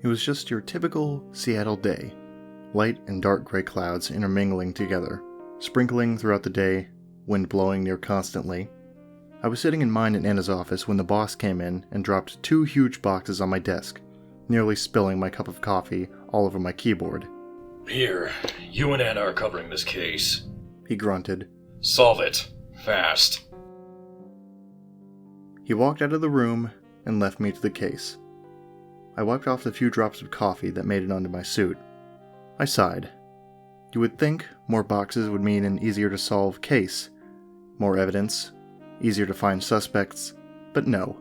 It was just your typical Seattle day. Light and dark gray clouds intermingling together, sprinkling throughout the day, wind blowing near constantly. I was sitting in mine and Anna's office when the boss came in and dropped 2 huge boxes on my desk, nearly spilling my cup of coffee all over my keyboard. "Here, you and Anna are covering this case," he grunted. "Solve it. Fast." He walked out of the room and left me to the case. I wiped off the few drops of coffee that made it onto my suit. I sighed. You would think more boxes would mean an easier to solve case, more evidence, easier to find suspects, but no.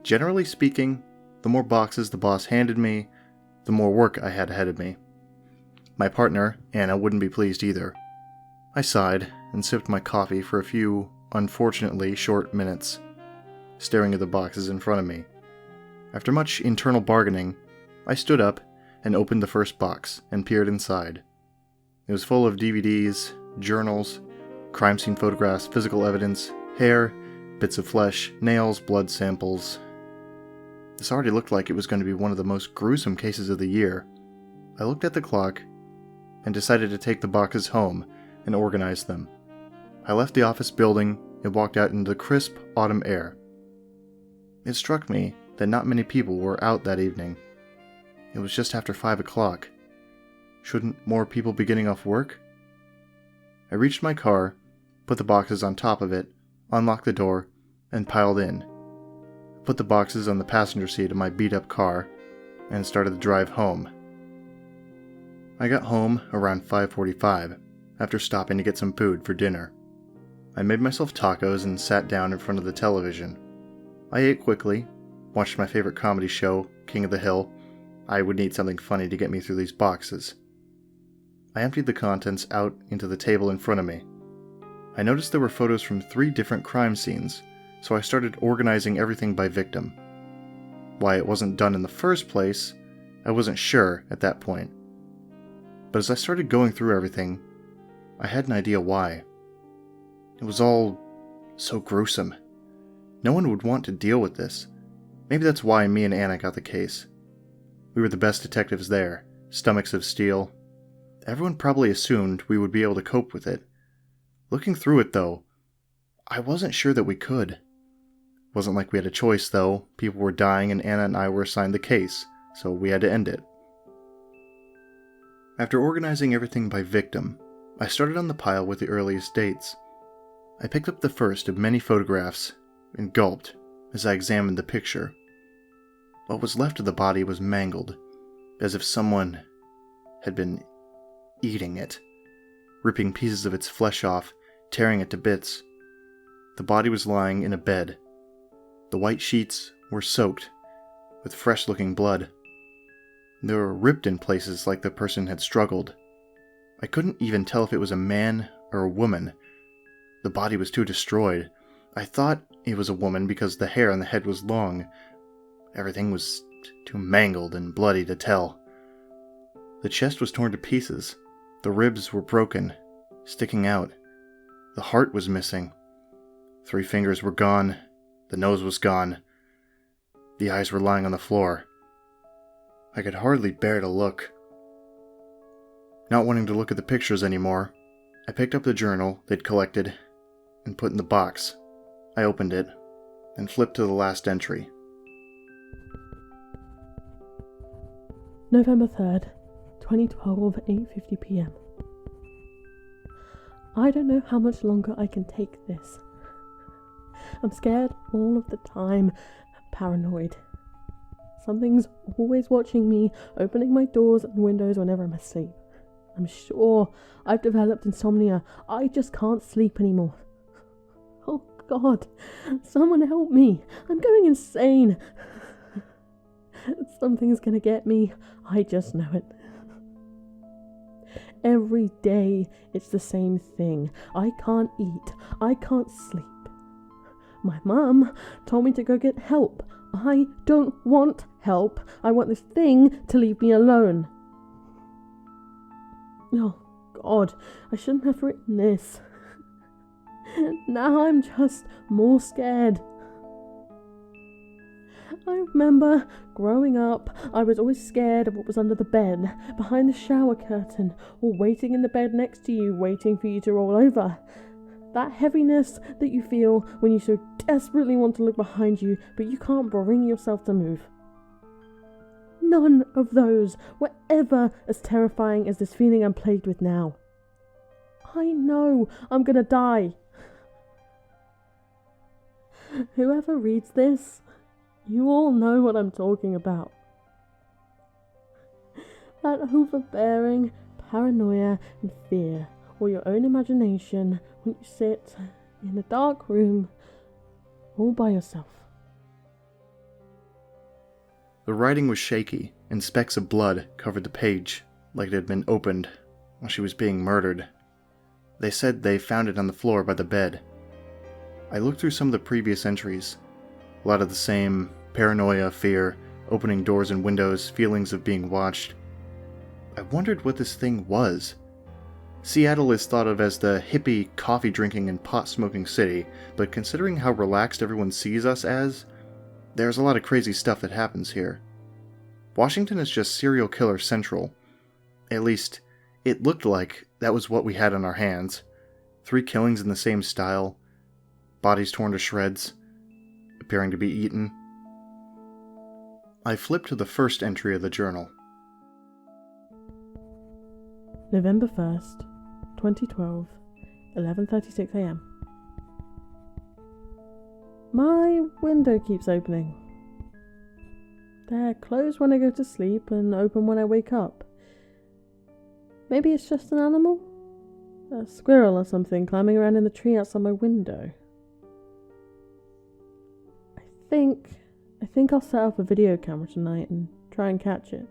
Generally speaking, the more boxes the boss handed me, the more work I had ahead of me. My partner, Anna, wouldn't be pleased either. I sighed and sipped my coffee for a few, unfortunately short minutes, staring at the boxes in front of me. After much internal bargaining, I stood up and opened the first box and peered inside. It was full of DVDs, journals, crime scene photographs, physical evidence, hair, bits of flesh, nails, blood samples. This already looked like it was going to be one of the most gruesome cases of the year. I looked at the clock and decided to take the boxes home and organize them. I left the office building and walked out into the crisp autumn air. It struck me that not many people were out that evening. It was just after 5 o'clock. Shouldn't more people be getting off work? I reached my car, put the boxes on top of it, unlocked the door, and piled in. Put the boxes on the passenger seat of my beat-up car, and started the drive home. I got home around 5:45, after stopping to get some food for dinner. I made myself tacos and sat down in front of the television. I ate quickly, watched my favorite comedy show, King of the Hill. I would need something funny to get me through these boxes. I emptied the contents out into the table in front of me. I noticed there were photos from 3 different crime scenes, so I started organizing everything by victim. Why it wasn't done in the first place, I wasn't sure at that point. But as I started going through everything, I had an idea why. It was all so gruesome. No one would want to deal with this. Maybe that's why me and Anna got the case. We were the best detectives there, stomachs of steel. Everyone probably assumed we would be able to cope with it. Looking through it, though, I wasn't sure that we could. Wasn't like we had a choice, though. People were dying and Anna and I were assigned the case, so we had to end it. After organizing everything by victim, I started on the pile with the earliest dates. I picked up the first of many photographs and gulped as I examined the picture. What was left of the body was mangled, as if someone had been eating it, ripping pieces of its flesh off, tearing it to bits. The body was lying in a bed. The white sheets were soaked with fresh-looking blood. They were ripped in places like the person had struggled. I couldn't even tell if it was a man or a woman. The body was too destroyed. I thought it was a woman because the hair on the head was long. Everything was too mangled and bloody to tell. The chest was torn to pieces. The ribs were broken, sticking out. The heart was missing. 3 fingers were gone. The nose was gone. The eyes were lying on the floor. I could hardly bear to look. Not wanting to look at the pictures anymore, I picked up the journal they'd collected and put in the box. I opened it and flipped to the last entry. November 3rd, 2012, 8:50 p.m. I don't know how much longer I can take this. I'm scared all of the time, paranoid. Something's always watching me, opening my doors and windows whenever I'm asleep. I'm sure I've developed insomnia. I just can't sleep anymore. Oh God, someone help me. I'm going insane. Something's gonna get me. I just know it. Every day it's the same thing. I can't eat. I can't sleep. My mum told me to go get help. I don't want help. I want this thing to leave me alone. Oh God, I shouldn't have written this. Now I'm just more scared. I remember growing up, I was always scared of what was under the bed, behind the shower curtain, or waiting in the bed next to you, waiting for you to roll over. That heaviness that you feel when you so desperately want to look behind you, but you can't bring yourself to move. None of those were ever as terrifying as this feeling I'm plagued with now. I know I'm gonna die. Whoever reads this, you all know what I'm talking about. That overbearing paranoia and fear, or your own imagination when you sit in a dark room all by yourself. The writing was shaky, and specks of blood covered the page, like it had been opened while she was being murdered. They said they found it on the floor by the bed. I looked through some of the previous entries. A lot of the same paranoia, fear, opening doors and windows, feelings of being watched. I wondered what this thing was. Seattle is thought of as the hippie, coffee-drinking and pot-smoking city, but considering how relaxed everyone sees us as, there's a lot of crazy stuff that happens here. Washington is just serial killer central. At least, it looked like that was what we had on our hands. 3 killings in the same style, bodies torn to shreds, appearing to be eaten. I flipped to the first entry of the journal. November 1st, 2012, 11:36 a.m. My window keeps opening. They're closed when I go to sleep and open when I wake up. Maybe it's just an animal? A squirrel or something climbing around in the tree outside my window. I think I'll set up a video camera tonight and try and catch it.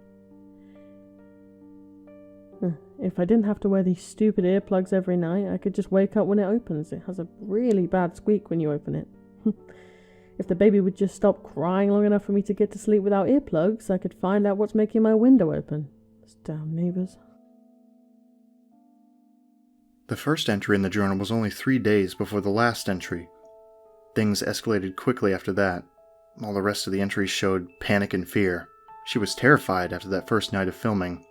If I didn't have to wear these stupid earplugs every night, I could just wake up when it opens. It has a really bad squeak when you open it. If the baby would just stop crying long enough for me to get to sleep without earplugs, I could find out what's making my window open. Those damn neighbours. The first entry in the journal was only 3 days before the last entry. Things escalated quickly after that. All the rest of the entries showed panic and fear. She was terrified after that first night of filming.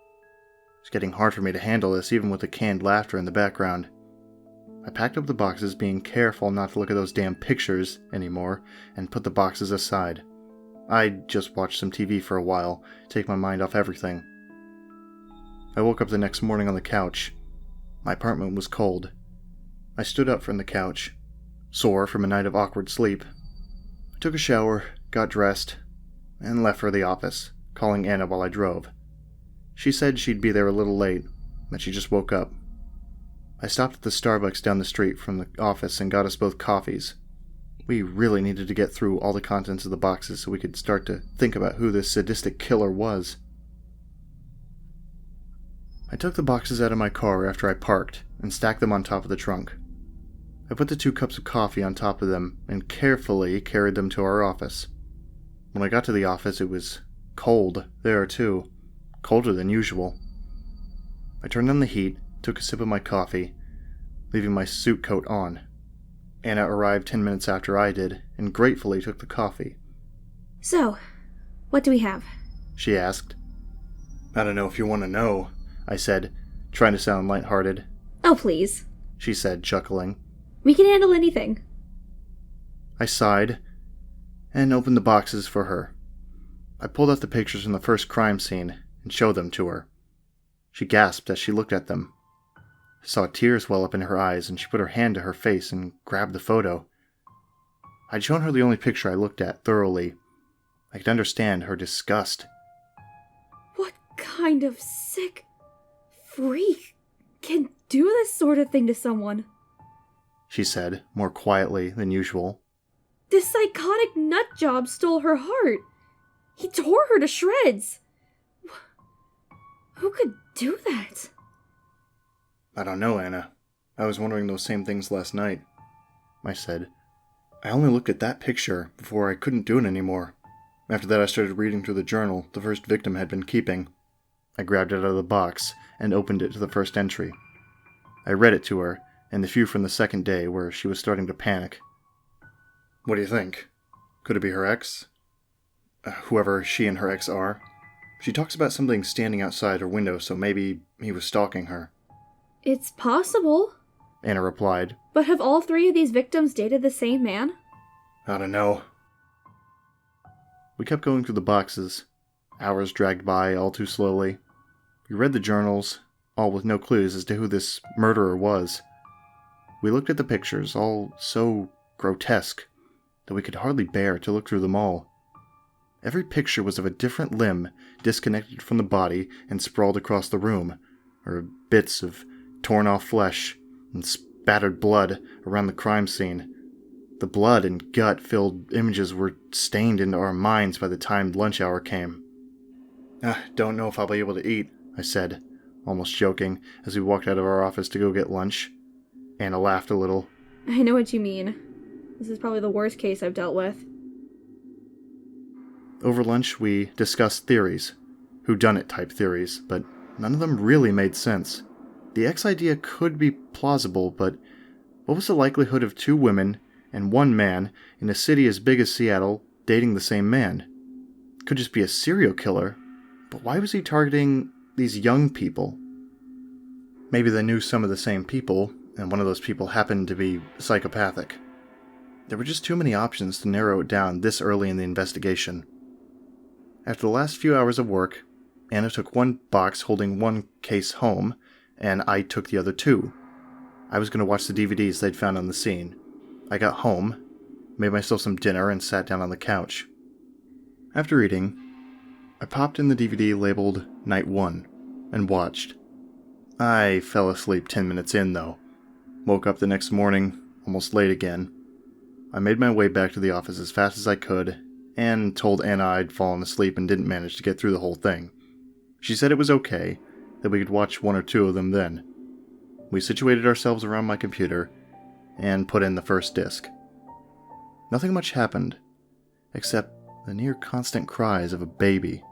It's getting hard for me to handle this, even with the canned laughter in the background. I packed up the boxes, being careful not to look at those damn pictures anymore, and put the boxes aside. I'd just watch some TV for a while, take my mind off everything. I woke up the next morning on the couch. My apartment was cold. I stood up from the couch, sore from a night of awkward sleep. I took a shower, got dressed, and left for the office, calling Anna while I drove. She said she'd be there a little late, that she just woke up. I stopped at the Starbucks down the street from the office and got us both coffees. We really needed to get through all the contents of the boxes so we could start to think about who this sadistic killer was. I took the boxes out of my car after I parked and stacked them on top of the trunk. I put the 2 cups of coffee on top of them and carefully carried them to our office. When I got to the office, it was cold there too, colder than usual. I turned on the heat, took a sip of my coffee, leaving my suit coat on. Anna arrived 10 minutes after I did, and gratefully took the coffee. So, what do we have? She asked. I don't know if you want to know, I said, trying to sound lighthearted. Oh, please. She said, chuckling. We can handle anything. I sighed, and opened the boxes for her. I pulled out the pictures from the first crime scene and showed them to her. She gasped as she looked at them. I saw tears well up in her eyes, and she put her hand to her face and grabbed the photo. I'd shown her the only picture I looked at thoroughly. I could understand her disgust. What kind of sick freak can do this sort of thing to someone? She said, more quietly than usual. This psychotic nutjob stole her heart. He tore her to shreds. Who could do that? I don't know, Anna. I was wondering those same things last night, I said. I only looked at that picture before I couldn't do it anymore. After that, I started reading through the journal the first victim had been keeping. I grabbed it out of the box and opened it to the first entry. I read it to her, and the few from the second day where she was starting to panic. What do you think? Could it be her ex? whoever she and her ex are. She talks about something standing outside her window, so maybe he was stalking her. It's possible. Anna replied. But have all 3 of these victims dated the same man? I don't know. We kept going through the boxes. Hours dragged by all too slowly. We read the journals, all with no clues as to who this murderer was. We looked at the pictures, all so grotesque that we could hardly bear to look through them all. Every picture was of a different limb disconnected from the body and sprawled across the room, or bits of torn-off flesh and spattered blood around the crime scene. The blood and gut-filled images were stained into our minds by the time lunch hour came. Don't know if I'll be able to eat, I said, almost joking, as we walked out of our office to go get lunch. Anna laughed a little. I know what you mean. This is probably the worst case I've dealt with. Over lunch, we discussed theories, whodunit type theories, but none of them really made sense. The X idea could be plausible, but what was the likelihood of 2 women and 1 man in a city as big as Seattle dating the same man? It could just be a serial killer, but why was he targeting these young people? Maybe they knew some of the same people, and one of those people happened to be psychopathic. There were just too many options to narrow it down this early in the investigation. After the last few hours of work, Anna took 1 box holding 1 case home, and I took the other 2. I was going to watch the DVDs they'd found on the scene. I got home, made myself some dinner, and sat down on the couch. After eating, I popped in the DVD labeled Night 1 and watched. I fell asleep 10 minutes in, though. Woke up the next morning, almost late again. I made my way back to the office as fast as I could, and told Anna I'd fallen asleep and didn't manage to get through the whole thing. She said it was okay, that we could watch 1 or 2 of them then. We situated ourselves around my computer, and put in the first disc. Nothing much happened, except the near constant cries of a baby.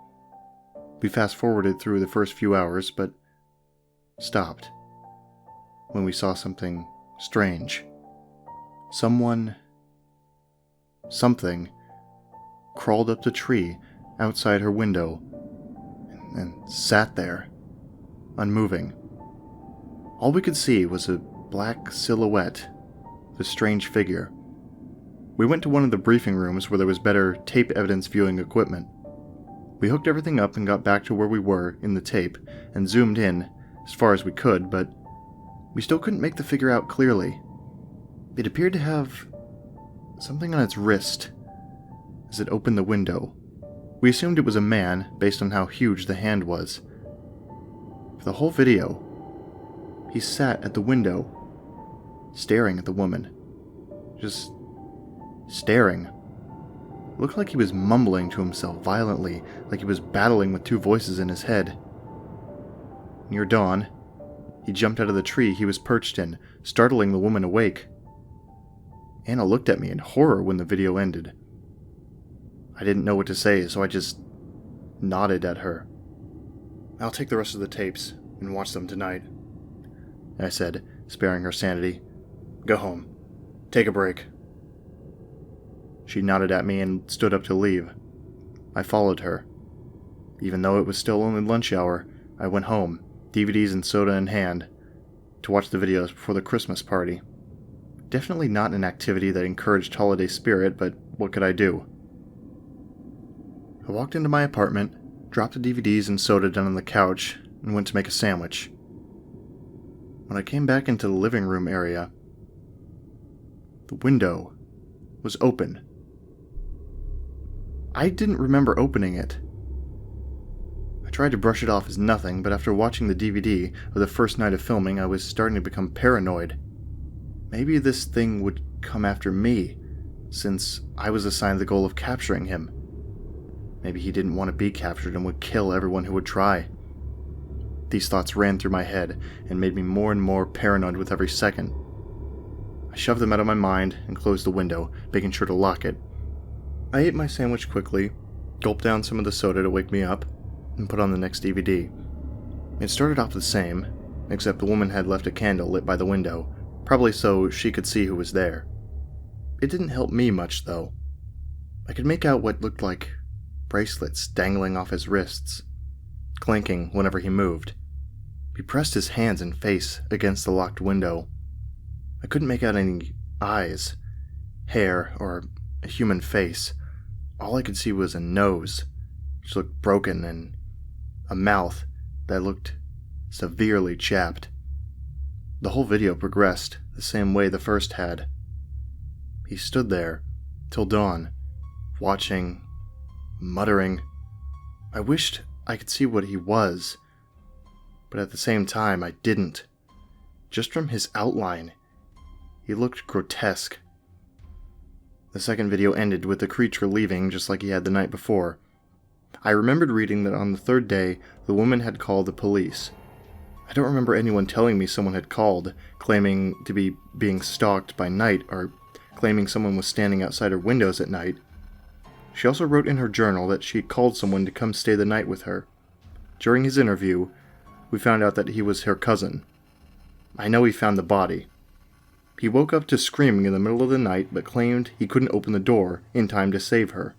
We fast-forwarded through the first few hours, but stopped when we saw something strange. Something crawled up the tree outside her window and sat there, unmoving. All we could see was a black silhouette of a strange figure. We went to one of the briefing rooms where there was better tape evidence viewing equipment. We hooked everything up and got back to where we were in the tape and zoomed in as far as we could, but we still couldn't make the figure out clearly. It appeared to have something on its wrist as it opened the window. We assumed it was a man based on how huge the hand was. For the whole video, he sat at the window, staring at the woman. Just staring. It looked like he was mumbling to himself violently, like he was battling with 2 voices in his head. Near dawn, he jumped out of the tree he was perched in, startling the woman awake. Anna looked at me in horror when the video ended. I didn't know what to say, so I just nodded at her. "I'll take the rest of the tapes and watch them tonight," I said, sparing her sanity. "Go home. Take a break." She nodded at me and stood up to leave. I followed her. Even though it was still only lunch hour, I went home, DVDs and soda in hand, to watch the videos before the Christmas party. Definitely not an activity that encouraged holiday spirit, but what could I do? I walked into my apartment, dropped the DVDs and soda down on the couch, and went to make a sandwich. When I came back into the living room area, the window was open. I didn't remember opening it. I tried to brush it off as nothing, but after watching the DVD of the first night of filming, I was starting to become paranoid. Maybe this thing would come after me, since I was assigned the goal of capturing him. Maybe he didn't want to be captured and would kill everyone who would try. These thoughts ran through my head and made me more and more paranoid with every second. I shoved them out of my mind and closed the window, making sure to lock it. I ate my sandwich quickly, gulped down some of the soda to wake me up, and put on the next DVD. It started off the same, except the woman had left a candle lit by the window, probably so she could see who was there. It didn't help me much, though. I could make out what looked like bracelets dangling off his wrists, clinking whenever he moved. He pressed his hands and face against the locked window. I couldn't make out any eyes, hair, or a human face. All I could see was a nose, which looked broken, and a mouth that looked severely chapped. The whole video progressed the same way the first had. He stood there till dawn, watching, muttering. I wished I could see what he was, but at the same time I didn't. Just from his outline, he looked grotesque. The second video ended with the creature leaving just like he had the night before. I remembered reading that on the third day, the woman had called the police. I don't remember anyone telling me someone had called, claiming to be being stalked by night, or claiming someone was standing outside her windows at night. She also wrote in her journal that she had called someone to come stay the night with her. During his interview, we found out that he was her cousin. I know he found the body. He woke up to screaming in the middle of the night, but claimed he couldn't open the door in time to save her.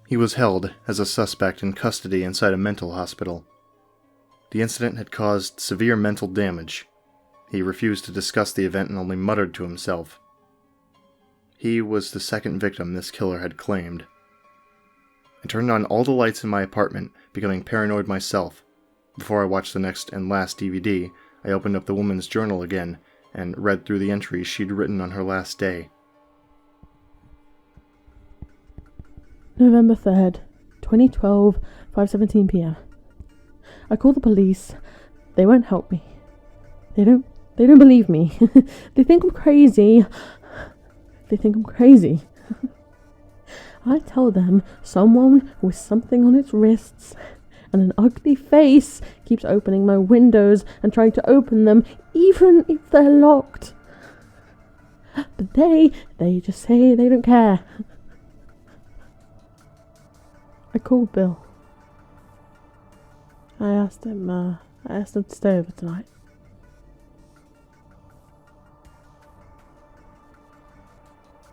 He was held as a suspect in custody inside a mental hospital. The incident had caused severe mental damage. He refused to discuss the event and only muttered to himself. He was the second victim this killer had claimed. I turned on all the lights in my apartment, becoming paranoid myself. Before I watched the next and last DVD, I opened up the woman's journal again and read through the entries she'd written on her last day. November 3rd, 2012, 5:17 p.m. I call the police. They won't help me. They don't believe me. They think I'm crazy. I tell them someone with something on its wrists and an ugly face keeps opening my windows and trying to open them even if they're locked. But they just say they don't care. I called Bill. I asked him to stay over tonight.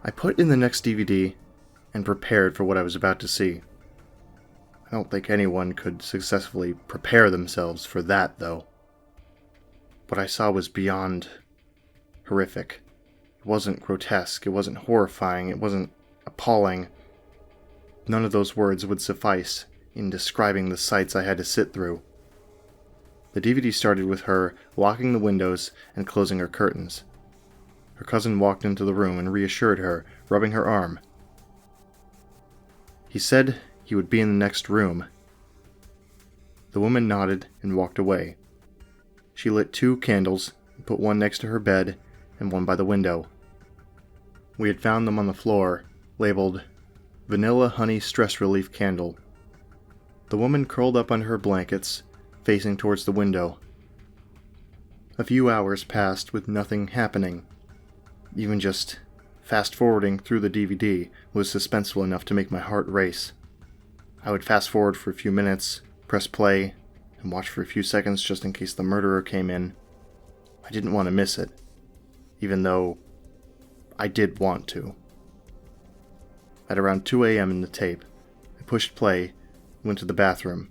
I put in the next DVD and prepared for what I was about to see. I don't think anyone could successfully prepare themselves for that, though. What I saw was beyond horrific. It wasn't grotesque, it wasn't horrifying, it wasn't appalling. None of those words would suffice in describing the sights I had to sit through. The DVD started with her locking the windows and closing her curtains. Her cousin walked into the room and reassured her, rubbing her arm. He said he would be in the next room. The woman nodded and walked away. She lit 2 candles, put one next to her bed and one by the window. We had found them on the floor, labeled Vanilla Honey Stress Relief Candle. The woman curled up under her blankets, facing towards the window. A few hours passed with nothing happening. Even just fast-forwarding through the DVD was suspenseful enough to make my heart race. I would fast-forward for a few minutes, press play, and watch for a few seconds just in case the murderer came in. I didn't want to miss it, even though I did want to. At around 2 a.m. in the tape, I pushed play and went to the bathroom.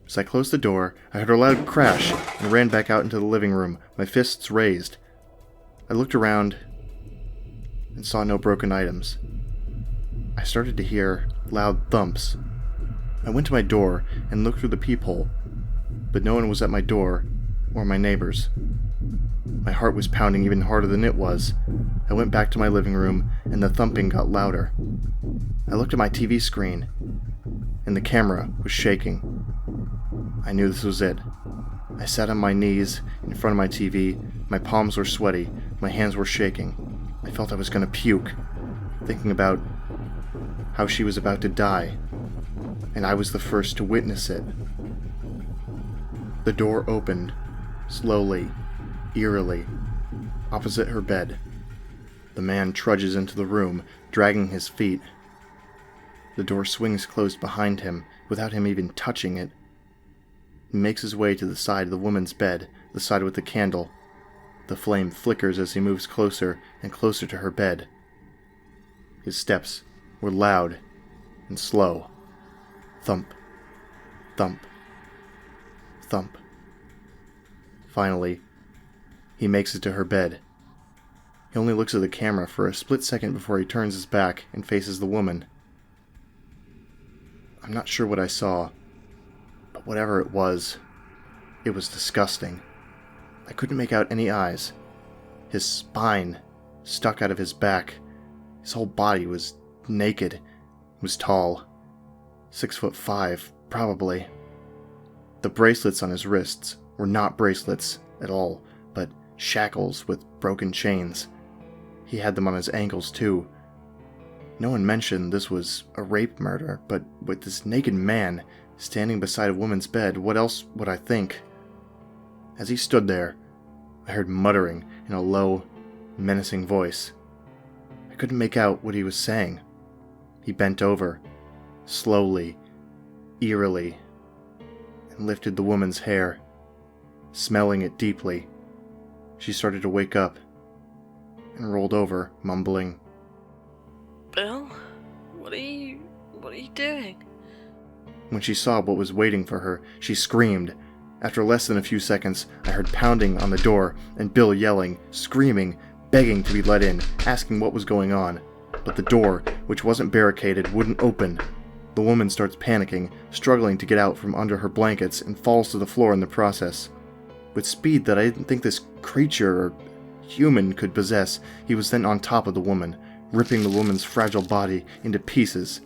As I closed the door, I heard a loud crash and ran back out into the living room, my fists raised. I looked around and saw no broken items. I started to hear loud thumps. I went to my door and looked through the peephole, but no one was at my door or my neighbors. My heart was pounding even harder than it was. I went back to my living room and the thumping got louder. I looked at my TV screen and the camera was shaking. I knew this was it. I sat on my knees in front of my TV. My palms were sweaty. My hands were shaking. I felt I was going to puke, thinking about how she was about to die, and I was the first to witness it. The door opened, slowly, eerily, opposite her bed. The man trudges into the room, dragging his feet. The door swings closed behind him, without him even touching it. He makes his way to the side of the woman's bed, the side with the candle. The flame flickers as he moves closer and closer to her bed. His steps were loud and slow, Thump. Thump. Thump. Finally, he makes it to her bed. He only looks at the camera for a split second before he turns his back and faces the woman. I'm not sure what I saw, but whatever it was disgusting. I couldn't make out any eyes. His spine stuck out of his back. His whole body was naked. He was tall. 6'5", probably. The bracelets on his wrists were not bracelets at all, but shackles with broken chains. He had them on his ankles too. No one mentioned this was a rape murder, but with this naked man standing beside a woman's bed, what else would I think? As he stood there, I heard muttering in a low, menacing voice. I couldn't make out what he was saying. He bent over, slowly, eerily, and lifted the woman's hair, smelling it deeply. She started to wake up and rolled over, mumbling, Bill? What are you doing? When she saw what was waiting for her, she screamed. After less than a few seconds, I heard pounding on the door and Bill yelling, screaming, begging to be let in, asking what was going on. But the door, which wasn't barricaded, wouldn't open. The woman starts panicking, struggling to get out from under her blankets, and falls to the floor in the process. With speed that I didn't think this creature or human could possess, he was then on top of the woman, ripping the woman's fragile body into pieces.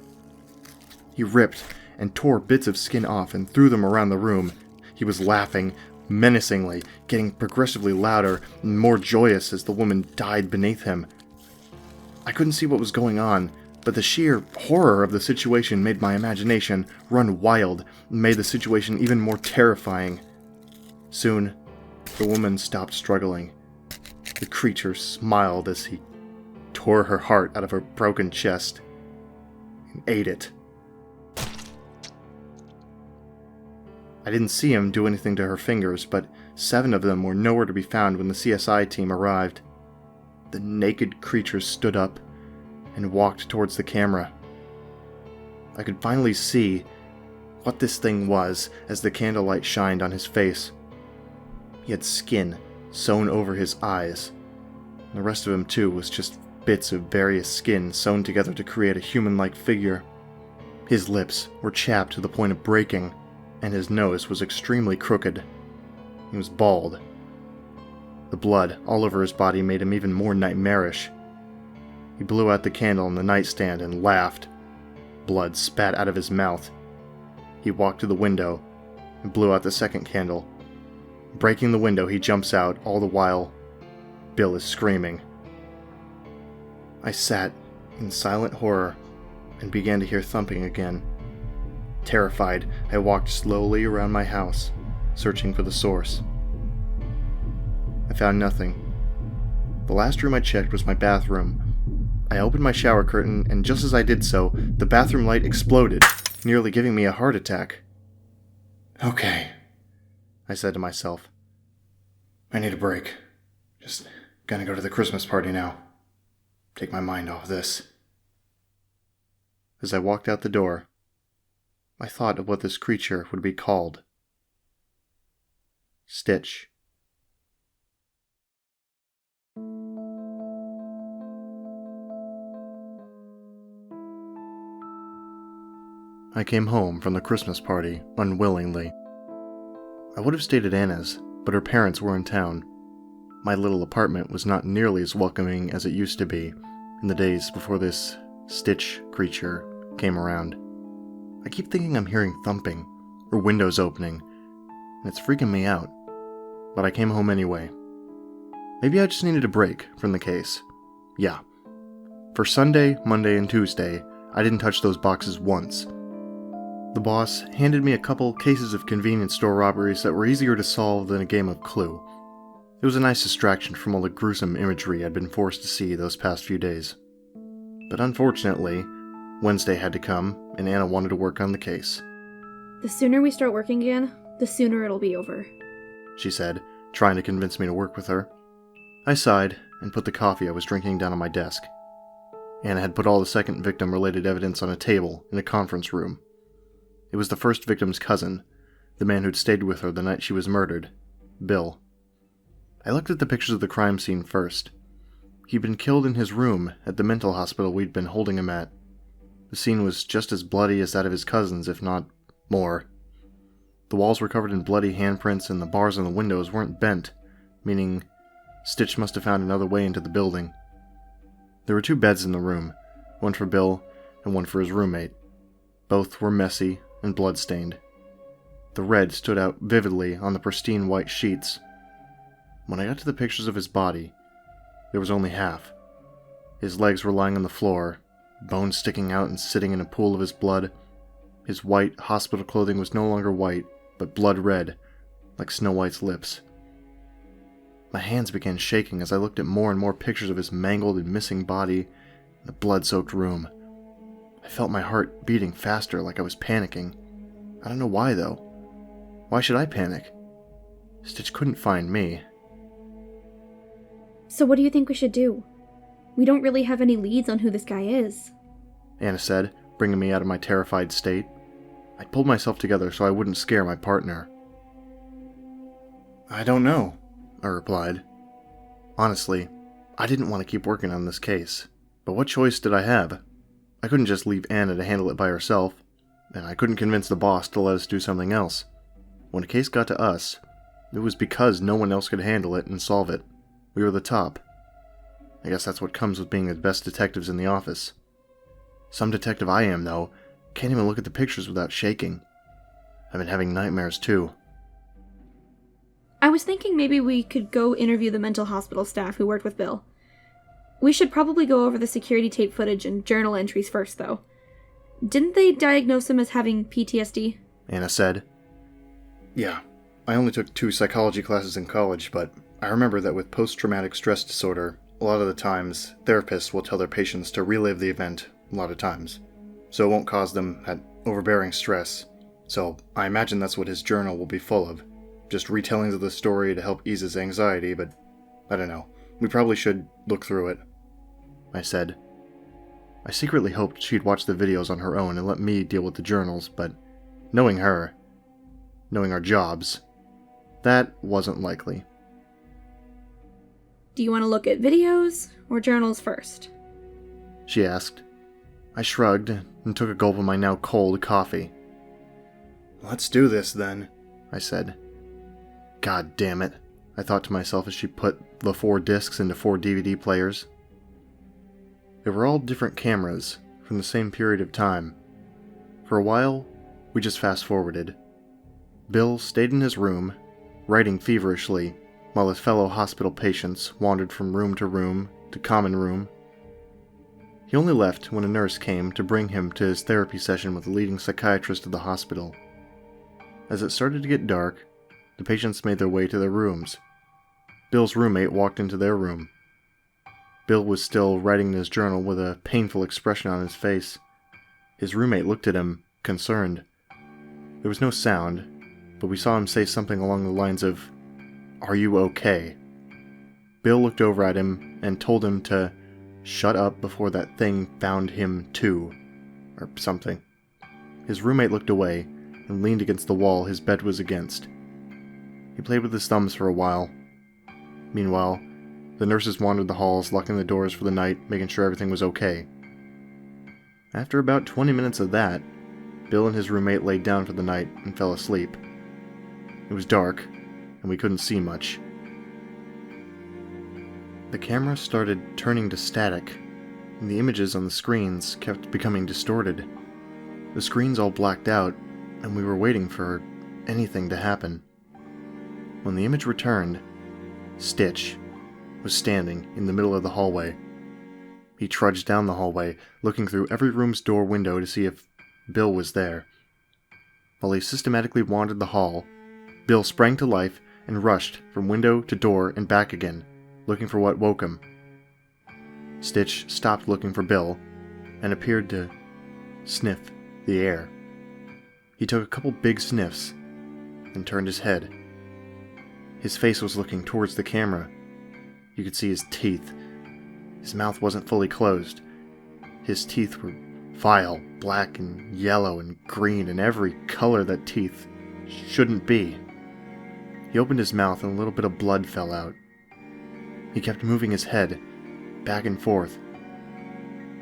He ripped and tore bits of skin off and threw them around the room. He was laughing, menacingly, getting progressively louder and more joyous as the woman died beneath him. I couldn't see what was going on, but the sheer horror of the situation made my imagination run wild and made the situation even more terrifying. Soon, the woman stopped struggling. The creature smiled as he tore her heart out of her broken chest and ate it. I didn't see him do anything to her fingers, but 7 of them were nowhere to be found when the CSI team arrived. The naked creature stood up and walked towards the camera. I could finally see what this thing was as the candlelight shined on his face. He had skin sewn over his eyes. The rest of him, too, was just bits of various skin sewn together to create a human-like figure. His lips were chapped to the point of breaking, and his nose was extremely crooked. He was bald. The blood all over his body made him even more nightmarish. He blew out the candle on the nightstand and laughed. Blood spat out of his mouth. He walked to the window and blew out the second candle. Breaking the window, he jumps out, all the while Bill is screaming. I sat in silent horror and began to hear thumping again. Terrified, I walked slowly around my house, searching for the source. I found nothing. The last room I checked was my bathroom. I opened my shower curtain, and just as I did so, the bathroom light exploded, nearly giving me a heart attack. Okay, I said to myself. I need a break. Just gonna go to the Christmas party now. Take my mind off this. As I walked out the door, I thought of what this creature would be called. Stitch. I came home from the Christmas party unwillingly. I would have stayed at Anna's, but her parents were in town. My little apartment was not nearly as welcoming as it used to be in the days before this Stitch creature came around. I keep thinking I'm hearing thumping, or windows opening, and it's freaking me out. But I came home anyway. Maybe I just needed a break from the case. Yeah. For Sunday, Monday, and Tuesday, I didn't touch those boxes once. The boss handed me a couple cases of convenience store robberies that were easier to solve than a game of Clue. It was a nice distraction from all the gruesome imagery I'd been forced to see those past few days. But unfortunately, Wednesday had to come, and Anna wanted to work on the case. The sooner we start working again, the sooner it'll be over, she said, trying to convince me to work with her. I sighed and put the coffee I was drinking down on my desk. Anna had put all the second victim-related evidence on a table in a conference room. It was the first victim's cousin, the man who'd stayed with her the night she was murdered, Bill. I looked at the pictures of the crime scene first. He'd been killed in his room at the mental hospital we'd been holding him at. The scene was just as bloody as that of his cousin's, if not more. The walls were covered in bloody handprints and the bars on the windows weren't bent, meaning Stitch must have found another way into the building. There were 2 beds in the room, one for Bill and one for his roommate. Both were messy and blood-stained. The red stood out vividly on the pristine white sheets. When I got to the pictures of his body, there was only half. His legs were lying on the floor, bones sticking out and sitting in a pool of his blood. His white hospital clothing was no longer white, but blood red, like Snow White's lips. My hands began shaking as I looked at more and more pictures of his mangled and missing body in the blood-soaked room. I felt my heart beating faster, like I was panicking. I don't know why, though. Why should I panic? Stitch couldn't find me. So what do you think we should do? We don't really have any leads on who this guy is. Anna said, bringing me out of my terrified state. I pulled myself together so I wouldn't scare my partner. I don't know, I replied. Honestly, I didn't want to keep working on this case, but what choice did I have? I couldn't just leave Anna to handle it by herself, and I couldn't convince the boss to let us do something else. When a case got to us, it was because no one else could handle it and solve it. We were the top. I guess that's what comes with being the best detectives in the office. Some detective I am, though, can't even look at the pictures without shaking. I've been having nightmares, too. I was thinking maybe we could go interview the mental hospital staff who worked with Bill. We should probably go over the security tape footage and journal entries first, though. Didn't they diagnose him as having PTSD? Anna said. Yeah, I only took 2 psychology classes in college, but I remember that with post-traumatic stress disorder, a lot of the times, therapists will tell their patients to relive the event a lot of times, so it won't cause them that overbearing stress. So I imagine that's what his journal will be full of. Just retellings of the story to help ease his anxiety, but I don't know. We probably should look through it, I said. I secretly hoped she'd watch the videos on her own and let me deal with the journals, but knowing her, knowing our jobs, that wasn't likely. Do you want to look at videos or journals first? She asked. I shrugged and took a gulp of my now cold coffee. Let's do this then, I said. God damn it, I thought to myself as she put the 4 discs into 4 DVD players. They were all different cameras from the same period of time. For a while, we just fast-forwarded. Bill stayed in his room, writing feverishly, while his fellow hospital patients wandered from room to common room. He only left when a nurse came to bring him to his therapy session with the leading psychiatrist of the hospital. As it started to get dark, the patients made their way to their rooms. Bill's roommate walked into their room. Bill was still writing in his journal with a painful expression on his face. His roommate looked at him, concerned. There was no sound, but we saw him say something along the lines of, "Are you okay?" Bill looked over at him and told him to shut up before that thing found him too, or something. His roommate looked away and leaned against the wall his bed was against. He played with his thumbs for a while. Meanwhile, the nurses wandered the halls, locking the doors for the night, making sure everything was okay. After about 20 minutes of that, Bill and his roommate laid down for the night and fell asleep. It was dark, and we couldn't see much. The camera started turning to static, and the images on the screens kept becoming distorted. The screens all blacked out, and we were waiting for anything to happen. When the image returned, Stitch was standing in the middle of the hallway. He trudged down the hallway, looking through every room's door window to see if Bill was there. While he systematically wandered the hall, Bill sprang to life and rushed from window to door and back again, looking for what woke him. Stitch stopped looking for Bill and appeared to sniff the air. He took a couple big sniffs and turned his head. His face was looking towards the camera. You could see his teeth. His mouth wasn't fully closed. His teeth were vile, black and yellow and green and every color that teeth shouldn't be. He opened his mouth and a little bit of blood fell out. He kept moving his head back and forth,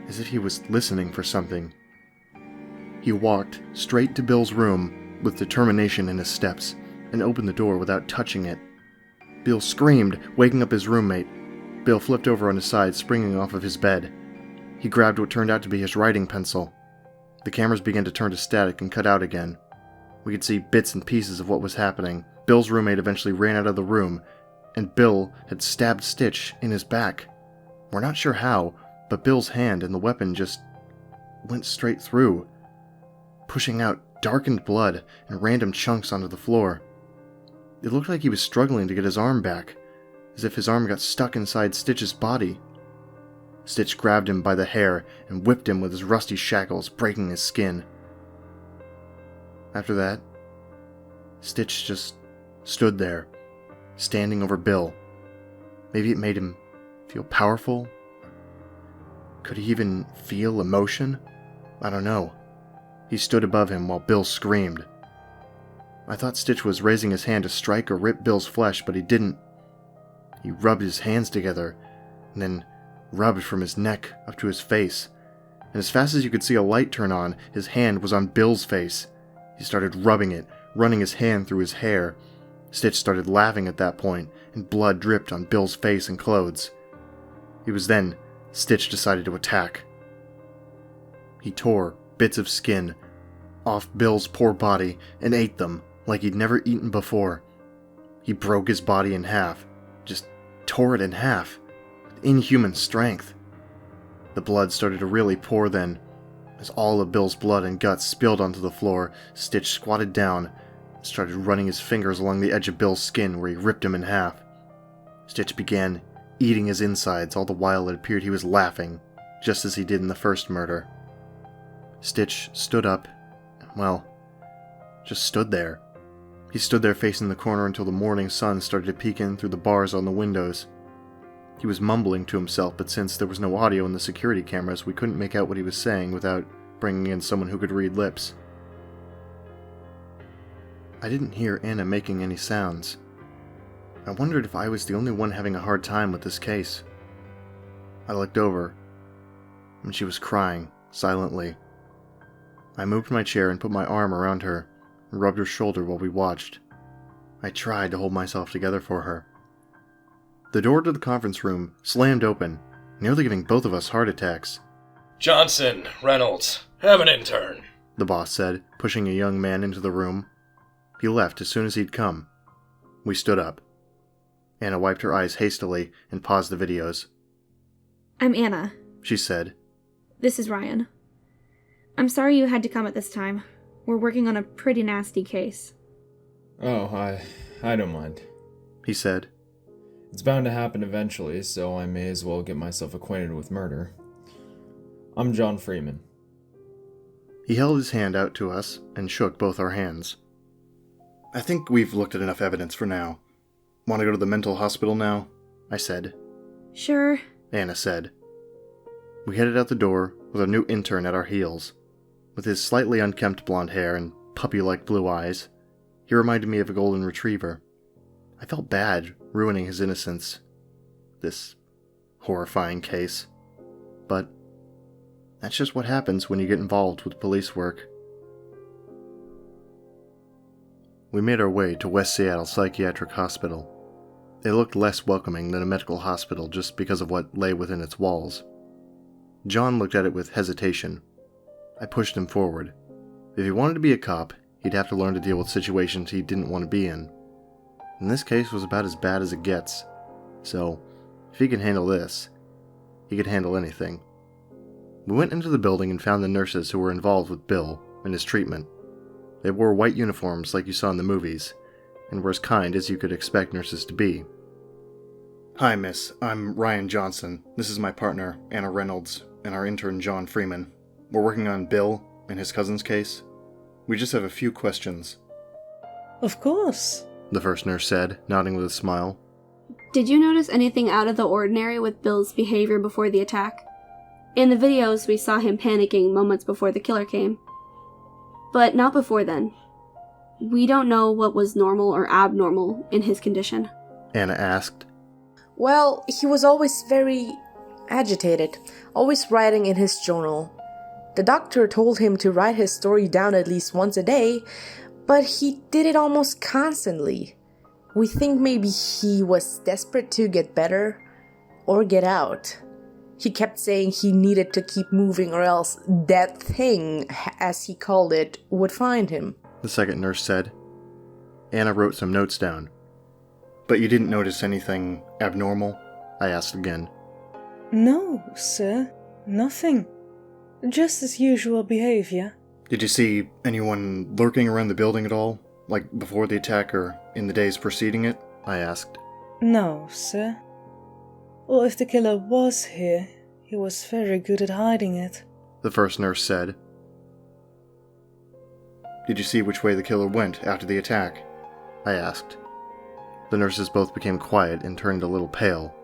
as if he was listening for something. He walked straight to Bill's room with determination in his steps and opened the door without touching it. Bill screamed, waking up his roommate. Bill flipped over on his side, springing off of his bed. He grabbed what turned out to be his writing pencil. The cameras began to turn to static and cut out again. We could see bits and pieces of what was happening. Bill's roommate eventually ran out of the room, and Bill had stabbed Stitch in his back. We're not sure how, but Bill's hand and the weapon just went straight through, pushing out darkened blood and random chunks onto the floor. It looked like he was struggling to get his arm back, as if his arm got stuck inside Stitch's body. Stitch grabbed him by the hair and whipped him with his rusty shackles, breaking his skin. After that, Stitch just stood there, standing over Bill. Maybe it made him feel powerful? Could he even feel emotion? I don't know. He stood above him while Bill screamed. I thought Stitch was raising his hand to strike or rip Bill's flesh, but he didn't. He rubbed his hands together, and then rubbed from his neck up to his face. And as fast as you could see a light turn on, his hand was on Bill's face. He started rubbing it, running his hand through his hair. Stitch started laughing at that point, and blood dripped on Bill's face and clothes. It was then Stitch decided to attack. He tore bits of skin off Bill's poor body and ate them like he'd never eaten before. He broke his body in half, just tore it in half, with inhuman strength. The blood started to really pour then. As all of Bill's blood and guts spilled onto the floor, Stitch squatted down and started running his fingers along the edge of Bill's skin where he ripped him in half. Stitch began eating his insides, all the while it appeared he was laughing, just as he did in the first murder. Stitch stood up, and, well, just stood there. He stood there facing the corner until the morning sun started to peek in through the bars on the windows. He was mumbling to himself, but since there was no audio in the security cameras, we couldn't make out what he was saying without bringing in someone who could read lips. I didn't hear Anna making any sounds. I wondered if I was the only one having a hard time with this case. I looked over, and she was crying, silently. I moved my chair and put my arm around her, and rubbed her shoulder while we watched. I tried to hold myself together for her. The door to the conference room slammed open, nearly giving both of us heart attacks. Johnson, Reynolds, have an intern, the boss said, pushing a young man into the room. He left as soon as he'd come. We stood up. Anna wiped her eyes hastily and paused the videos. I'm Anna, she said. This is Ryan. I'm sorry you had to come at this time. We're working on a pretty nasty case. Oh, I don't mind, he said. It's bound to happen eventually, so I may as well get myself acquainted with murder. I'm John Freeman. He held his hand out to us and shook both our hands. I think we've looked at enough evidence for now. Want to go to the mental hospital now? I said. Sure, Anna said. We headed out the door with our new intern at our heels. With his slightly unkempt blonde hair and puppy-like blue eyes, he reminded me of a golden retriever. I felt bad ruining his innocence. This horrifying case. But that's just what happens when you get involved with police work. We made our way to West Seattle Psychiatric Hospital. It looked less welcoming than a medical hospital just because of what lay within its walls. John looked at it with hesitation. I pushed him forward. If he wanted to be a cop, he'd have to learn to deal with situations he didn't want to be in. And this case was about as bad as it gets. So, if he could handle this, he could handle anything. We went into the building and found the nurses who were involved with Bill and his treatment. They wore white uniforms like you saw in the movies, and were as kind as you could expect nurses to be. Hi, miss. I'm Ryan Johnson. This is my partner, Anna Reynolds, and our intern, John Freeman. We're working on Bill and his cousin's case. We just have a few questions. Of course, the first nurse said, nodding with a smile. Did you notice anything out of the ordinary with Bill's behavior before the attack? In the videos, we saw him panicking moments before the killer came. But not before then. We don't know what was normal or abnormal in his condition. Anna asked. Well, he was always very agitated, always writing in his journal. The doctor told him to write his story down at least once a day, but he did it almost constantly. We think maybe he was desperate to get better or get out. He kept saying he needed to keep moving or else that thing, as he called it, would find him. The second nurse said. Anna wrote some notes down. But you didn't notice anything abnormal? I asked again. No, sir. Nothing. Just as usual behavior. Did you see anyone lurking around the building at all? Like before the attack or in the days preceding it? I asked. No, sir. Or if the killer was here, he was very good at hiding it. The first nurse said. Did you see which way the killer went after the attack? I asked. The nurses both became quiet and turned a little pale.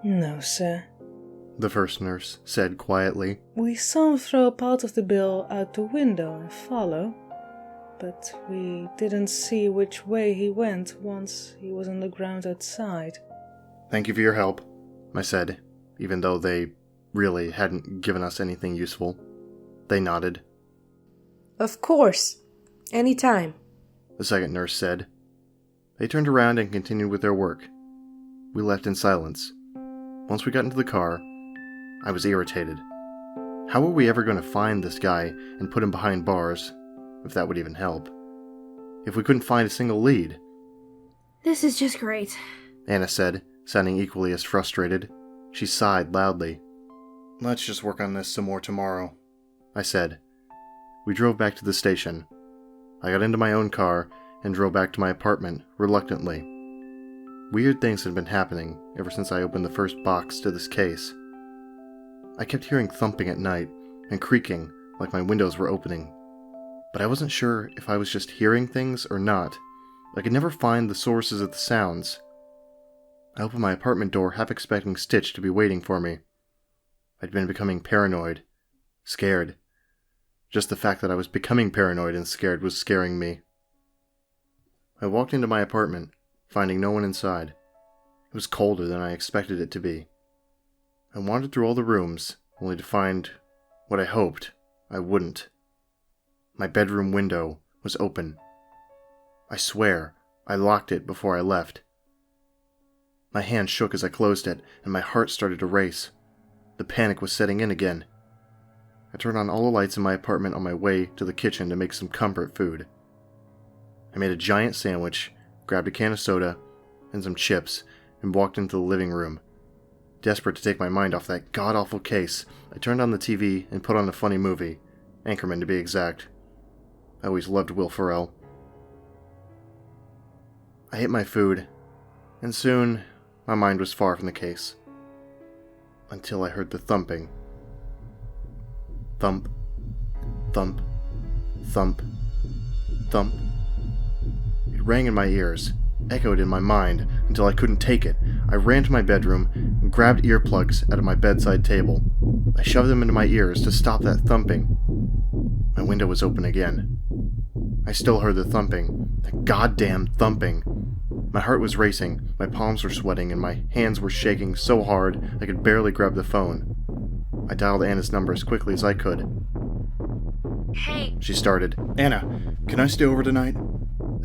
No, sir. The first nurse said quietly. We saw him throw part of the bill out the window and follow, but we didn't see which way he went once he was on the ground outside. Thank you for your help, I said, even though they really hadn't given us anything useful. They nodded. Of course. Anytime. The second nurse said. They turned around and continued with their work. We left in silence. Once we got into the car, I was irritated. How were we ever going to find this guy and put him behind bars, if that would even help? If we couldn't find a single lead? This is just great, Anna said, sounding equally as frustrated. She sighed loudly. Let's just work on this some more tomorrow, I said. We drove back to the station. I got into my own car and drove back to my apartment, reluctantly. Weird things had been happening ever since I opened the first box to this case. I kept hearing thumping at night and creaking like my windows were opening, but I wasn't sure if I was just hearing things or not. I could never find the sources of the sounds. I opened my apartment door half expecting Stitch to be waiting for me. I'd been becoming paranoid, scared. Just the fact that I was becoming paranoid and scared was scaring me. I walked into my apartment, finding no one inside. It was colder than I expected it to be. I wandered through all the rooms, only to find what I hoped I wouldn't. My bedroom window was open. I swear I locked it before I left. My hand shook as I closed it, and my heart started to race. The panic was setting in again. I turned on all the lights in my apartment on my way to the kitchen to make some comfort food. I made a giant sandwich, grabbed a can of soda and some chips, and walked into the living room. Desperate to take my mind off that god-awful case, I turned on the TV and put on a funny movie, Anchorman to be exact. I always loved Will Ferrell. I ate my food, and soon my mind was far from the case. Until I heard the thumping. Thump, thump, thump, thump. It rang in my ears, echoed in my mind, until I couldn't take it. I ran to my bedroom and grabbed earplugs out of my bedside table. I shoved them into my ears to stop that thumping. My window was open again. I still heard the thumping, the goddamn thumping. My heart was racing, my palms were sweating, and my hands were shaking so hard I could barely grab the phone. I dialed Anna's number as quickly as I could. Hey. She started. Anna, can I stay over tonight?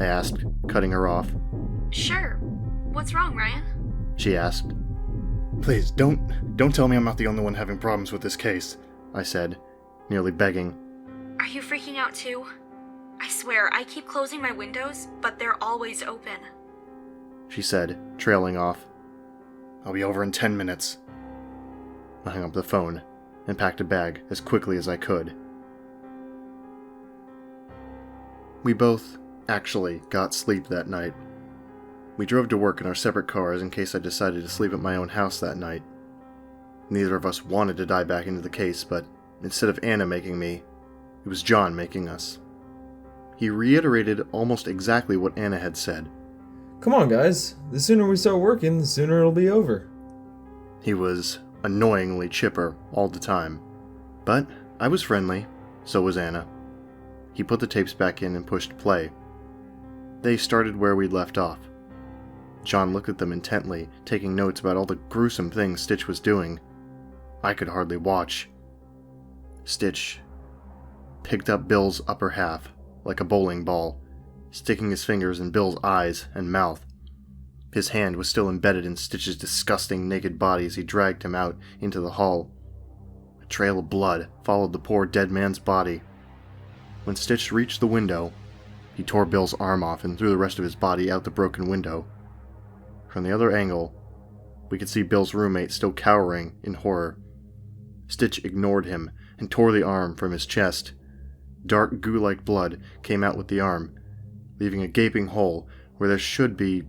I asked, cutting her off. Sure. What's wrong, Ryan? She asked. Please, don't tell me I'm not the only one having problems with this case, I said, nearly begging. Are you freaking out too? I swear, I keep closing my windows, but they're always open. She said, trailing off. I'll be over in 10 minutes. I hung up the phone and packed a bag as quickly as I could. We both actually got sleep that night. We drove to work in our separate cars in case I decided to sleep at my own house that night. Neither of us wanted to dive back into the case, but instead of Anna making me, it was John making us. He reiterated almost exactly what Anna had said. Come on, guys. The sooner we start working, the sooner it'll be over. He was annoyingly chipper all the time. But I was friendly, so was Anna. He put the tapes back in and pushed play. They started where we'd left off. John looked at them intently, taking notes about all the gruesome things Stitch was doing. I could hardly watch. Stitch picked up Bill's upper half, like a bowling ball, sticking his fingers in Bill's eyes and mouth. His hand was still embedded in Stitch's disgusting naked body as he dragged him out into the hall. A trail of blood followed the poor dead man's body. When Stitch reached the window, he tore Bill's arm off and threw the rest of his body out the broken window. From the other angle, we could see Bill's roommate still cowering in horror. Stitch ignored him and tore the arm from his chest. Dark goo-like blood came out with the arm, leaving a gaping hole where there should be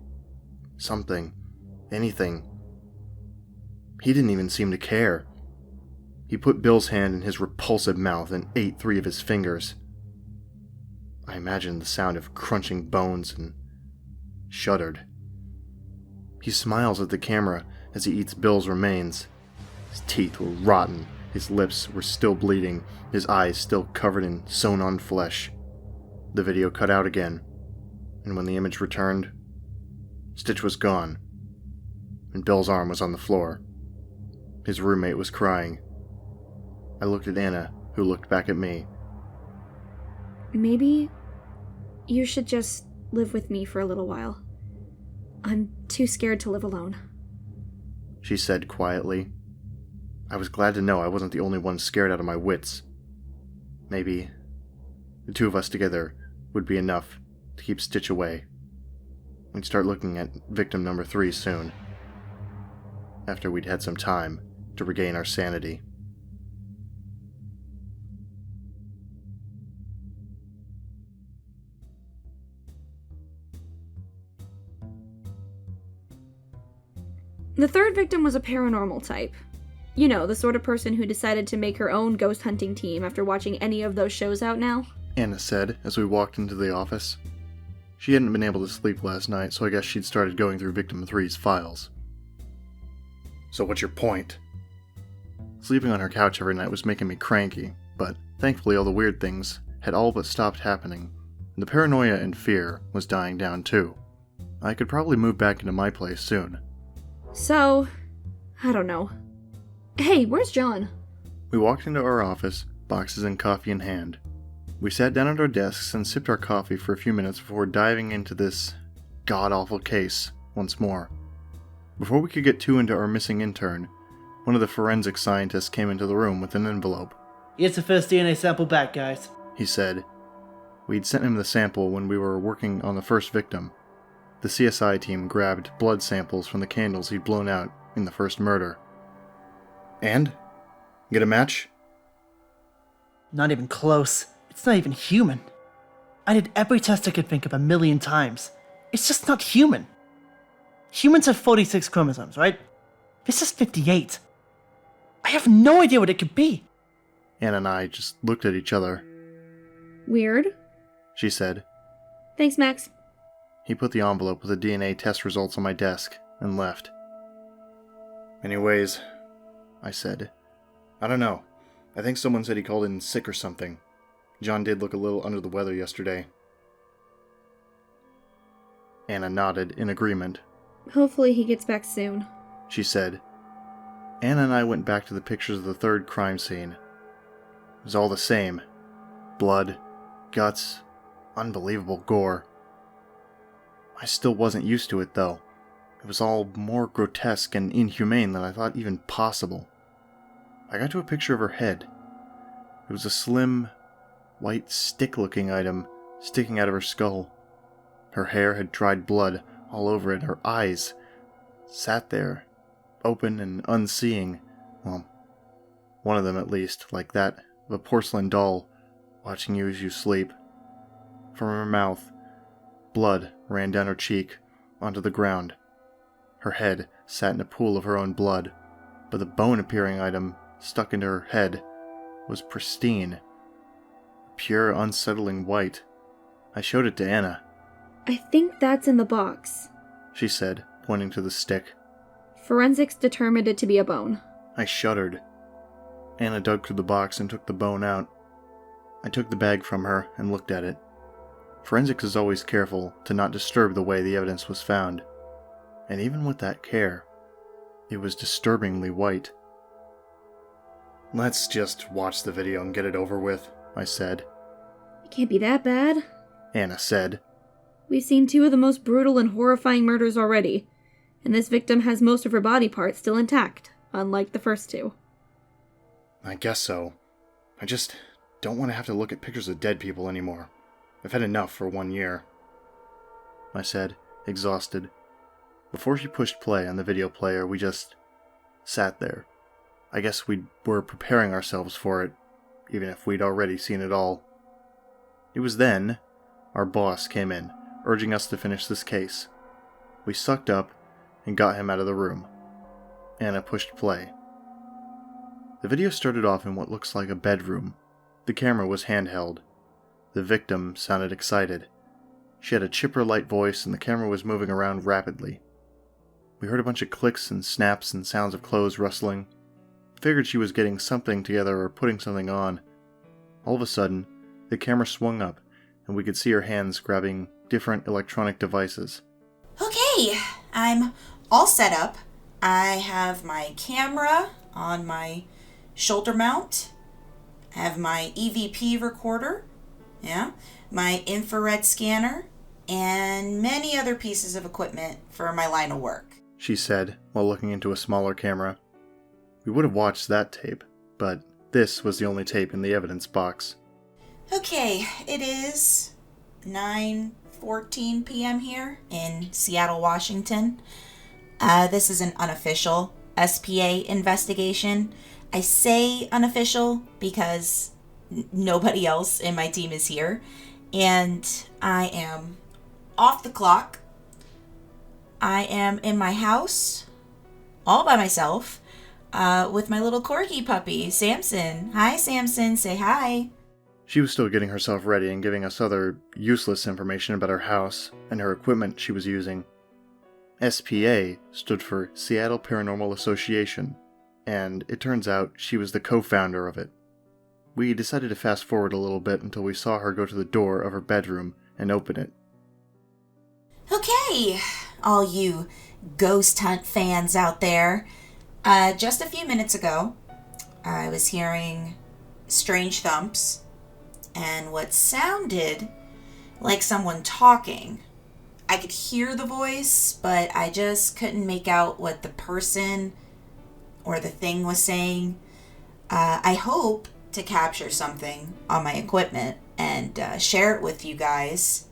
something, anything. He didn't even seem to care. He put Bill's hand in his repulsive mouth and ate 3 of his fingers. I imagined the sound of crunching bones and shuddered. He smiles at the camera as he eats Bill's remains. His teeth were rotten, his lips were still bleeding, his eyes still covered in sewn-on flesh. The video cut out again, and when the image returned, Stitch was gone, and Bill's arm was on the floor. His roommate was crying. I looked at Anna, who looked back at me. Maybe you should just live with me for a little while. I'm too scared to live alone, she said quietly. I was glad to know I wasn't the only one scared out of my wits. Maybe the 2 of us together would be enough to keep Stitch away. We'd start looking at victim number 3 soon, after we'd had some time to regain our sanity. The 3rd victim was a paranormal type. You know, the sort of person who decided to make her own ghost hunting team after watching any of those shows out now. Anna said as we walked into the office. She hadn't been able to sleep last night, so I guess she'd started going through Victim 3's files. So what's your point? Sleeping on her couch every night was making me cranky, but thankfully all the weird things had all but stopped happening, and the paranoia and fear was dying down too. I could probably move back into my place soon. So, I don't know. Hey, where's John? We walked into our office, boxes and coffee in hand. We sat down at our desks and sipped our coffee for a few minutes before diving into this god-awful case once more. Before we could get too into our missing intern, one of the forensic scientists came into the room with an envelope. It's the first DNA sample back, guys, he said. We'd sent him the sample when we were working on the first victim. The CSI team grabbed blood samples from the candles he'd blown out in the first murder. And? Get a match? Not even close. It's not even human. I did every test I could think of 1,000,000 times. It's just not human. Humans have 46 chromosomes, right? This is 58. I have no idea what it could be. Anna and I just looked at each other. Weird, she said. Thanks, Max. He put the envelope with the DNA test results on my desk and left. Anyways, I said, I don't know. I think someone said he called in sick or something. John did look a little under the weather yesterday. Anna nodded in agreement. Hopefully he gets back soon, she said. Anna and I went back to the pictures of the 3rd crime scene. It was all the same. Blood, guts, unbelievable gore. I still wasn't used to it, though. It was all more grotesque and inhumane than I thought even possible. I got to a picture of her head. It was a slim, white stick-looking item sticking out of her skull. Her hair had dried blood all over it. Her eyes sat there, open and unseeing. Well, one of them at least, like that of a porcelain doll, watching you as you sleep. From her mouth, blood ran down her cheek onto the ground. Her head sat in a pool of her own blood, but the bone-appearing item stuck into her head was pristine. Pure, unsettling white. I showed it to Anna. I think that's in the box, she said, pointing to the stick. Forensics determined it to be a bone. I shuddered. Anna dug through the box and took the bone out. I took the bag from her and looked at it. Forensics is always careful to not disturb the way the evidence was found. And even with that care, it was disturbingly white. "Let's just watch the video and get it over with," I said. It can't be that bad. Anna said. We've seen 2 of the most brutal and horrifying murders already, and this victim has most of her body parts still intact, unlike the first 2. "I guess so. I just don't want to have to look at pictures of dead people anymore. I've had enough for 1 year," I said, exhausted. Before she pushed play on the video player, we just sat there. I guess we were preparing ourselves for it, even if we'd already seen it all. It was then our boss came in, urging us to finish this case. We sucked up and got him out of the room. Anna pushed play. The video started off in what looks like a bedroom. The camera was handheld. The victim sounded excited. She had a chipper-light voice and the camera was moving around rapidly. We heard a bunch of clicks and snaps and sounds of clothes rustling. Figured she was getting something together or putting something on. All of a sudden, the camera swung up and we could see her hands grabbing different electronic devices. Okay, I'm all set up. I have my camera on my shoulder mount. I have my EVP recorder, my infrared scanner, and many other pieces of equipment for my line of work," she said while looking into a smaller camera. We would have watched that tape, but this was the only tape in the evidence box. Okay, it is 9:14 p.m. here in Seattle, Washington. This is an unofficial SPA investigation. I say unofficial because nobody else in my team is here, and I am off the clock. I am in my house, all by myself, with my little corgi puppy, Samson. Hi, Samson, say hi. She was still getting herself ready and giving us other useless information about her house and her equipment she was using. SPA stood for Seattle Paranormal Association, and it turns out she was the co-founder of it. We decided to fast forward a little bit until we saw her go to the door of her bedroom and open it. Okay, all you ghost hunt fans out there. Just a few minutes ago, I was hearing strange thumps and what sounded like someone talking. I could hear the voice, but I just couldn't make out what the person or the thing was saying. I hope to capture something on my equipment and share it with you guys.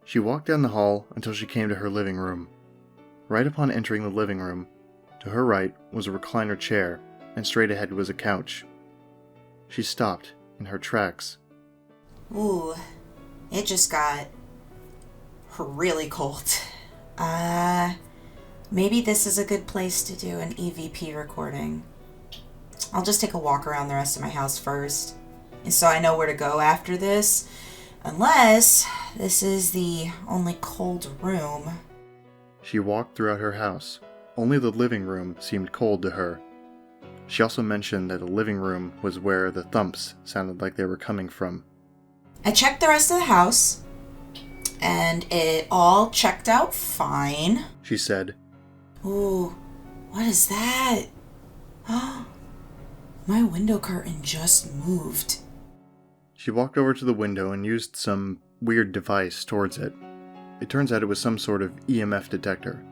She walked down the hall until she came to her living room. Right upon entering the living room, to her right was a recliner chair, and straight ahead was a couch. She stopped in her tracks. Ooh, it just got really cold. Maybe this is a good place to do an EVP recording. I'll just take a walk around the rest of my house first, and so I know where to go after this, unless this is the only cold room. She walked throughout her house. Only the living room seemed cold to her. She also mentioned that the living room was where the thumps sounded like they were coming from. I checked the rest of the house, and it all checked out fine, she said. Ooh, what is that? My window curtain just moved. She walked over to the window and used some weird device towards it. It turns out it was some sort of EMF detector.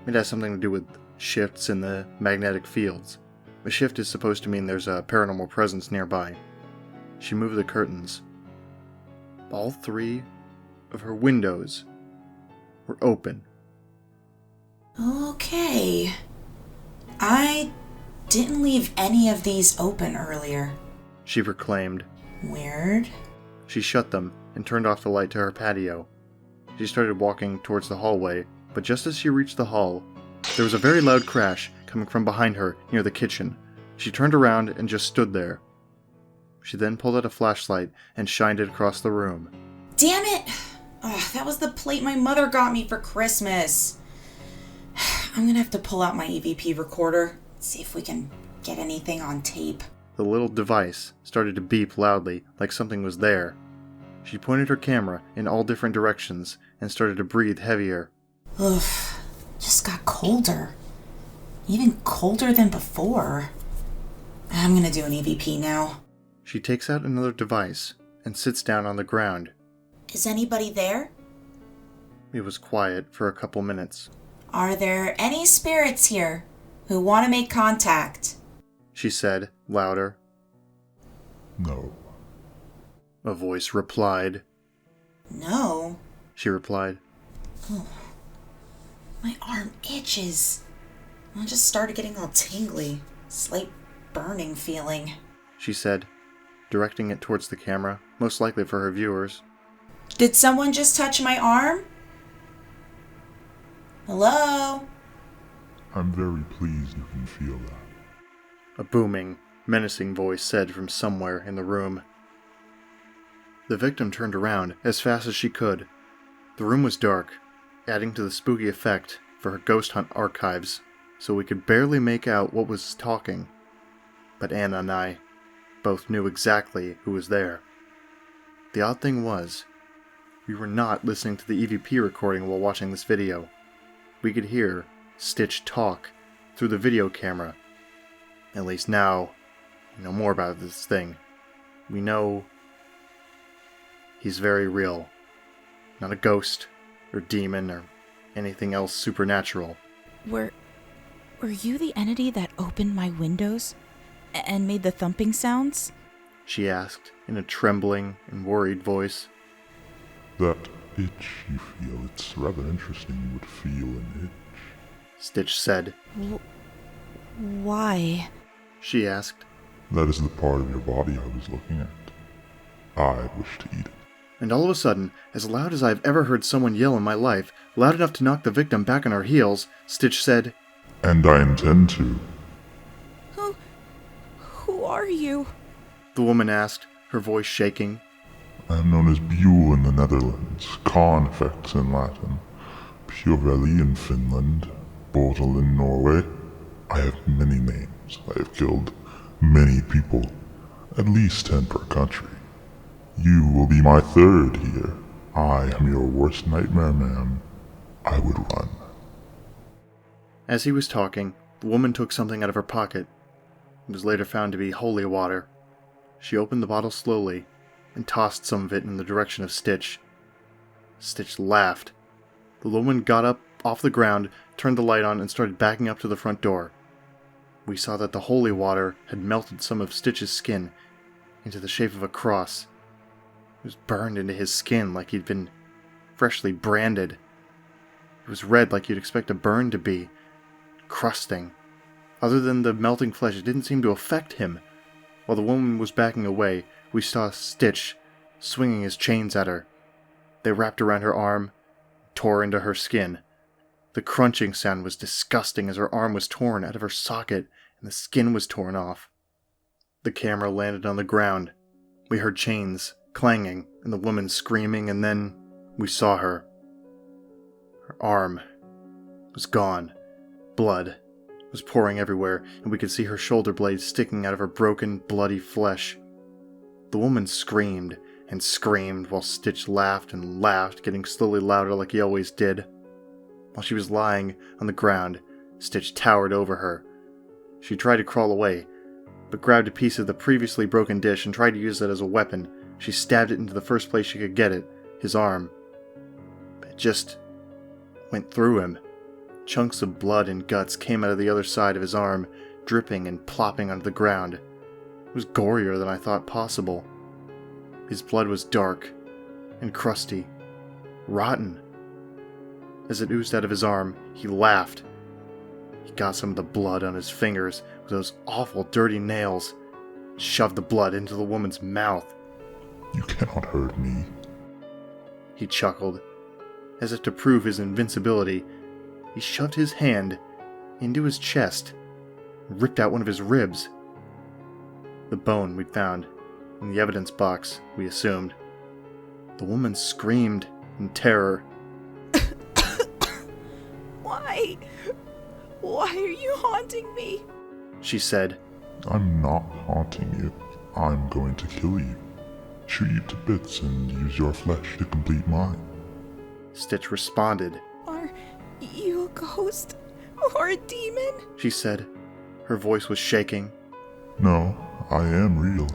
It has something to do with shifts in the magnetic fields. A shift is supposed to mean there's a paranormal presence nearby. She moved the curtains. All 3 of her windows were open. Okay. I didn't leave any of these open earlier, she proclaimed. Weird. She shut them and turned off the light to her patio. She started walking towards the hallway, but just as she reached the hall, there was a very loud crash coming from behind her near the kitchen. She turned around and just stood there. She then pulled out a flashlight and shined it across the room. Damn it! That was the plate my mother got me for Christmas. I'm gonna have to pull out my EVP recorder, see if we can get anything on tape. The little device started to beep loudly, like something was there. She pointed her camera in all different directions and started to breathe heavier. Oof, just got colder. Even colder than before. I'm gonna do an EVP now. She takes out another device and sits down on the ground. Is anybody there? It was quiet for a couple minutes. Are there any spirits here who want to make contact? She said, louder. No. A voice replied. No? She replied. Oh, my arm itches. I just started getting all tingly. Slight burning feeling. She said, directing it towards the camera, most likely for her viewers. Did someone just touch my arm? Hello? I'm very pleased you can feel that. A booming, menacing voice said from somewhere in the room. The victim turned around as fast as she could. The room was dark, adding to the spooky effect for her ghost hunt archives, so we could barely make out what was talking. But Anna and I both knew exactly who was there. The odd thing was, we were not listening to the EVP recording while watching this video. We could hear Stitch talk through the video camera. At least now, we know more about this thing. We know he's very real. Not a ghost, or demon, or anything else supernatural. Were you the entity that opened my windows and made the thumping sounds? She asked in a trembling and worried voice. That itch you feel, it's rather interesting you would feel an itch. Stitch said. Why? She asked. That is the part of your body I was looking at. I wish to eat it. And all of a sudden, as loud as I've ever heard someone yell in my life, loud enough to knock the victim back on her heels, Stitch said, And I intend to. Who are you? The woman asked, her voice shaking. I am known as Buell in the Netherlands, Carnifex in Latin, Purveli in Finland, Bortel in Norway. I have many names. I have killed many people, at least 10 per country. You will be my third here. I am your worst nightmare, ma'am. I would run. As he was talking, the woman took something out of her pocket. It was later found to be holy water. She opened the bottle slowly and tossed some of it in the direction of Stitch. Stitch laughed. The woman got up off the ground, turned the light on, and started backing up to the front door. We saw that the holy water had melted some of Stitch's skin into the shape of a cross. It was burned into his skin like he'd been freshly branded. It was red like you'd expect a burn to be, crusting. Other than the melting flesh, it didn't seem to affect him. While the woman was backing away, we saw Stitch swinging his chains at her. They wrapped around her arm, tore into her skin. The crunching sound was disgusting as her arm was torn out of her socket and the skin was torn off. The camera landed on the ground. We heard chains clanging and the woman screaming, and then we saw her. Her arm was gone. Blood was pouring everywhere, and we could see her shoulder blades sticking out of her broken, bloody flesh. The woman screamed and screamed while Stitch laughed and laughed, getting slowly louder like he always did. While she was lying on the ground, Stitch towered over her. She tried to crawl away, but grabbed a piece of the previously broken dish and tried to use it as a weapon. She stabbed it into the first place she could get it, his arm. But it just went through him. Chunks of blood and guts came out of the other side of his arm, dripping and plopping onto the ground. It was gorier than I thought possible. His blood was dark and crusty, rotten. As it oozed out of his arm, he laughed. He got some of the blood on his fingers with those awful dirty nails, shoved the blood into the woman's mouth. You cannot hurt me. He chuckled. As if to prove his invincibility, he shoved his hand into his chest and ripped out one of his ribs. The bone we'd found in the evidence box, we assumed. The woman screamed in terror. Why? Why are you haunting me? She said. I'm not haunting you. I'm going to kill you. Shoot you to bits and use your flesh to complete mine. Stitch responded. Are you a ghost or a demon? She said. Her voice was shaking. No, I am real.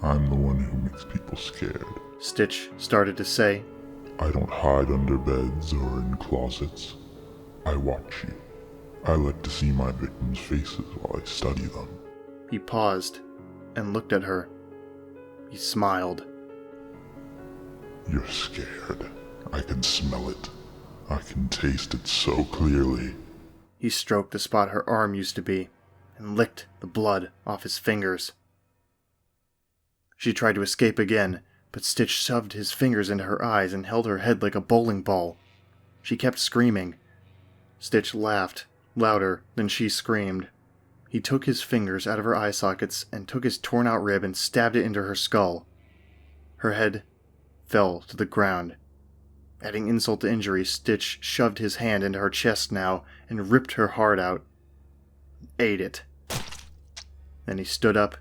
I'm the one who makes people scared. Stitch started to say. I don't hide under beds or in closets. I watch you. I like to see my victims' faces while I study them. He paused and looked at her. He smiled. You're scared. I can smell it. I can taste it so clearly. He stroked the spot her arm used to be and licked the blood off his fingers. She tried to escape again, but Stitch shoved his fingers into her eyes and held her head like a bowling ball. She kept screaming. Stitch laughed, louder than she screamed. He took his fingers out of her eye sockets and took his torn-out rib and stabbed it into her skull. Her head fell to the ground. Adding insult to injury, Stitch shoved his hand into her chest now and ripped her heart out. Ate it. Then he stood up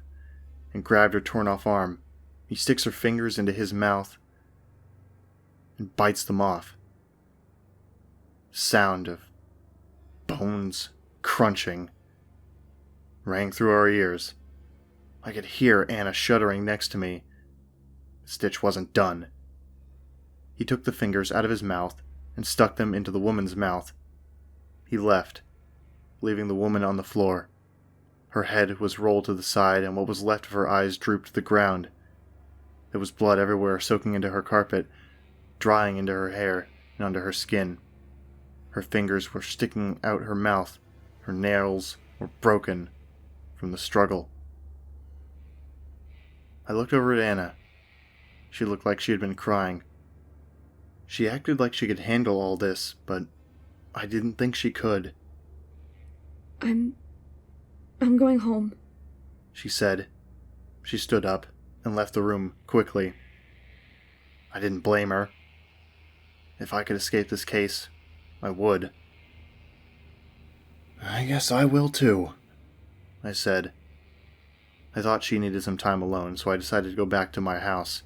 and grabbed her torn-off arm. He sticks her fingers into his mouth and bites them off. Sound of bones crunching rang through our ears. I could hear Anna shuddering next to me. Stitch wasn't done. He took the fingers out of his mouth and stuck them into the woman's mouth. He left, leaving the woman on the floor. Her head was rolled to the side and what was left of her eyes drooped to the ground. There was blood everywhere, soaking into her carpet, drying into her hair and under her skin. Her fingers were sticking out her mouth. Her nails were broken from the struggle. I looked over at Anna. She looked like she had been crying. She acted like she could handle all this, but I didn't think she could. I'm going home, she said. She stood up and left the room quickly. I didn't blame her. If I could escape this case, I would. I guess I will too, I said. I thought she needed some time alone, so I decided to go back to my house.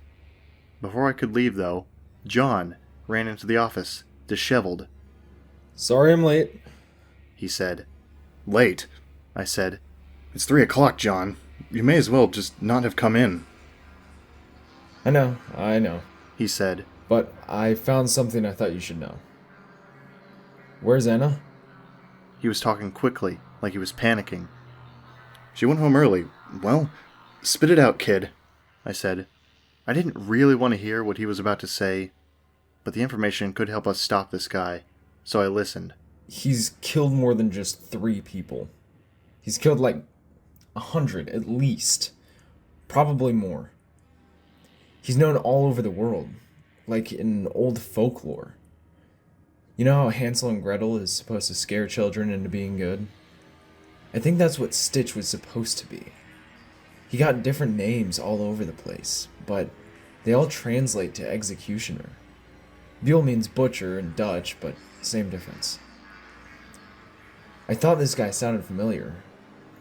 Before I could leave, though, John ran into the office, disheveled. Sorry I'm late, he said. Late? I said. It's 3 o'clock, John. You may as well just not have come in. I know, he said. But I found something I thought you should know. Where's Anna? He was talking quickly, like he was panicking. She went home early. Well, spit it out, kid, I said. I didn't really want to hear what he was about to say, but the information could help us stop this guy, so I listened. He's killed more than just 3 people. He's killed like 100 at least. Probably more. He's known all over the world, like in old folklore. You know how Hansel and Gretel is supposed to scare children into being good? I think that's what Stitch was supposed to be. He got different names all over the place, but they all translate to executioner. Buell means butcher in Dutch, but same difference. I thought this guy sounded familiar,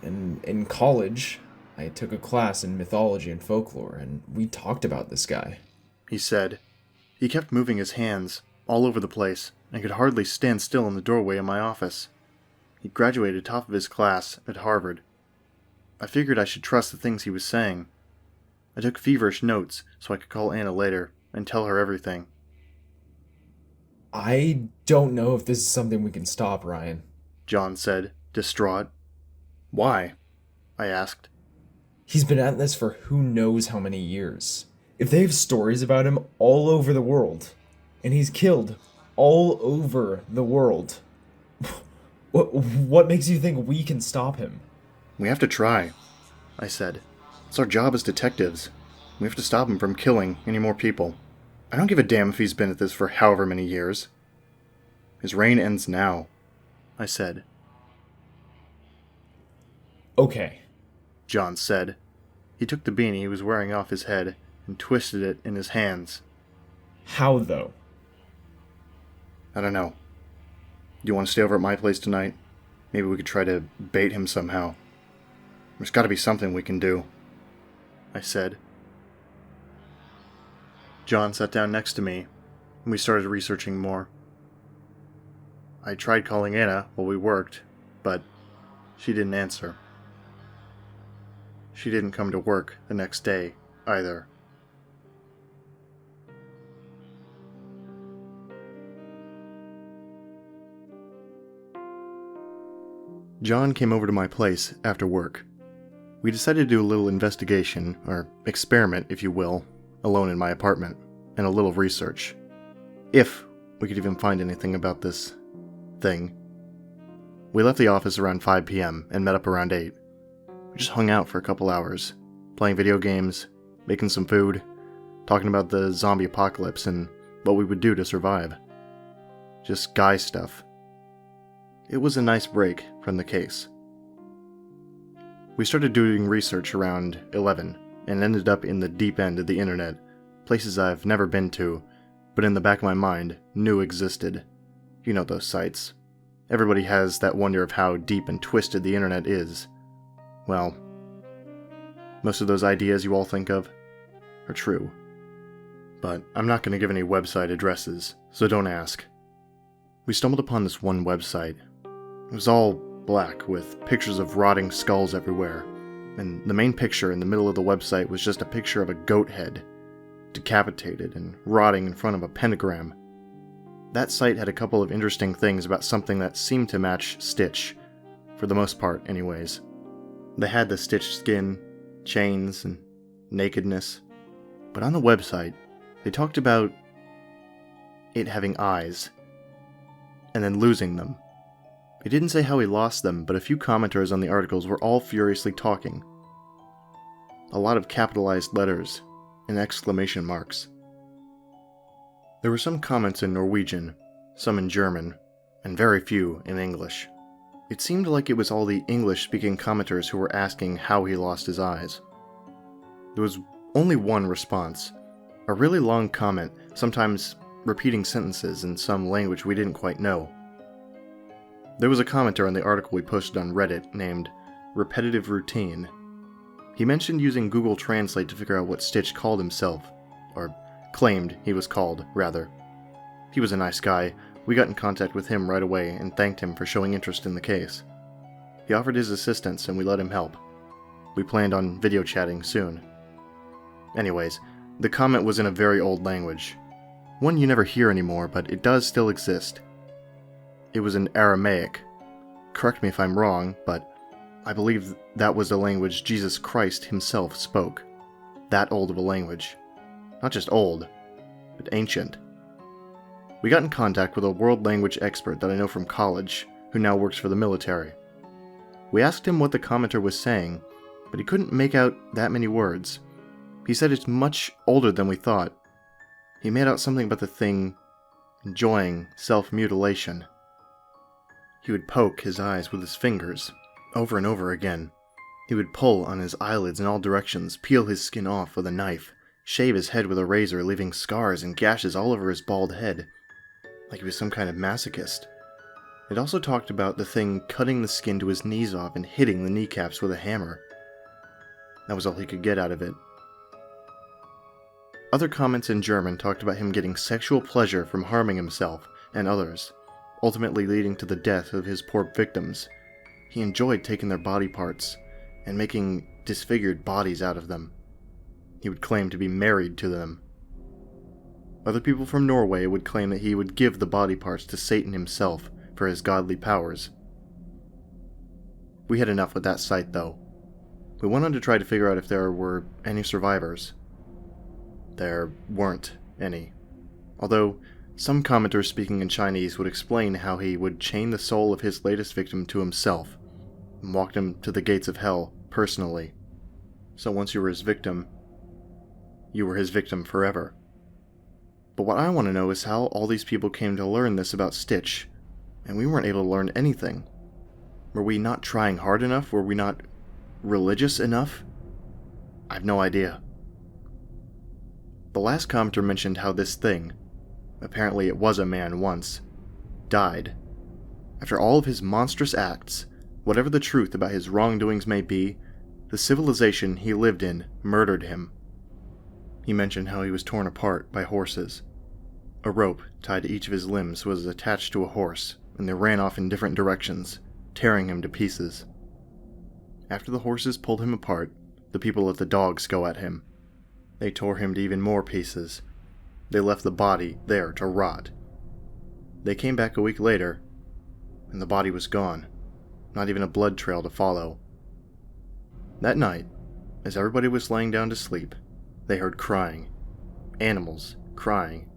and in college, I took a class in mythology and folklore, and we talked about this guy. He said. He kept moving his hands all over the place, and could hardly stand still in the doorway of my office. He graduated top of his class at Harvard. I figured I should trust the things he was saying. I took feverish notes so I could call Anna later and tell her everything. I don't know if this is something we can stop, Ryan, John said, distraught. Why? I asked. He's been at this for who knows how many years. If they have stories about him all over the world, and he's killed all over the world, what makes you think we can stop him? We have to try, I said. It's our job as detectives. We have to stop him from killing any more people. I don't give a damn if he's been at this for however many years. His reign ends now, I said. Okay, John said. He took the beanie he was wearing off his head and twisted it in his hands. How, though? I don't know. Do you want to stay over at my place tonight? Maybe we could try to bait him somehow. There's gotta be something we can do, I said. John sat down next to me, and we started researching more. I tried calling Anna while we worked, but she didn't answer. She didn't come to work the next day, either. John came over to my place after work. We decided to do a little investigation, or experiment, if you will, alone in my apartment, and a little research. If we could even find anything about this thing. We left the office around 5 p.m. and met up around 8. We just hung out for a couple hours, playing video games, making some food, talking about the zombie apocalypse and what we would do to survive. Just guy stuff. It was a nice break from the case. We started doing research around 11 and ended up in the deep end of the internet, places I've never been to, but in the back of my mind knew existed. You know those sites. Everybody has that wonder of how deep and twisted the internet is. Well, most of those ideas you all think of are true. But I'm not going to give any website addresses, so don't ask. We stumbled upon this one website. It was all black, with pictures of rotting skulls everywhere, and the main picture in the middle of the website was just a picture of a goat head, decapitated and rotting in front of a pentagram. That site had a couple of interesting things about something that seemed to match Stitch, for the most part anyways. They had the Stitch skin, chains, and nakedness, but on the website, they talked about it having eyes, and then losing them. It didn't say how he lost them, but a few commenters on the articles were all furiously talking. A lot of capitalized letters and exclamation marks. There were some comments in Norwegian, some in German, and very few in English. It seemed like it was all the English-speaking commenters who were asking how he lost his eyes. There was only one response, a really long comment, sometimes repeating sentences in some language we didn't quite know. There was a commenter on the article we posted on Reddit named RepetitiveRoutine. He mentioned using Google Translate to figure out what Stitch called himself, or claimed he was called, rather. He was a nice guy. We got in contact with him right away and thanked him for showing interest in the case. He offered his assistance and we let him help. We planned on video chatting soon. Anyways, the comment was in a very old language. One you never hear anymore, but it does still exist. It was in Aramaic. Correct me if I'm wrong, but I believe that was the language Jesus Christ himself spoke. That old of a language. Not just old, but ancient. We got in contact with a world language expert that I know from college, who now works for the military. We asked him what the commenter was saying, but he couldn't make out that many words. He said it's much older than we thought. He made out something about the thing enjoying self-mutilation. He would poke his eyes with his fingers, over and over again. He would pull on his eyelids in all directions, peel his skin off with a knife, shave his head with a razor, leaving scars and gashes all over his bald head, like he was some kind of masochist. It also talked about the thing cutting the skin to his knees off and hitting the kneecaps with a hammer. That was all he could get out of it. Other comments in German talked about him getting sexual pleasure from harming himself and others, ultimately leading to the death of his poor victims. He enjoyed taking their body parts and making disfigured bodies out of them. He would claim to be married to them. Other people from Norway would claim that he would give the body parts to Satan himself for his godly powers. We had enough with that site, though. We went on to try to figure out if there were any survivors. There weren't any. Although, some commenters speaking in Chinese would explain how he would chain the soul of his latest victim to himself and walked him to the gates of hell personally. So once you were his victim, you were his victim forever. But what I want to know is how all these people came to learn this about Stitch, and we weren't able to learn anything. Were we not trying hard enough? Were we not religious enough? I have no idea. The last commenter mentioned how this thing, apparently it was a man once, died. After all of his monstrous acts, whatever the truth about his wrongdoings may be, The civilization he lived in murdered him. He mentioned how he was torn apart by horses. A rope tied to each of his limbs was attached to a horse, and they ran off in different directions, tearing him to pieces. After the horses pulled him apart, the people let the dogs go at him. They tore him to even more pieces. They left the body there to rot. They came back a week later, and the body was gone. Not even a blood trail to follow. That night, as everybody was laying down to sleep, they heard crying. Animals crying.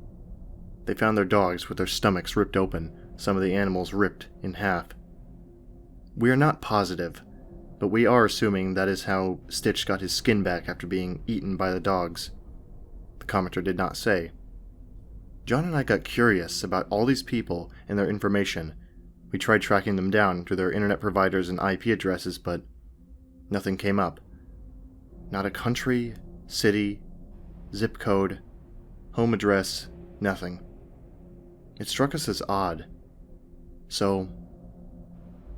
They found their dogs with their stomachs ripped open, some of the animals ripped in half. We are not positive, but we are assuming that is how Stitch got his skin back after being eaten by the dogs. The commenter did not say. John and I got curious about all these people and their information. We tried tracking them down through their internet providers and IP addresses, but nothing came up. Not a country, city, zip code, home address, nothing. It struck us as odd. So,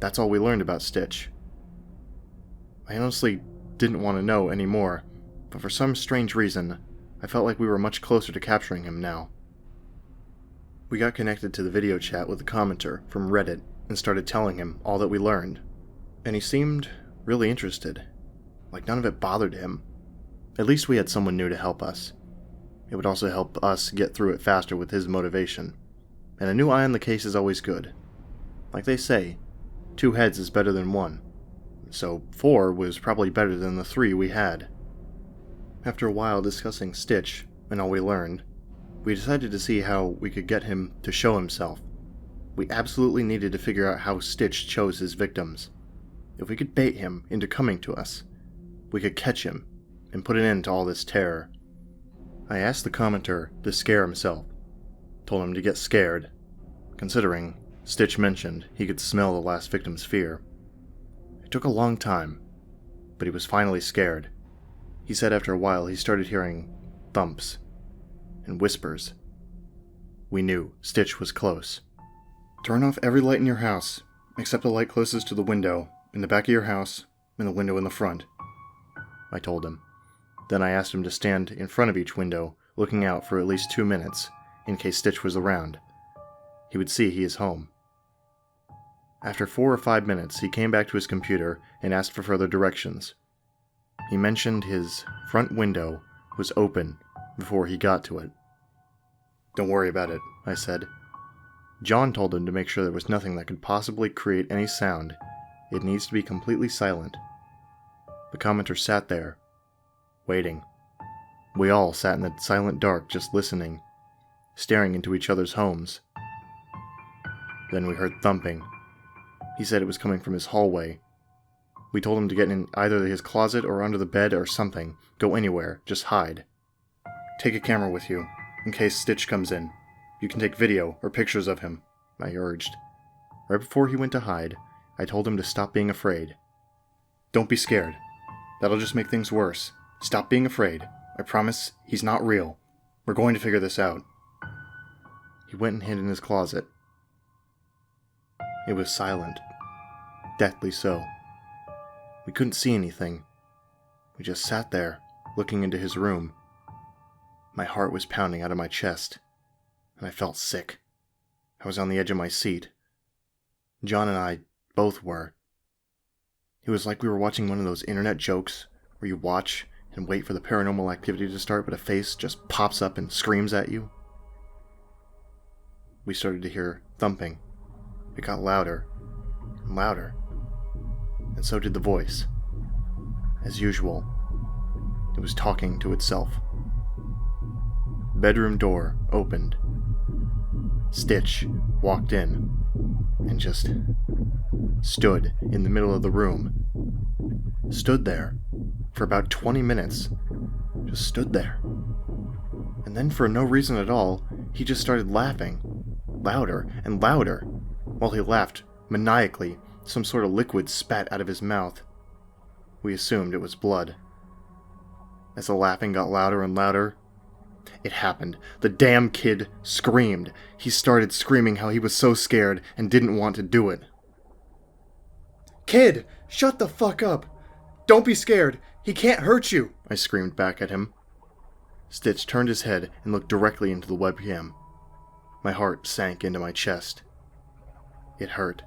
that's all we learned about Stitch. I honestly didn't want to know anymore, but for some strange reason, I felt like we were much closer to capturing him now. We got connected to the video chat with a commenter from Reddit and started telling him all that we learned, and he seemed really interested, like none of it bothered him. At least we had someone new to help us. It would also help us get through it faster with his motivation, and a new eye on the case is always good. Like they say, 2 heads is better than 1, so 4 was probably better than the 3 we had. After a while discussing Stitch and all we learned, we decided to see how we could get him to show himself. We absolutely needed to figure out how Stitch chose his victims. If we could bait him into coming to us, we could catch him and put an end to all this terror. I asked the commenter to scare himself, told him to get scared, considering Stitch mentioned he could smell the last victim's fear. It took a long time, but he was finally scared. He said after a while he started hearing thumps and whispers. We knew Stitch was close. Turn off every light in your house, except the light closest to the window, in the back of your house, and the window in the front, I told him. Then I asked him to stand in front of each window, looking out for at least 2 minutes, in case Stitch was around. He would see he is home. After 4 or 5 minutes, he came back to his computer and asked for further directions. He mentioned his front window was open before he got to it. Don't worry about it, I said. John told him to make sure there was nothing that could possibly create any sound. It needs to be completely silent. The commenter sat there, waiting. We all sat in the silent dark just listening, staring into each other's homes. Then we heard thumping. He said it was coming from his hallway. We told him to get in either his closet or under the bed or something. Go anywhere, just hide. Take a camera with you, in case Stitch comes in. You can take video or pictures of him, I urged. Right before he went to hide, I told him to stop being afraid. Don't be scared. That'll just make things worse. Stop being afraid. I promise he's not real. We're going to figure this out. He went and hid in his closet. It was silent. Deathly so. We couldn't see anything. We just sat there, looking into his room. My heart was pounding out of my chest, and I felt sick. I was on the edge of my seat. John and I both were. It was like we were watching one of those internet jokes where you watch and wait for the paranormal activity to start, but a face just pops up and screams at you. We started to hear thumping. It got louder and louder, and so did the voice. As usual, it was talking to itself. Bedroom door opened. Stitch walked in and just stood in the middle of the room. Stood there for about 20 minutes. Just stood there. And then for no reason at all, he just started laughing. Louder and louder. While he laughed maniacally, some sort of liquid spat out of his mouth. We assumed it was blood. As the laughing got louder and louder, it happened. The damn kid screamed. He started screaming how he was so scared and didn't want to do it. Kid, shut the fuck up. Don't be scared! He can't hurt you! I screamed back at him. Stitch turned his head and looked directly into the webcam. My heart sank into my chest. It hurt.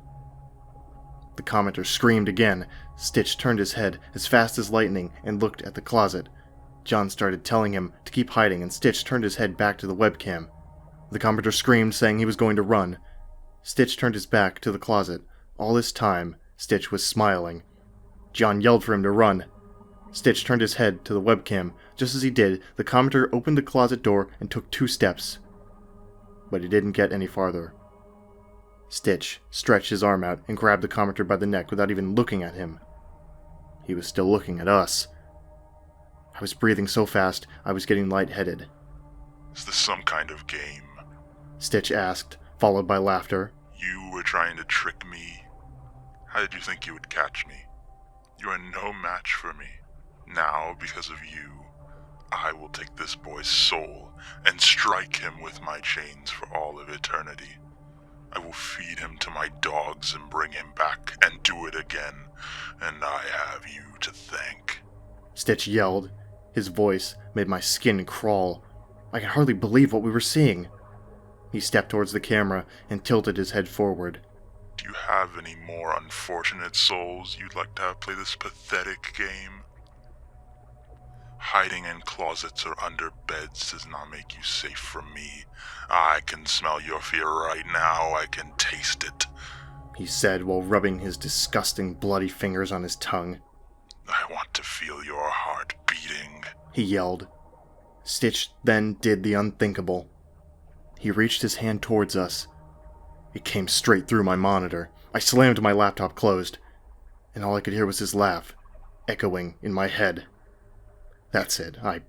The commenter screamed again. Stitch turned his head as fast as lightning and looked at the closet. John started telling him to keep hiding, and Stitch turned his head back to the webcam. The commenter screamed, saying he was going to run. Stitch turned his back to the closet. All this time, Stitch was smiling. John yelled for him to run. Stitch turned his head to the webcam. Just as he did, the commenter opened the closet door and took 2 steps. But he didn't get any farther. Stitch stretched his arm out and grabbed the commenter by the neck without even looking at him. He was still looking at us. I was breathing so fast, I was getting lightheaded. Is this some kind of game? Stitch asked, followed by laughter. You were trying to trick me? How did you think you would catch me? You are no match for me. Now, because of you, I will take this boy's soul and strike him with my chains for all of eternity. I will feed him to my dogs and bring him back and do it again, and I have you to thank. Stitch yelled. His voice made my skin crawl. I could hardly believe what we were seeing. He stepped towards the camera and tilted his head forward. Do you have any more unfortunate souls you'd like to have play this pathetic game? Hiding in closets or under beds does not make you safe from me. I can smell your fear right now. I can taste it, he said while rubbing his disgusting bloody fingers on his tongue. I want to feel your heart beating, he yelled. Stitch then did the unthinkable. He reached his hand towards us. It came straight through my monitor. I slammed my laptop closed, and all I could hear was his laugh, echoing in my head. That's it. I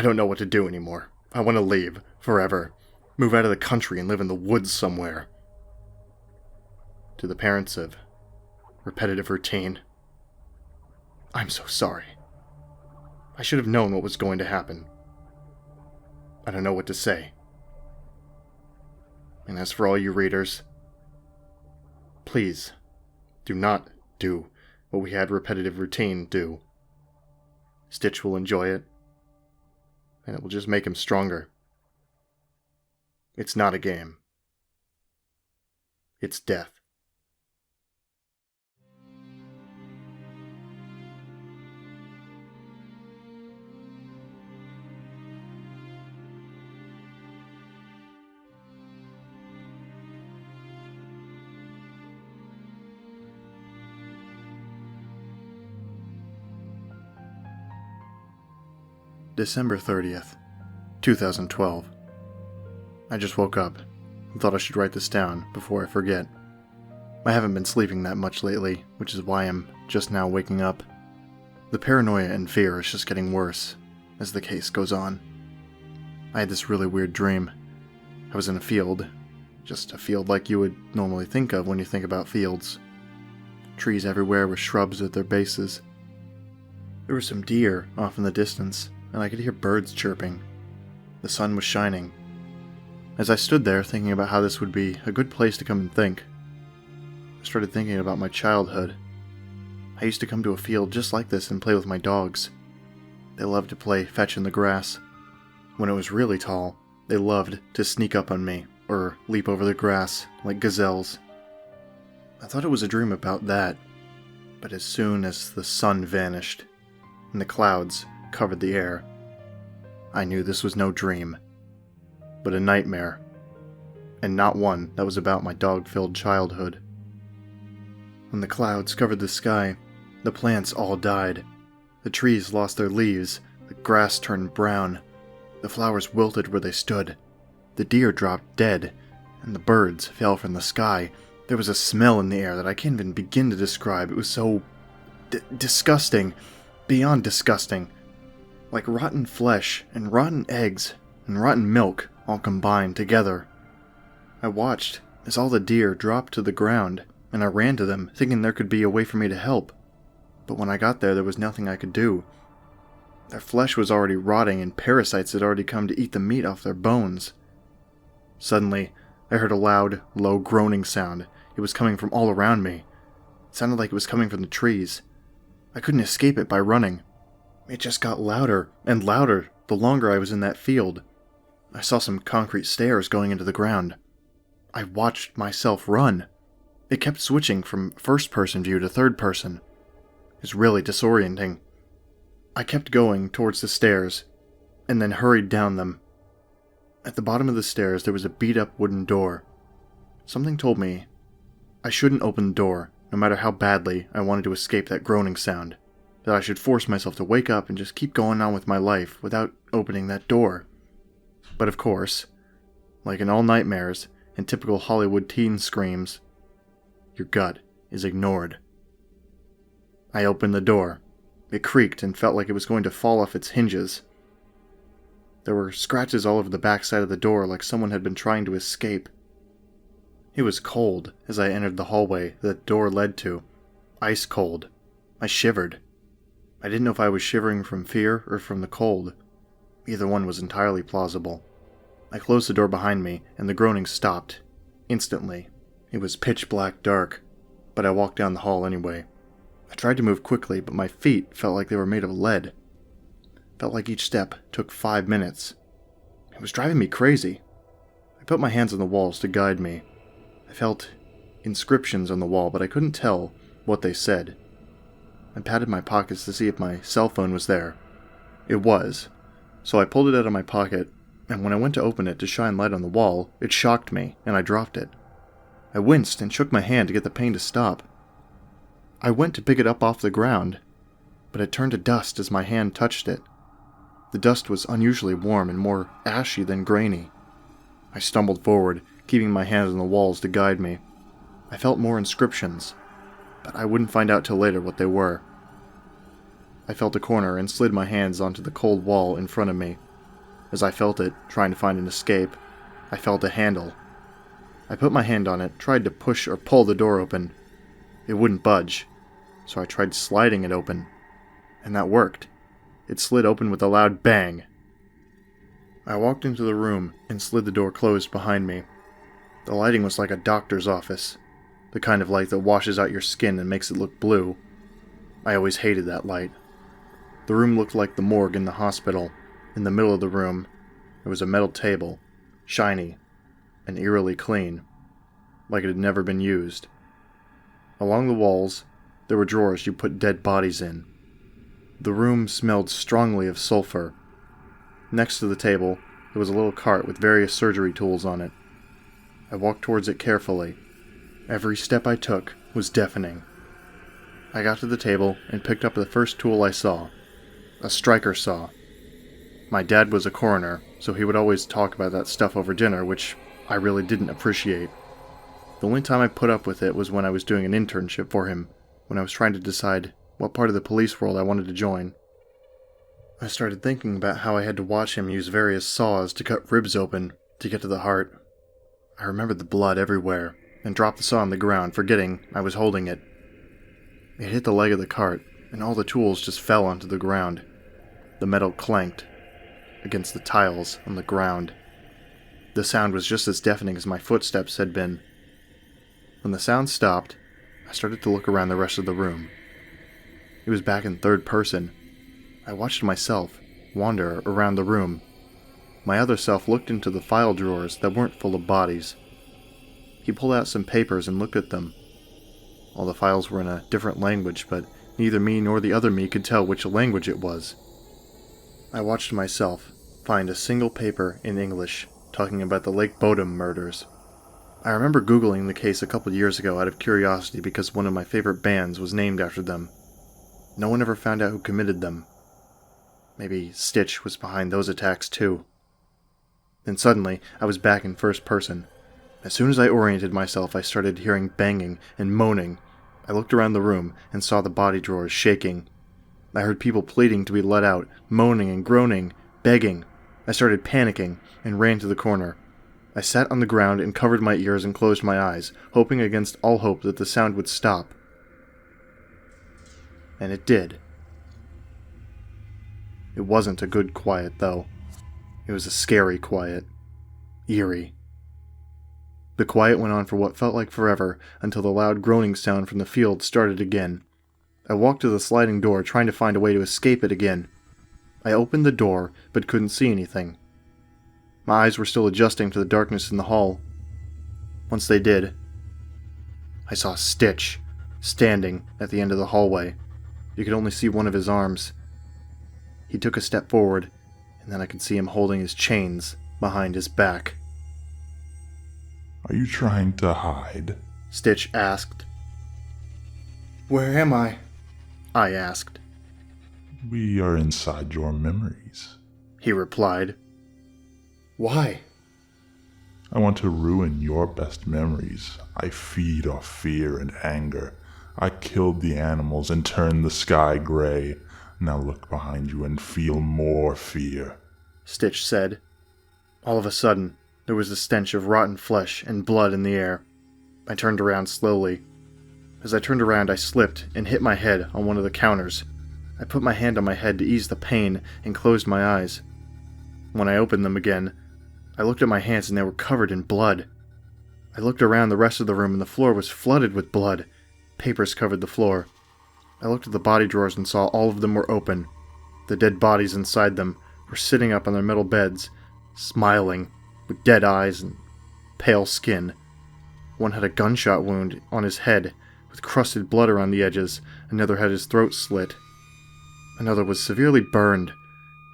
don't know what to do anymore. I want to leave, forever. Move out of the country and live in the woods somewhere. To the parents of Repetitive Routine, I'm so sorry. I should have known what was going to happen. I don't know what to say. And as for all you readers, please do not do what we had Repetitive Routine do. Stitch will enjoy it, and it will just make him stronger. It's not a game. It's death. December 30th, 2012. I just woke up and thought I should write this down before I forget. I haven't been sleeping that much lately, which is why I'm just now waking up. The paranoia and fear is just getting worse as the case goes on. I had this really weird dream. I was in a field, just a field like you would normally think of when you think about fields. Trees everywhere with shrubs at their bases. There were some deer off in the distance, and I could hear birds chirping. The sun was shining. As I stood there thinking about how this would be a good place to come and think, I started thinking about my childhood. I used to come to a field just like this and play with my dogs. They loved to play fetch in the grass. When it was really tall, they loved to sneak up on me or leap over the grass like gazelles. I thought it was a dream about that, but as soon as the sun vanished and the clouds covered the air, I knew this was no dream, but a nightmare, and not one that was about my dog-filled childhood. When the clouds covered the sky, the plants all died. The trees lost their leaves, the grass turned brown, the flowers wilted where they stood, the deer dropped dead, and the birds fell from the sky. There was a smell in the air that I can't even begin to describe. It was so disgusting, beyond disgusting. Like rotten flesh and rotten eggs and rotten milk all combined together. I watched as all the deer dropped to the ground, and I ran to them, thinking there could be a way for me to help. But when I got there was nothing I could do. Their flesh was already rotting, and parasites had already come to eat the meat off their bones. Suddenly, I heard a loud, low groaning sound. It was coming from all around me. It sounded like it was coming from the trees. I couldn't escape it by running. It just got louder and louder the longer I was in that field. I saw some concrete stairs going into the ground. I watched myself run. It kept switching from first-person view to third-person. It was really disorienting. I kept going towards the stairs, and then hurried down them. At the bottom of the stairs there was a beat-up wooden door. Something told me I shouldn't open the door, no matter how badly I wanted to escape that groaning sound. That I should force myself to wake up and just keep going on with my life without opening that door. But of course, like in all nightmares and typical Hollywood teen screams, your gut is ignored. I opened the door. It creaked and felt like it was going to fall off its hinges. There were scratches all over the backside of the door like someone had been trying to escape. It was cold as I entered the hallway that the door led to. Ice cold. I shivered. I didn't know if I was shivering from fear or from the cold. Either one was entirely plausible. I closed the door behind me, and the groaning stopped. Instantly. It was pitch black dark, but I walked down the hall anyway. I tried to move quickly, but my feet felt like they were made of lead. Felt like each step took 5 minutes. It was driving me crazy. I put my hands on the walls to guide me. I felt inscriptions on the wall, but I couldn't tell what they said. I patted my pockets to see if my cell phone was there. It was, so I pulled it out of my pocket, and when I went to open it to shine light on the wall, it shocked me, and I dropped it. I winced and shook my hand to get the pain to stop. I went to pick it up off the ground, but it turned to dust as my hand touched it. The dust was unusually warm and more ashy than grainy. I stumbled forward, keeping my hands on the walls to guide me. I felt more inscriptions, but I wouldn't find out till later what they were. I felt a corner and slid my hands onto the cold wall in front of me. As I felt it, trying to find an escape, I felt a handle. I put my hand on it, tried to push or pull the door open. It wouldn't budge, so I tried sliding it open, and that worked. It slid open with a loud bang. I walked into the room and slid the door closed behind me. The lighting was like a doctor's office, the kind of light that washes out your skin and makes it look blue. I always hated that light. The room looked like the morgue in the hospital. In the middle of the room, there was a metal table, shiny and eerily clean, like it had never been used. Along the walls, there were drawers you put dead bodies in. The room smelled strongly of sulfur. Next to the table, there was a little cart with various surgery tools on it. I walked towards it carefully. Every step I took was deafening. I got to the table and picked up the first tool I saw, a striker saw. My dad was a coroner, so he would always talk about that stuff over dinner, which I really didn't appreciate. The only time I put up with it was when I was doing an internship for him, when I was trying to decide what part of the police world I wanted to join. I started thinking about how I had to watch him use various saws to cut ribs open to get to the heart. I remembered the blood everywhere, and dropped the saw on the ground, forgetting I was holding it. It hit the leg of the cart, and all the tools just fell onto the ground. The metal clanked against the tiles on the ground. The sound was just as deafening as my footsteps had been. When the sound stopped, I started to look around the rest of the room. It was back in third person. I watched myself wander around the room. My other self looked into the file drawers that weren't full of bodies. He pulled out some papers and looked at them. All the files were in a different language, but neither me nor the other me could tell which language it was. I watched myself find a single paper in English talking about the Lake Bodom murders. I remember Googling the case a couple years ago out of curiosity because one of my favorite bands was named after them. No one ever found out who committed them. Maybe Stitch was behind those attacks too. Then suddenly, I was back in first person. As soon as I oriented myself, I started hearing banging and moaning. I looked around the room and saw the body drawers shaking. I heard people pleading to be let out, moaning and groaning, begging. I started panicking and ran to the corner. I sat on the ground and covered my ears and closed my eyes, hoping against all hope that the sound would stop. And it did. It wasn't a good quiet, though. It was a scary quiet. Eerie. The quiet went on for what felt like forever, until the loud groaning sound from the field started again. I walked to the sliding door, trying to find a way to escape it again. I opened the door, but couldn't see anything. My eyes were still adjusting to the darkness in the hall. Once they did, I saw Stitch standing at the end of the hallway. You could only see one of his arms. He took a step forward, and then I could see him holding his chains behind his back. Are you trying to hide? Stitch asked. Where am I? I asked. We are inside your memories. He replied. Why? I want to ruin your best memories. I feed off fear and anger. I killed the animals and turned the sky gray. Now look behind you and feel more fear, Stitch said. All of a sudden, there was the stench of rotten flesh and blood in the air. I turned around slowly. As I turned around, I slipped and hit my head on one of the counters. I put my hand on my head to ease the pain and closed my eyes. When I opened them again, I looked at my hands and they were covered in blood. I looked around the rest of the room and the floor was flooded with blood. Papers covered the floor. I looked at the body drawers and saw all of them were open. The dead bodies inside them were sitting up on their metal beds, smiling, with dead eyes and pale skin. One had a gunshot wound on his head, with crusted blood around the edges. Another had his throat slit. Another was severely burned.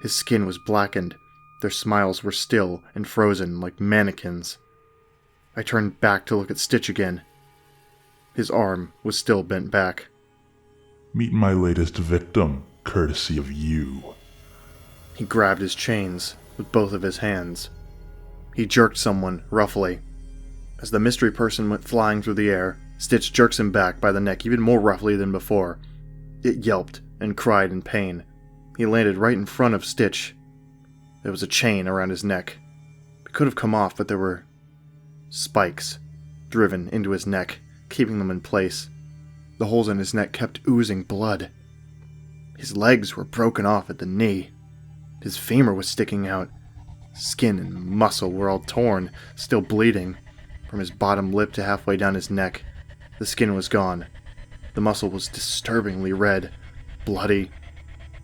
His skin was blackened. Their smiles were still and frozen like mannequins. I turned back to look at Stitch again. His arm was still bent back. Meet my latest victim, courtesy of you. He grabbed his chains with both of his hands. He jerked someone roughly. As the mystery person went flying through the air, Stitch jerks him back by the neck even more roughly than before. It yelped and cried in pain. He landed right in front of Stitch. There was a chain around his neck. It could have come off, but there were spikes driven into his neck, keeping them in place. The holes in his neck kept oozing blood. His legs were broken off at the knee. His femur was sticking out. Skin and muscle were all torn, still bleeding. From his bottom lip to halfway down his neck, the skin was gone. The muscle was disturbingly red, bloody.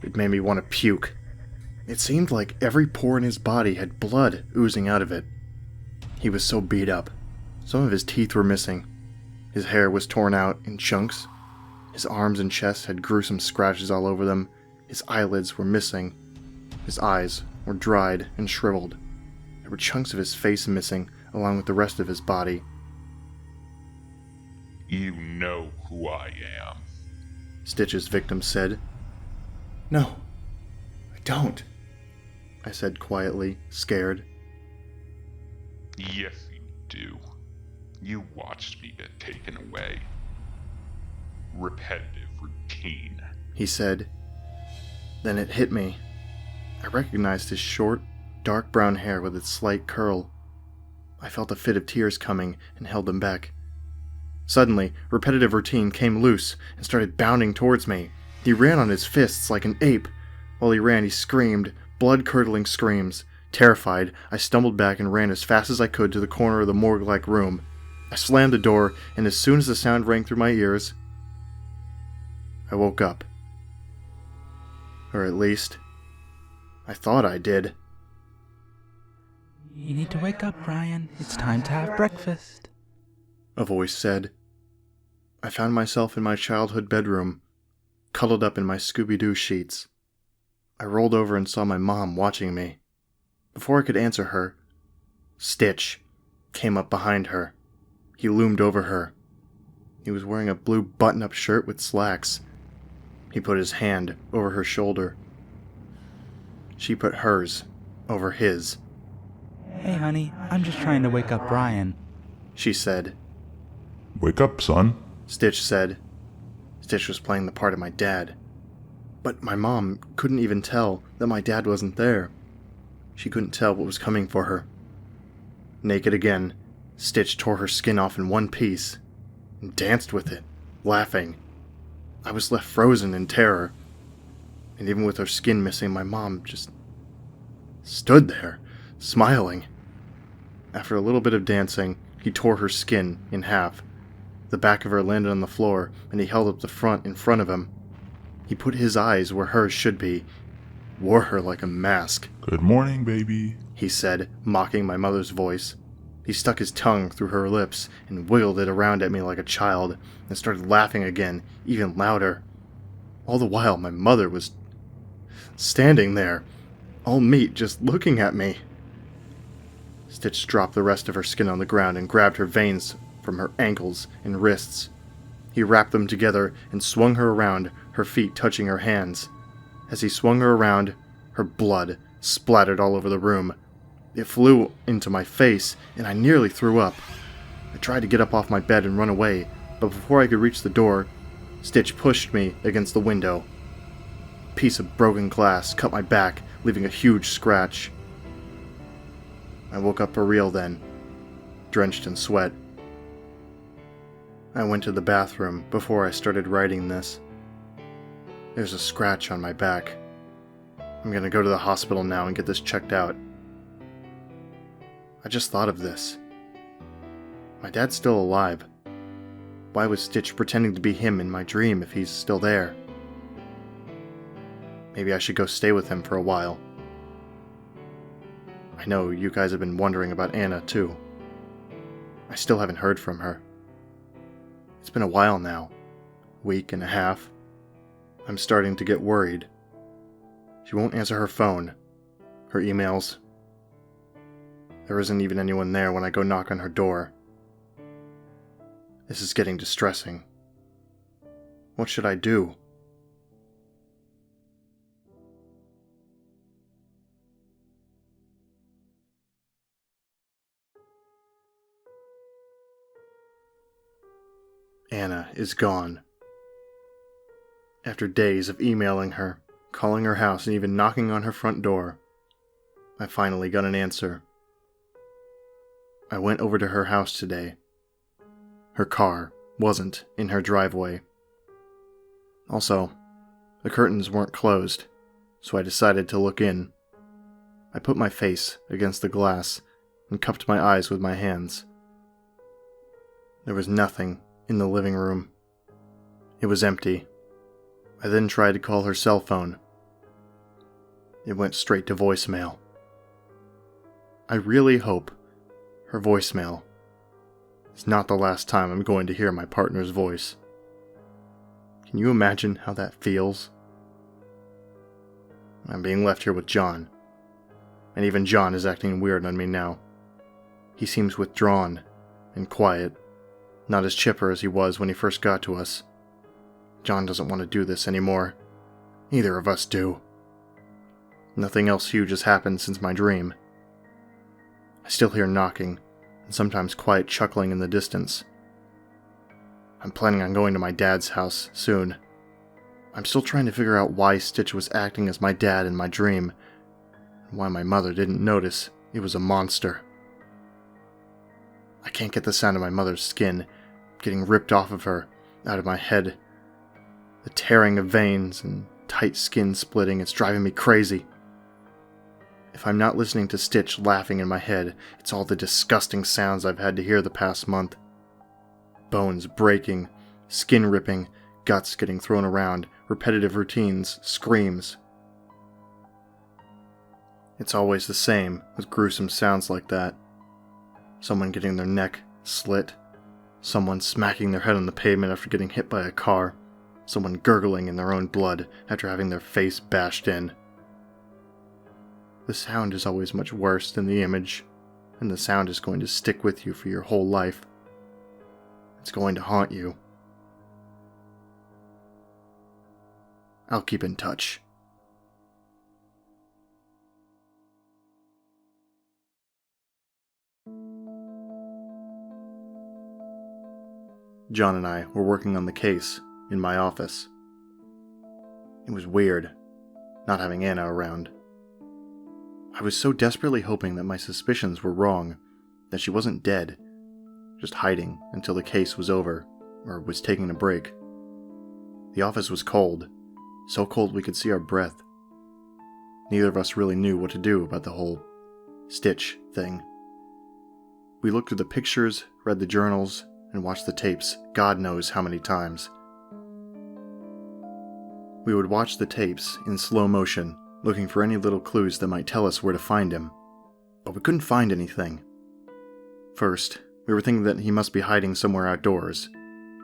It made me want to puke. It seemed like every pore in his body had blood oozing out of it. He was so beat up. Some of his teeth were missing. His hair was torn out in chunks. His arms and chest had gruesome scratches all over them. His eyelids were missing. His eyes were dried and shriveled. There were chunks of his face missing, along with the rest of his body. You know who I am, Stitch's victim said. No, I don't, I said quietly, scared. Yes, you do. You watched me get taken away. Repetitive routine, He said. Then it hit me. I recognized his short, dark brown hair with its slight curl. I felt a fit of tears coming and held them back. Suddenly, repetitive routine came loose and started bounding towards me. He ran on his fists like an ape. While he ran, he screamed, blood-curdling screams. Terrified, I stumbled back and ran as fast as I could to the corner of the morgue-like room. I slammed the door, and as soon as the sound rang through my ears, I woke up. Or at least, I thought I did. You need to wake up, Brian. It's time to have breakfast, A voice said. I found myself in my childhood bedroom, cuddled up in my Scooby-Doo sheets. I rolled over and saw my mom watching me. Before I could answer her, Stitch came up behind her. He loomed over her. He was wearing a blue button-up shirt with slacks. He put his hand over her shoulder. She put hers over his. Hey, honey, I'm just trying to wake up Brian, she said. Wake up, son, Stitch said. Stitch was playing the part of my dad. But my mom couldn't even tell that my dad wasn't there. She couldn't tell what was coming for her. Naked again, Stitch tore her skin off in one piece and danced with it, laughing. I was left frozen in terror. And even with her skin missing, my mom just stood there, smiling. After a little bit of dancing, he tore her skin in half. The back of her landed on the floor, and he held up the front in front of him. He put his eyes where hers should be, wore her like a mask. Good morning, baby, he said, mocking my mother's voice. He stuck his tongue through her lips and wiggled it around at me like a child, and started laughing again, even louder. All the while, my mother was standing there, all meat, just looking at me. Stitch dropped the rest of her skin on the ground and grabbed her veins from her ankles and wrists. He wrapped them together and swung her around, her feet touching her hands. As he swung her around, her blood splattered all over the room. It flew into my face, and I nearly threw up. I tried to get up off my bed and run away, but before I could reach the door, Stitch pushed me against the window. A piece of broken glass cut my back, leaving a huge scratch. I woke up for real then, drenched in sweat. I went to the bathroom before I started writing this. There's a scratch on my back. I'm gonna go to the hospital now and get this checked out. I just thought of this. My dad's still alive. Why was Stitch pretending to be him in my dream if he's still there? Maybe I should go stay with him for a while. I know you guys have been wondering about Anna, too. I still haven't heard from her. It's been a while now. Week and a half. I'm starting to get worried. She won't answer her phone. Her emails. There isn't even anyone there when I go knock on her door. This is getting distressing. What should I do? Anna is gone. After days of emailing her, calling her house, and even knocking on her front door, I finally got an answer. I went over to her house today. Her car wasn't in her driveway. Also, the curtains weren't closed, so I decided to look in. I put my face against the glass and cupped my eyes with my hands. There was nothing in the living room. It was empty. I then tried to call her cell phone. It went straight to voicemail. I really hope her voicemail is not the last time I'm going to hear my partner's voice. Can you imagine how that feels? I'm being left here with John, and even John is acting weird on me now. He seems withdrawn and quiet, not as chipper as he was when he first got to us. John doesn't want to do this anymore. Neither of us do. Nothing else huge has happened since my dream. I still hear knocking, and sometimes quiet chuckling in the distance. I'm planning on going to my dad's house soon. I'm still trying to figure out why Stitch was acting as my dad in my dream, and why my mother didn't notice it was a monster. I can't get the sound of my mother's skin getting ripped off of her out of my head. The tearing of veins and tight skin splitting, it's driving me crazy. If I'm not listening to Stitch laughing in my head, it's all the disgusting sounds I've had to hear the past month. Bones breaking, skin ripping, guts getting thrown around, repetitive routines, screams. It's always the same with gruesome sounds like that. Someone getting their neck slit, someone smacking their head on the pavement after getting hit by a car, someone gurgling in their own blood after having their face bashed in. The sound is always much worse than the image, and the sound is going to stick with you for your whole life. It's going to haunt you. I'll keep in touch. John and I were working on the case in my office. It was weird, not having Anna around. I was so desperately hoping that my suspicions were wrong, that she wasn't dead, just hiding until the case was over, or was taking a break. The office was cold, so cold we could see our breath. Neither of us really knew what to do about the whole Stitch thing. We looked through the pictures, read the journals, and watched the tapes God knows how many times. We would watch the tapes in slow motion, looking for any little clues that might tell us where to find him. But we couldn't find anything. First, we were thinking that he must be hiding somewhere outdoors.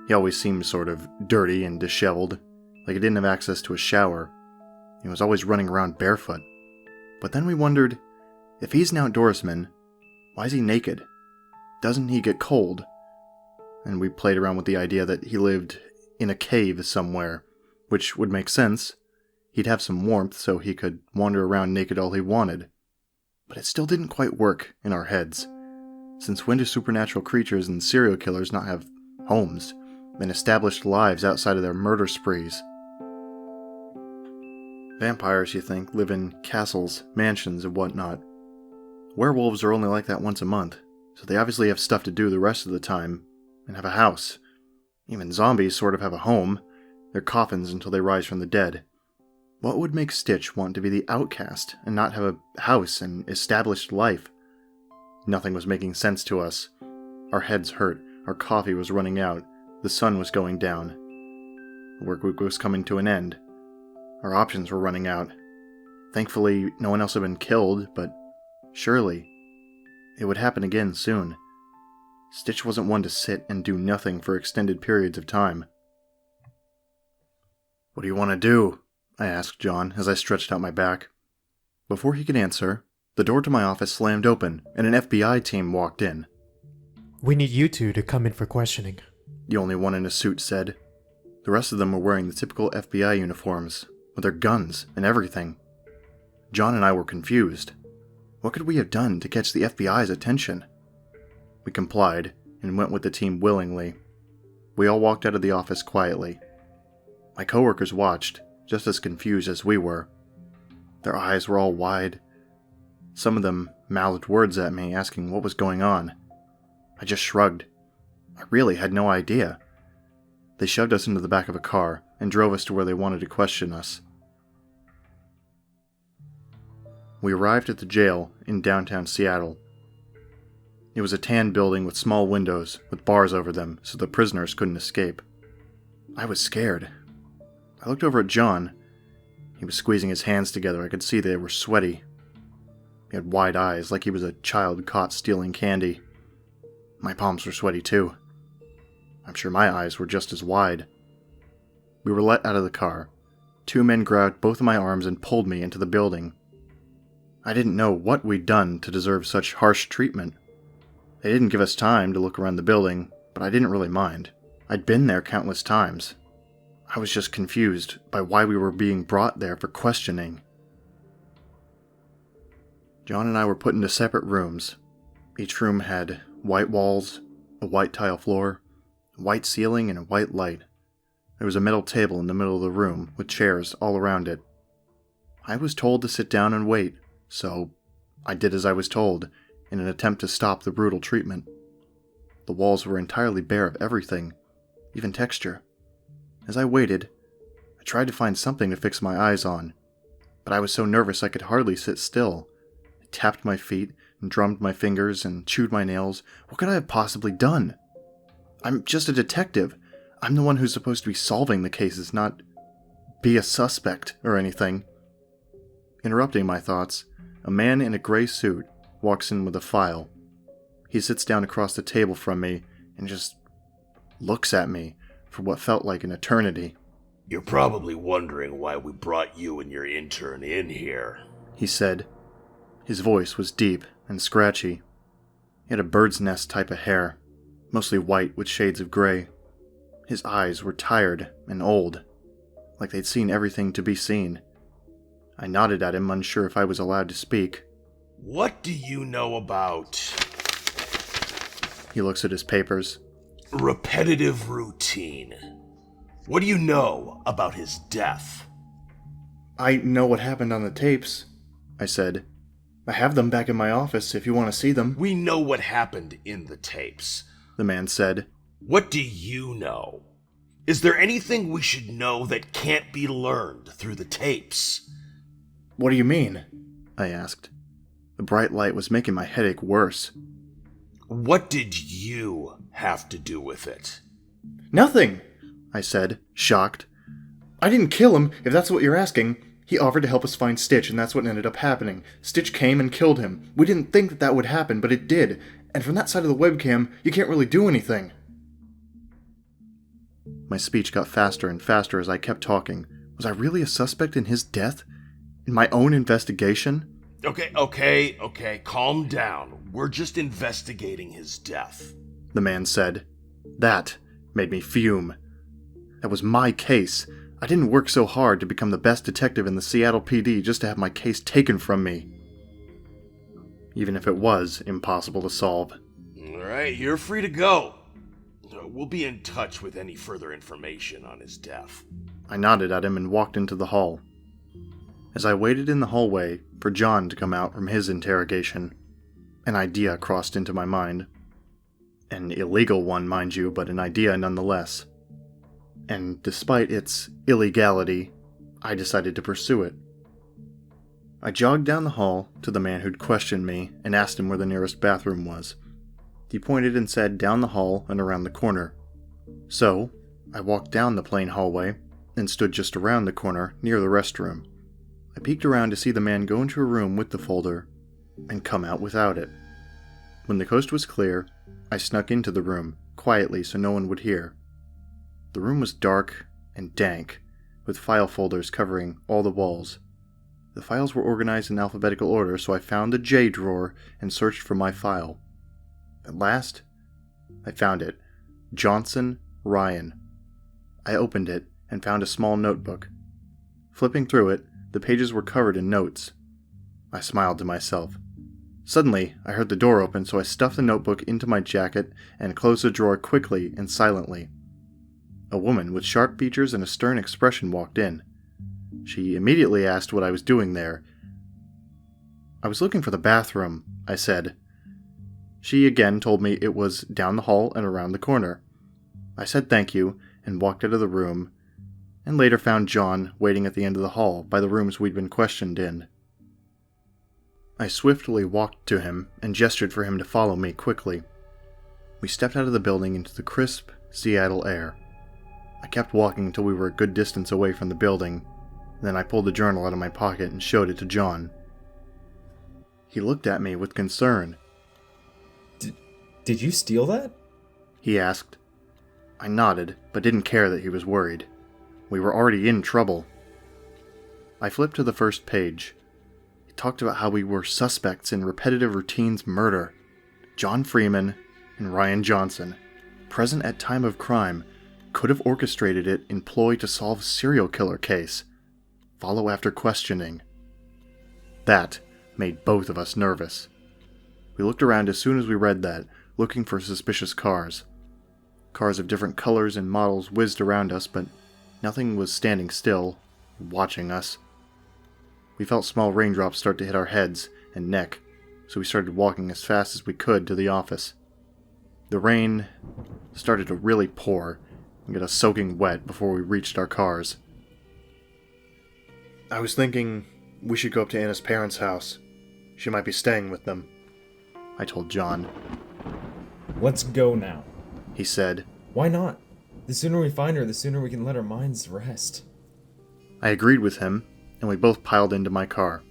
He always seemed sort of dirty and disheveled, like he didn't have access to a shower. He was always running around barefoot. But then we wondered, if he's an outdoorsman, why is he naked? Doesn't he get cold? And we played around with the idea that he lived in a cave somewhere, which would make sense. He'd have some warmth so he could wander around naked all he wanted. But it still didn't quite work in our heads. Since when do supernatural creatures and serial killers not have homes and established lives outside of their murder sprees? Vampires, you think, live in castles, mansions, and whatnot. Werewolves are only like that once a month, so they obviously have stuff to do the rest of the time, and have a house. Even zombies sort of have a home. They're coffins until they rise from the dead. What would make Stitch want to be the outcast and not have a house and established life? Nothing was making sense to us. Our heads hurt, our coffee was running out, the sun was going down. The work week was coming to an end. Our options were running out. Thankfully, no one else had been killed, but surely it would happen again soon. Stitch wasn't one to sit and do nothing for extended periods of time. "What do you want to do?" I asked John as I stretched out my back. Before he could answer, the door to my office slammed open and an FBI team walked in. "We need you two to come in for questioning," the only one in a suit said. The rest of them were wearing the typical FBI uniforms, with their guns and everything. John and I were confused. What could we have done to catch the FBI's attention? We complied and went with the team willingly. We all walked out of the office quietly. My coworkers watched, just as confused as we were. Their eyes were all wide. Some of them mouthed words at me asking what was going on. I just shrugged. I really had no idea. They shoved us into the back of a car and drove us to where they wanted to question us. We arrived at the jail in downtown Seattle. It was a tan building with small windows with bars over them so the prisoners couldn't escape. I was scared. I looked over at John. He was squeezing his hands together. I could see they were sweaty. He had wide eyes like he was a child caught stealing candy. My palms were sweaty too. I'm sure my eyes were just as wide. We were let out of the car. 2 men grabbed both of my arms and pulled me into the building. I didn't know what we'd done to deserve such harsh treatment. They didn't give us time to look around the building, but I didn't really mind. I'd been there countless times. I was just confused by why we were being brought there for questioning. John and I were put into separate rooms. Each room had white walls, a white tile floor, a white ceiling, and a white light. There was a metal table in the middle of the room with chairs all around it. I was told to sit down and wait, so I did as I was told, in an attempt to stop the brutal treatment. The walls were entirely bare of everything, even texture. As I waited, I tried to find something to fix my eyes on, but I was so nervous I could hardly sit still. I tapped my feet and drummed my fingers and chewed my nails. What could I have possibly done? I'm just a detective. I'm the one who's supposed to be solving the cases, not be a suspect or anything. Interrupting my thoughts, a man in a gray suit walks in with a file. He sits down across the table from me and just looks at me for what felt like an eternity. "You're probably wondering why we brought you and your intern in here," he said. His voice was deep and scratchy. He had a bird's nest type of hair, mostly white with shades of gray. His eyes were tired and old, like they'd seen everything to be seen. I nodded at him, unsure if I was allowed to speak. "What do you know about..." He looks at his papers. "Repetitive routine. What do you know about his death?" "I know what happened on the tapes," I said. "I have them back in my office if you want to see them." "We know what happened in the tapes," the man said. "What do you know? Is there anything we should know that can't be learned through the tapes?" "What do you mean?" I asked. The bright light was making my headache worse. "What did you have to do with it?" "Nothing," I said, shocked. I didn't kill him, if that's what you're asking. He offered to help us find Stitch, and that's what ended up happening. Stitch came and killed him. We didn't think that would happen, but it did. And from that side of the webcam, you can't really do anything. My speech got faster and faster as I kept talking. Was I really a suspect in his death? In my own investigation? Okay, calm down. We're just investigating his death, the man said. That made me fume. That was my case. I didn't work so hard to become the best detective in the Seattle PD just to have my case taken from me. Even if it was impossible to solve. Alright, you're free to go. We'll be in touch with any further information on his death. I nodded at him and walked into the hall. As I waited in the hallway for John to come out from his interrogation, an idea crossed into my mind. An illegal one, mind you, but an idea nonetheless. And despite its illegality, I decided to pursue it. I jogged down the hall to the man who'd questioned me and asked him where the nearest bathroom was. He pointed and said down the hall and around the corner. So, I walked down the plain hallway and stood just around the corner near the restroom. I peeked around to see the man go into a room with the folder and come out without it. When the coast was clear, I snuck into the room, quietly so no one would hear. The room was dark and dank, with file folders covering all the walls. The files were organized in alphabetical order, so I found the J drawer and searched for my file. At last, I found it. Johnson Ryan. I opened it and found a small notebook. Flipping through it, the pages were covered in notes. I smiled to myself. Suddenly, I heard the door open, so I stuffed the notebook into my jacket and closed the drawer quickly and silently. A woman with sharp features and a stern expression walked in. She immediately asked what I was doing there. I was looking for the bathroom, I said. She again told me it was down the hall and around the corner. I said thank you and walked out of the room, and later found John waiting at the end of the hall by the rooms we'd been questioned in. I swiftly walked to him and gestured for him to follow me quickly. We stepped out of the building into the crisp Seattle air. I kept walking until we were a good distance away from the building. Then I pulled the journal out of my pocket and showed it to John. He looked at me with concern. Did you steal that? He asked. I nodded, but didn't care that he was worried. We were already in trouble. I flipped to the first page. It talked about how we were suspects in RepetitiveRoutine's murder. John Freeman and Ryan Johnson, present at time of crime, could have orchestrated it in ploy to solve a serial killer case. Follow after questioning. That made both of us nervous. We looked around as soon as we read that, looking for suspicious cars. Cars of different colors and models whizzed around us, but nothing was standing still, watching us. We felt small raindrops start to hit our heads and neck, so we started walking as fast as we could to the office. The rain started to really pour and get us soaking wet before we reached our cars. I was thinking we should go up to Anna's parents' house. She might be staying with them, I told John. Let's go now, he said. Why not? The sooner we find her, the sooner we can let our minds rest. I agreed with him, and we both piled into my car.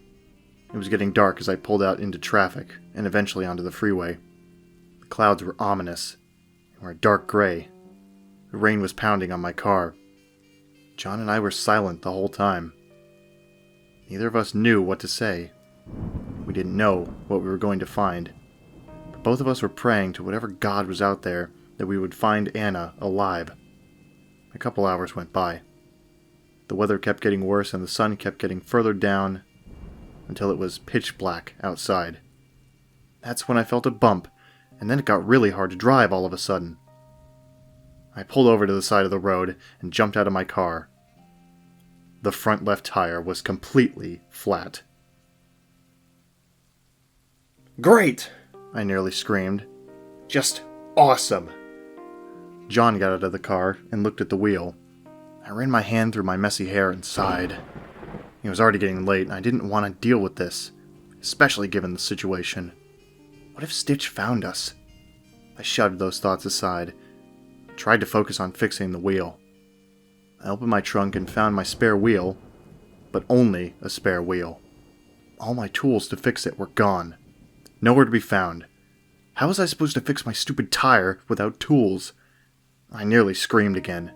It was getting dark as I pulled out into traffic, and eventually onto the freeway. The clouds were ominous, and were a dark gray. The rain was pounding on my car. John and I were silent the whole time. Neither of us knew what to say. We didn't know what we were going to find. But both of us were praying to whatever God was out there that we would find Anna alive. A couple hours went by. The weather kept getting worse and the sun kept getting further down until it was pitch black outside. That's when I felt a bump, and then it got really hard to drive all of a sudden. I pulled over to the side of the road and jumped out of my car. The front left tire was completely flat. Great! I nearly screamed. Just awesome! John got out of the car and looked at the wheel. I ran my hand through my messy hair and sighed. It was already getting late and I didn't want to deal with this, especially given the situation. What if Stitch found us? I shoved those thoughts aside, tried to focus on fixing the wheel. I opened my trunk and found my spare wheel, but only a spare wheel. All my tools to fix it were gone. Nowhere to be found. How was I supposed to fix my stupid tire without tools? I nearly screamed again.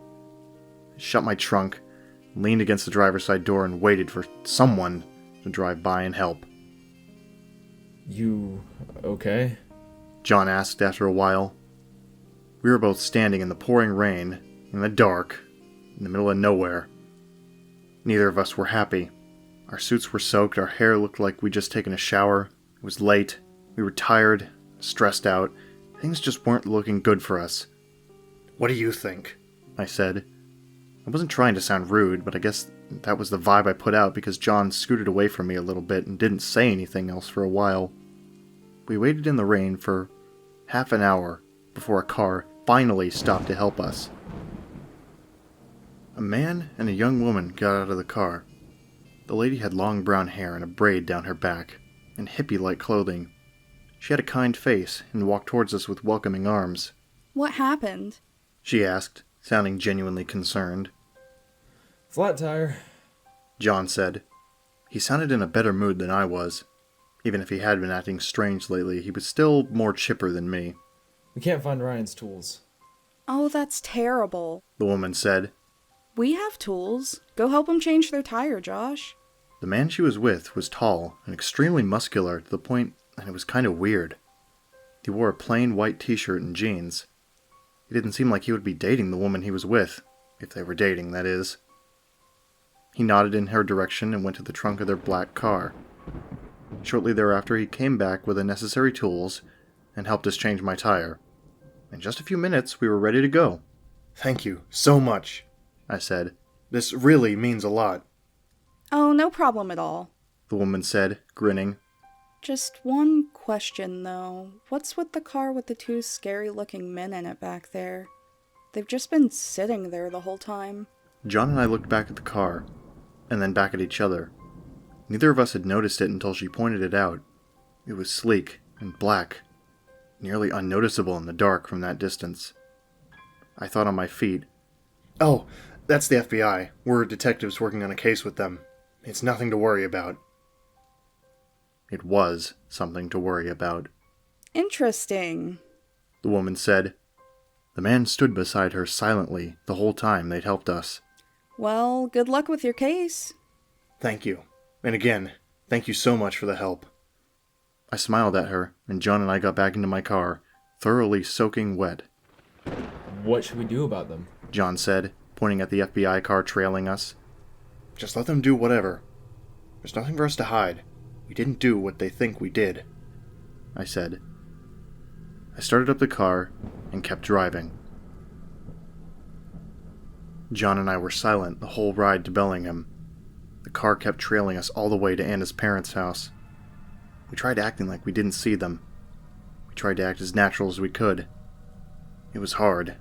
I shut my trunk, leaned against the driver's side door, and waited for someone to drive by and help. You okay? John asked after a while. We were both standing in the pouring rain, in the dark, in the middle of nowhere. Neither of us were happy. Our suits were soaked, our hair looked like we'd just taken a shower. It was late, we were tired, stressed out. Things just weren't looking good for us. "What do you think?" I said. I wasn't trying to sound rude, but I guess that was the vibe I put out because John scooted away from me a little bit and didn't say anything else for a while. We waited in the rain for half an hour before a car finally stopped to help us. A man and a young woman got out of the car. The lady had long brown hair and a braid down her back, and hippie-like clothing. She had a kind face and walked towards us with welcoming arms. "What happened?" she asked, sounding genuinely concerned. "Flat tire," John said. He sounded in a better mood than I was. Even if he had been acting strange lately, he was still more chipper than me. "We can't find Ryan's tools." "Oh, that's terrible," the woman said. "We have tools. Go help him change their tire, Josh." The man she was with was tall and extremely muscular to the point that it was kind of weird. He wore a plain white t-shirt and jeans. It didn't seem like he would be dating the woman he was with, if they were dating, that is. He nodded in her direction and went to the trunk of their black car. Shortly thereafter, he came back with the necessary tools and helped us change my tire. In just a few minutes, we were ready to go. "Thank you so much," I said. "This really means a lot." "Oh, no problem at all," the woman said, grinning. "Just one question, though. What's with the car with the two scary-looking men in it back there? They've just been sitting there the whole time." John and I looked back at the car, and then back at each other. Neither of us had noticed it until she pointed it out. It was sleek and black, nearly unnoticeable in the dark from that distance. I thought on my feet. "Oh, that's the FBI. We're detectives working on a case with them. It's nothing to worry about." It was something to worry about. "Interesting," the woman said. The man stood beside her silently the whole time they'd helped us. "Well, good luck with your case." "Thank you. And again, thank you so much for the help." I smiled at her, and John and I got back into my car, thoroughly soaking wet. "What should we do about them?" John said, pointing at the FBI car trailing us. "Just let them do whatever. There's nothing for us to hide. We didn't do what they think we did," I said. I started up the car and kept driving. John and I were silent the whole ride to Bellingham. The car kept trailing us all the way to Anna's parents' house. We tried acting like we didn't see them. We tried to act as natural as we could. It was hard,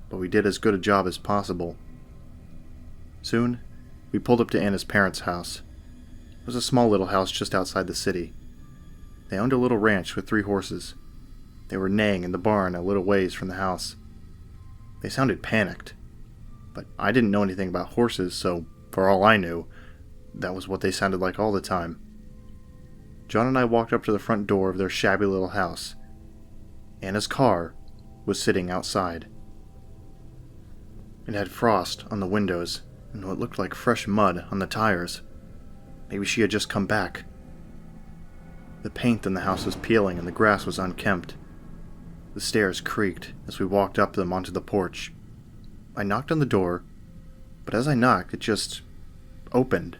but we did as good a job as possible. Soon, we pulled up to Anna's parents' house. It was a small little house just outside the city. They owned a little ranch with 3 horses. They were neighing in the barn a little ways from the house. They sounded panicked, but I didn't know anything about horses, so for all I knew, that was what they sounded like all the time. John and I walked up to the front door of their shabby little house. Anna's car was sitting outside. It had frost on the windows and what looked like fresh mud on the tires. Maybe she had just come back. The paint in the house was peeling and the grass was unkempt. The stairs creaked as we walked up them onto the porch. I knocked on the door, but as I knocked, it just opened.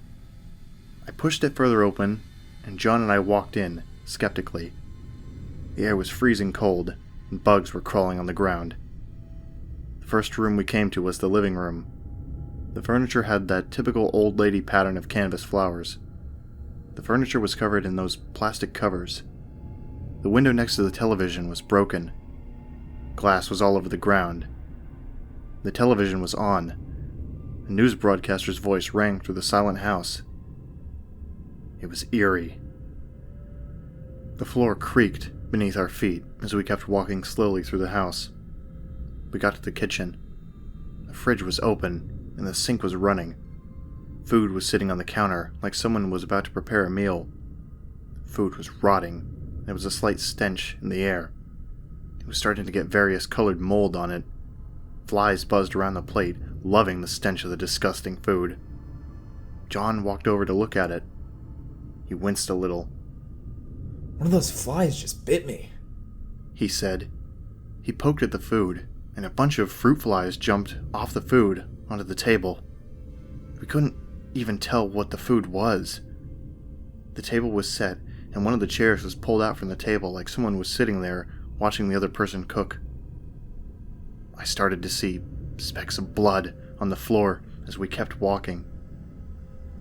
I pushed it further open, and John and I walked in, skeptically. The air was freezing cold, and bugs were crawling on the ground. The first room we came to was the living room. The furniture had that typical old lady pattern of canvas flowers. The furniture was covered in those plastic covers. The window next to the television was broken. Glass was all over the ground. The television was on. A news broadcaster's voice rang through the silent house. It was eerie. The floor creaked beneath our feet as we kept walking slowly through the house. We got to the kitchen. The fridge was open, and the sink was running. Food was sitting on the counter, like someone was about to prepare a meal. Food was rotting, and there was a slight stench in the air. It was starting to get various colored mold on it. Flies buzzed around the plate, loving the stench of the disgusting food. John walked over to look at it. He winced a little. "One of those flies just bit me," he said. He poked at the food, and a bunch of fruit flies jumped off the food onto the table. We couldn't even tell what the food was. The table was set, and one of the chairs was pulled out from the table like someone was sitting there watching the other person cook. I started to see specks of blood on the floor as we kept walking.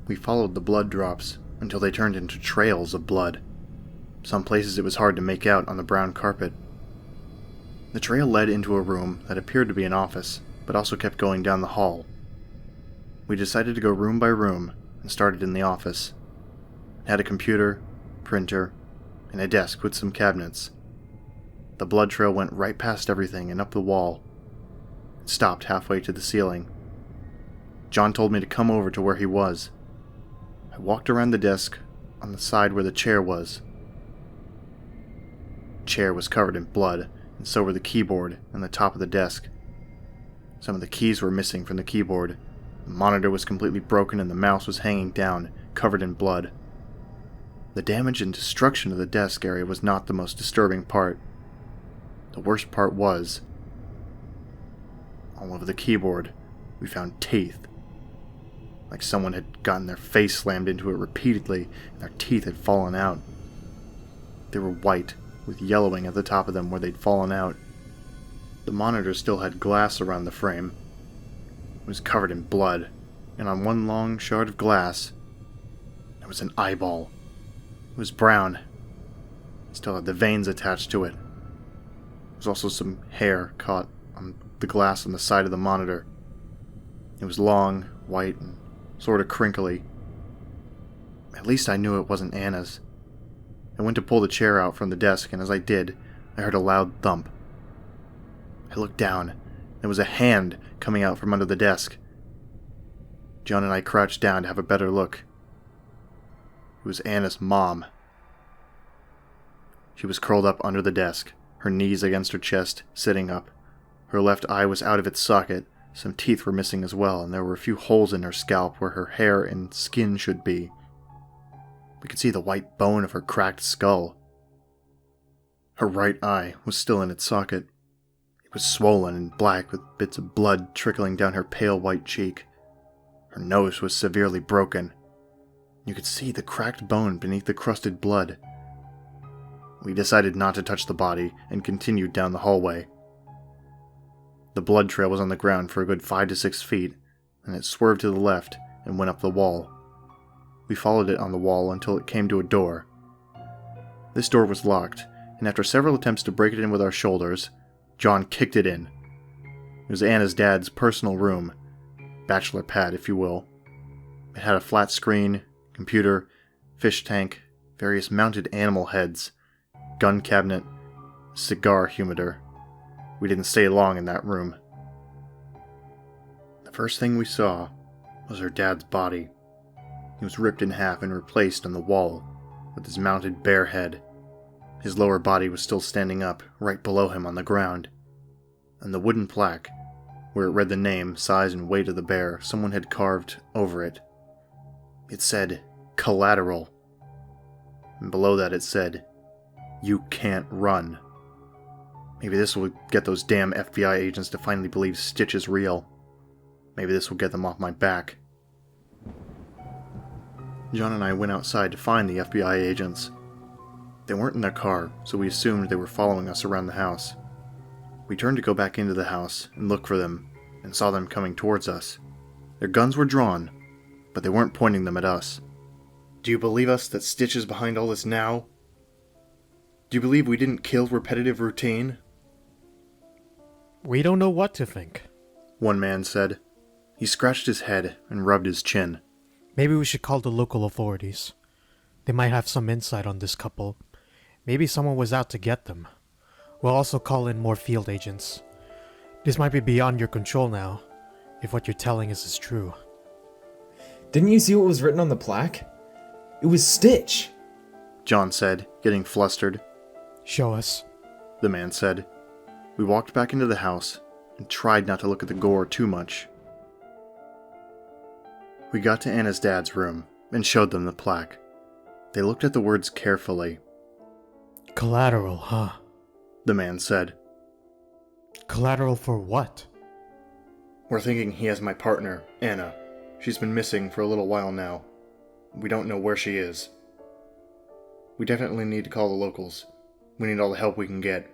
We followed the blood drops until they turned into trails of blood. Some places it was hard to make out on the brown carpet. The trail led into a room that appeared to be an office, but also kept going down the hall. We decided to go room by room and started in the office. It had a computer, printer, and a desk with some cabinets. The blood trail went right past everything and up the wall. It stopped halfway to the ceiling. John told me to come over to where he was. I walked around the desk on the side where the chair was. The chair was covered in blood, and so were the keyboard and the top of the desk. Some of the keys were missing from the keyboard. The monitor was completely broken and the mouse was hanging down, covered in blood. The damage and destruction of the desk area was not the most disturbing part. The worst part was, all over the keyboard, we found teeth. Like someone had gotten their face slammed into it repeatedly, and their teeth had fallen out. They were white, with yellowing at the top of them where they'd fallen out. The monitor still had glass around the frame. It was covered in blood, and on one long shard of glass, there was an eyeball. It was brown. It still had the veins attached to it. There was also some hair caught on the glass on the side of the monitor. It was long, white, and sort of crinkly. At least I knew it wasn't Anna's. I went to pull the chair out from the desk, and as I did, I heard a loud thump. I looked down. There was a hand coming out from under the desk. John and I crouched down to have a better look. It was Anna's mom. She was curled up under the desk, her knees against her chest, sitting up. Her left eye was out of its socket, some teeth were missing as well, and there were a few holes in her scalp where her hair and skin should be. We could see the white bone of her cracked skull. Her right eye was still in its socket. It was swollen and black with bits of blood trickling down her pale white cheek. Her nose was severely broken. You could see the cracked bone beneath the crusted blood. We decided not to touch the body and continued down the hallway. The blood trail was on the ground for a good 5 to 6 feet, and it swerved to the left and went up the wall. We followed it on the wall until it came to a door. This door was locked, and after several attempts to break it in with our shoulders, John kicked it in. It was Anna's dad's personal room, bachelor pad, if you will. It had a flat screen, computer, fish tank, various mounted animal heads, gun cabinet, cigar humidor. We didn't stay long in that room. The first thing we saw was her dad's body. He was ripped in half and replaced on the wall with his mounted bare head. His lower body was still standing up right below him on the ground, and the wooden plaque, where it read the name, size, and weight of the bear, someone had carved over it. It said, "Collateral." And below that it said, "You can't run." Maybe this will get those damn FBI agents to finally believe Stitch is real. Maybe this will get them off my back. John and I went outside to find the FBI agents. They weren't in their car, so we assumed they were following us around the house. We turned to go back into the house and look for them, and saw them coming towards us. Their guns were drawn, but they weren't pointing them at us. "Do you believe us that Stitch is behind all this now? Do you believe we didn't kill RepetitiveRoutine?" "We don't know what to think," one man said. He scratched his head and rubbed his chin. "Maybe we should call the local authorities. They might have some insight on this couple. Maybe someone was out to get them. We'll also call in more field agents. This might be beyond your control now. if what you're telling us is true. Didn't you see what was written on the plaque? It was Stitch! John said, getting flustered. Show us, the man said. We walked back into the house and tried not to look at the gore too much. We got to Anna's dad's room and showed them the plaque. They looked at the words carefully. Collateral, huh? The man said. Collateral for what? We're thinking he has my partner, Anna. She's been missing for a little while now. We don't know where she is. We definitely need to call the locals. We need all the help we can get.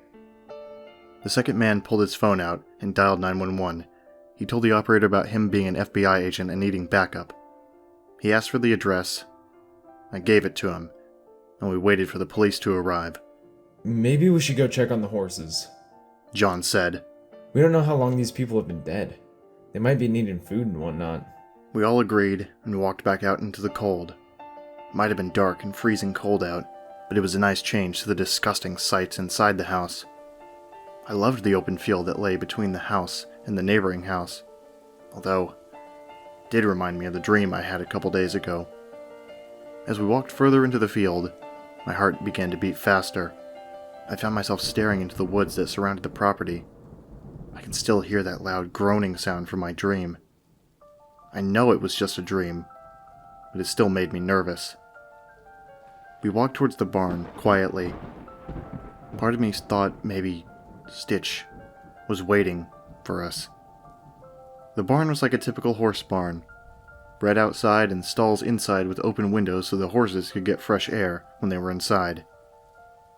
The second man pulled his phone out and dialed 911. He told the operator about him being an FBI agent and needing backup. He asked for the address. I gave it to him, and we waited for the police to arrive. Maybe we should go check on the horses, John said. We don't know how long these people have been dead. They might be needing food and whatnot. We all agreed and walked back out into the cold. It might have been dark and freezing cold out, but it was a nice change to the disgusting sights inside the house. I loved the open field that lay between the house and the neighboring house, although it did remind me of the dream I had a couple days ago. As we walked further into the field, my heart began to beat faster. I found myself staring into the woods that surrounded the property. I can still hear that loud groaning sound from my dream. I know it was just a dream, but it still made me nervous. We walked towards the barn, quietly. Part of me thought maybe Stitch was waiting for us. The barn was like a typical horse barn. Bred outside and stalls inside with open windows so the horses could get fresh air when they were inside.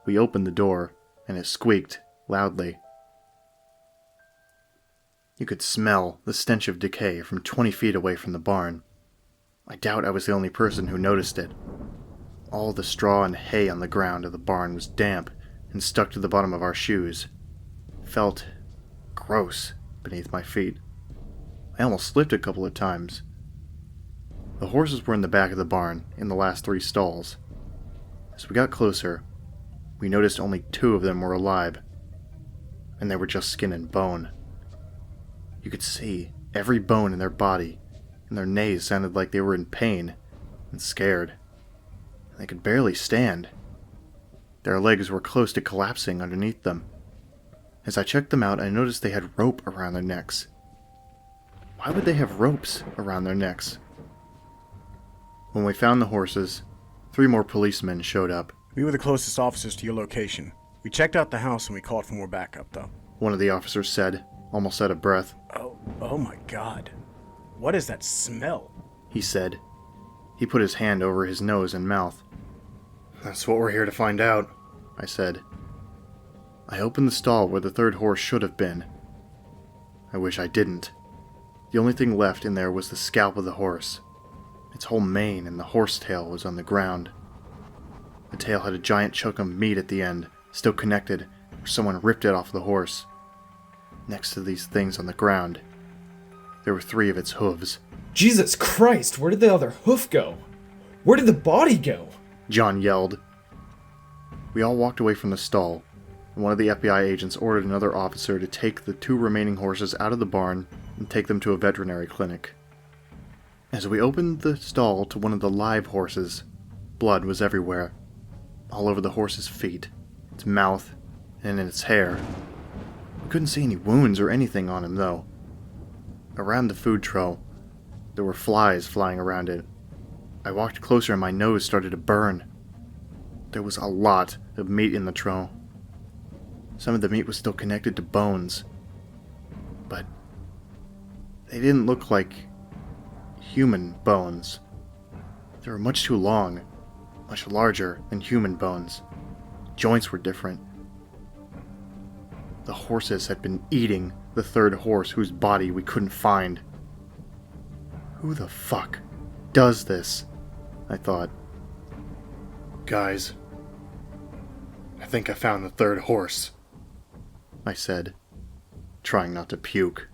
We opened the door, and it squeaked loudly. You could smell the stench of decay from 20 feet away from the barn. I doubt I was the only person who noticed it. All the straw and hay on the ground of the barn was damp and stuck to the bottom of our shoes. It felt gross beneath my feet. I almost slipped a couple of times. The horses were in the back of the barn, in the last 3 stalls. As we got closer, we noticed only 2 of them were alive, and they were just skin and bone. You could see every bone in their body, and their neighs sounded like they were in pain and scared. They could barely stand. Their legs were close to collapsing underneath them. As I checked them out, I noticed they had rope around their necks. Why would they have ropes around their necks? When we found the horses, 3 more policemen showed up. We were the closest officers to your location. We checked out the house and we called for more backup, though. One of the officers said, almost out of breath. Oh my God. What is that smell? He said. He put his hand over his nose and mouth. That's what we're here to find out, I said. I opened the stall where the 3rd horse should have been. I wish I didn't. The only thing left in there was the scalp of the horse. Its whole mane and the horse tail was on the ground. The tail had a giant chunk of meat at the end, still connected, where someone ripped it off the horse. Next to these things on the ground, there were 3 of its hooves. Jesus Christ, where did the other hoof go? Where did the body go? John yelled. We all walked away from the stall, and one of the FBI agents ordered another officer to take the 2 remaining horses out of the barn and take them to a veterinary clinic. As we opened the stall to one of the live horses, blood was everywhere, all over the horse's feet, its mouth, and in its hair. We couldn't see any wounds or anything on him, though. Around the food trough, there were flies flying around it. I walked closer and my nose started to burn. There was a lot of meat in the trough. Some of the meat was still connected to bones, but they didn't look like human bones. They were much too long, much larger than human bones. Joints were different. The horses had been eating the 3rd horse whose body we couldn't find. Who the fuck does this? I thought. Guys, I think I found the 3rd horse, I said, trying not to puke.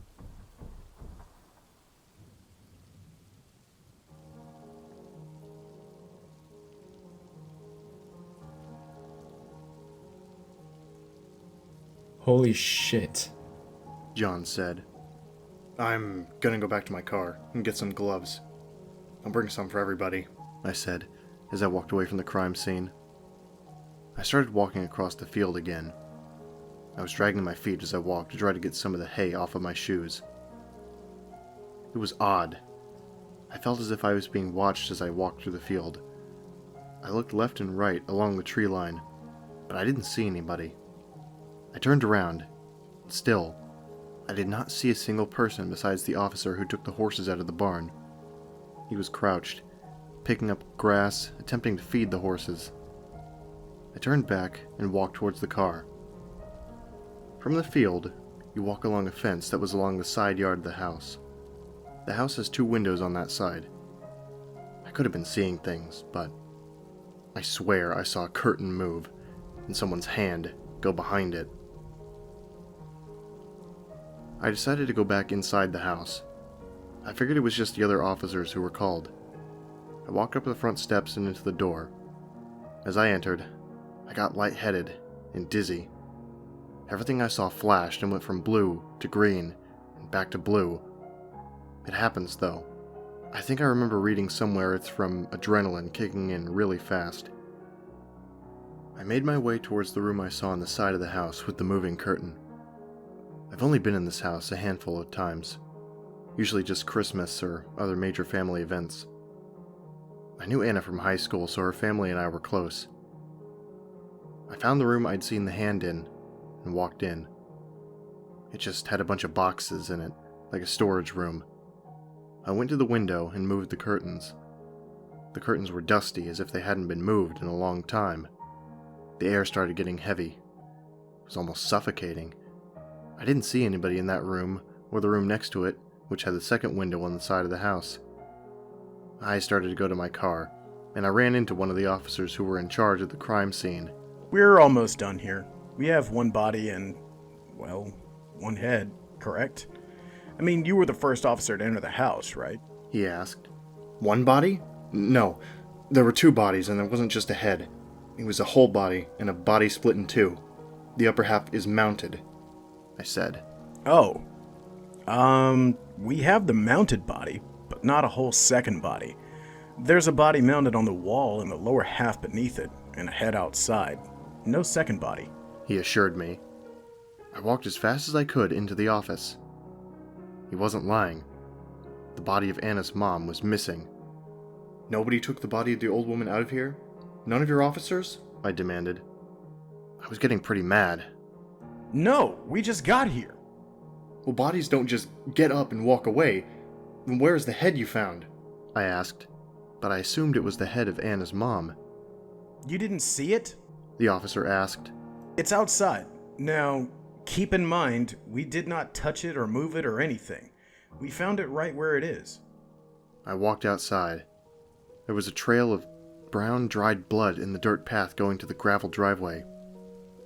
Holy shit, John said. I'm gonna go back to my car and get some gloves. I'll bring some for everybody, I said as I walked away from the crime scene. I started walking across the field again. I was dragging my feet as I walked to try to get some of the hay off of my shoes. It was odd. I felt as if I was being watched as I walked through the field. I looked left and right along the tree line, but I didn't see anybody. I turned around. Still, I did not see a single person besides the officer who took the horses out of the barn. He was crouched, picking up grass, attempting to feed the horses. I turned back and walked towards the car. From the field, you walk along a fence that was along the side yard of the house. The house has 2 windows on that side. I could have been seeing things, but I swear I saw a curtain move and someone's hand go behind it. I decided to go back inside the house. I figured it was just the other officers who were called. I walked up the front steps and into the door. As I entered, I got lightheaded and dizzy. Everything I saw flashed and went from blue to green and back to blue. It happens, though. I think I remember reading somewhere it's from adrenaline kicking in really fast. I made my way towards the room I saw on the side of the house with the moving curtain. I've only been in this house a handful of times, usually just Christmas or other major family events. I knew Anna from high school, so her family and I were close. I found the room I'd seen the hand in and walked in. It just had a bunch of boxes in it, like a storage room. I went to the window and moved the curtains. The curtains were dusty, as if they hadn't been moved in a long time. The air started getting heavy. It was almost suffocating. I didn't see anybody in that room, or the room next to it, which had the second window on the side of the house. I started to go to my car, and I ran into one of the officers who were in charge of the crime scene. We're almost done here. We have 1 body and, well, 1 head, correct? I mean, you were the first officer to enter the house, right? He asked. 1 body? No. There were 2 bodies, and there wasn't just a head. It was a whole body, and a body split in 2. The upper half is mounted, I said. Oh. We have the mounted body, but not a whole second body. There's a body mounted on the wall in the lower half beneath it, and a head outside. No second body, he assured me. I walked as fast as I could into the office. He wasn't lying. The body of Anna's mom was missing. Nobody took the body of the old woman out of here? None of your officers? I demanded. I was getting pretty mad. No, we just got here. Well, bodies don't just get up and walk away. Then where is the head you found? I asked, but I assumed it was the head of Anna's mom. You didn't see it? The officer asked. It's outside. Now, keep in mind, we did not touch it or move it or anything. We found it right where it is. I walked outside. There was a trail of brown, dried blood in the dirt path going to the gravel driveway.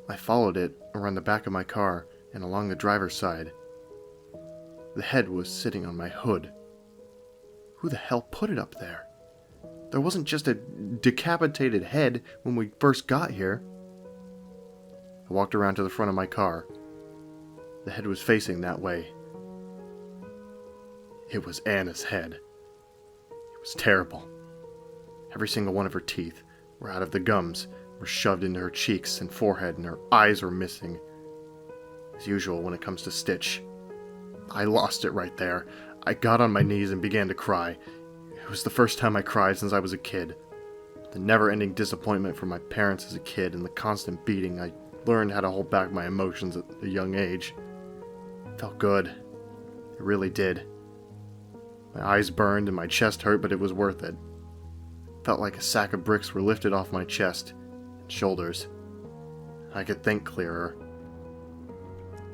I followed it around the back of my car and along the driver's side. The head was sitting on my hood. Who the hell put it up there? There wasn't just a decapitated head when we first got here. I walked around to the front of my car. The head was facing that way. It was Anna's head. It was terrible. Every single one of her teeth were out of the gums, were shoved into her cheeks and forehead, and her eyes were missing. As usual when it comes to Stitch. I lost it right there. I got on my knees and began to cry. It was the first time I cried since I was a kid. The never-ending disappointment from my parents as a kid and the constant beating, I learned how to hold back my emotions at a young age. It felt good. It really did. My eyes burned and my chest hurt, but it was worth it. It felt like a sack of bricks were lifted off my chest and shoulders. I could think clearer.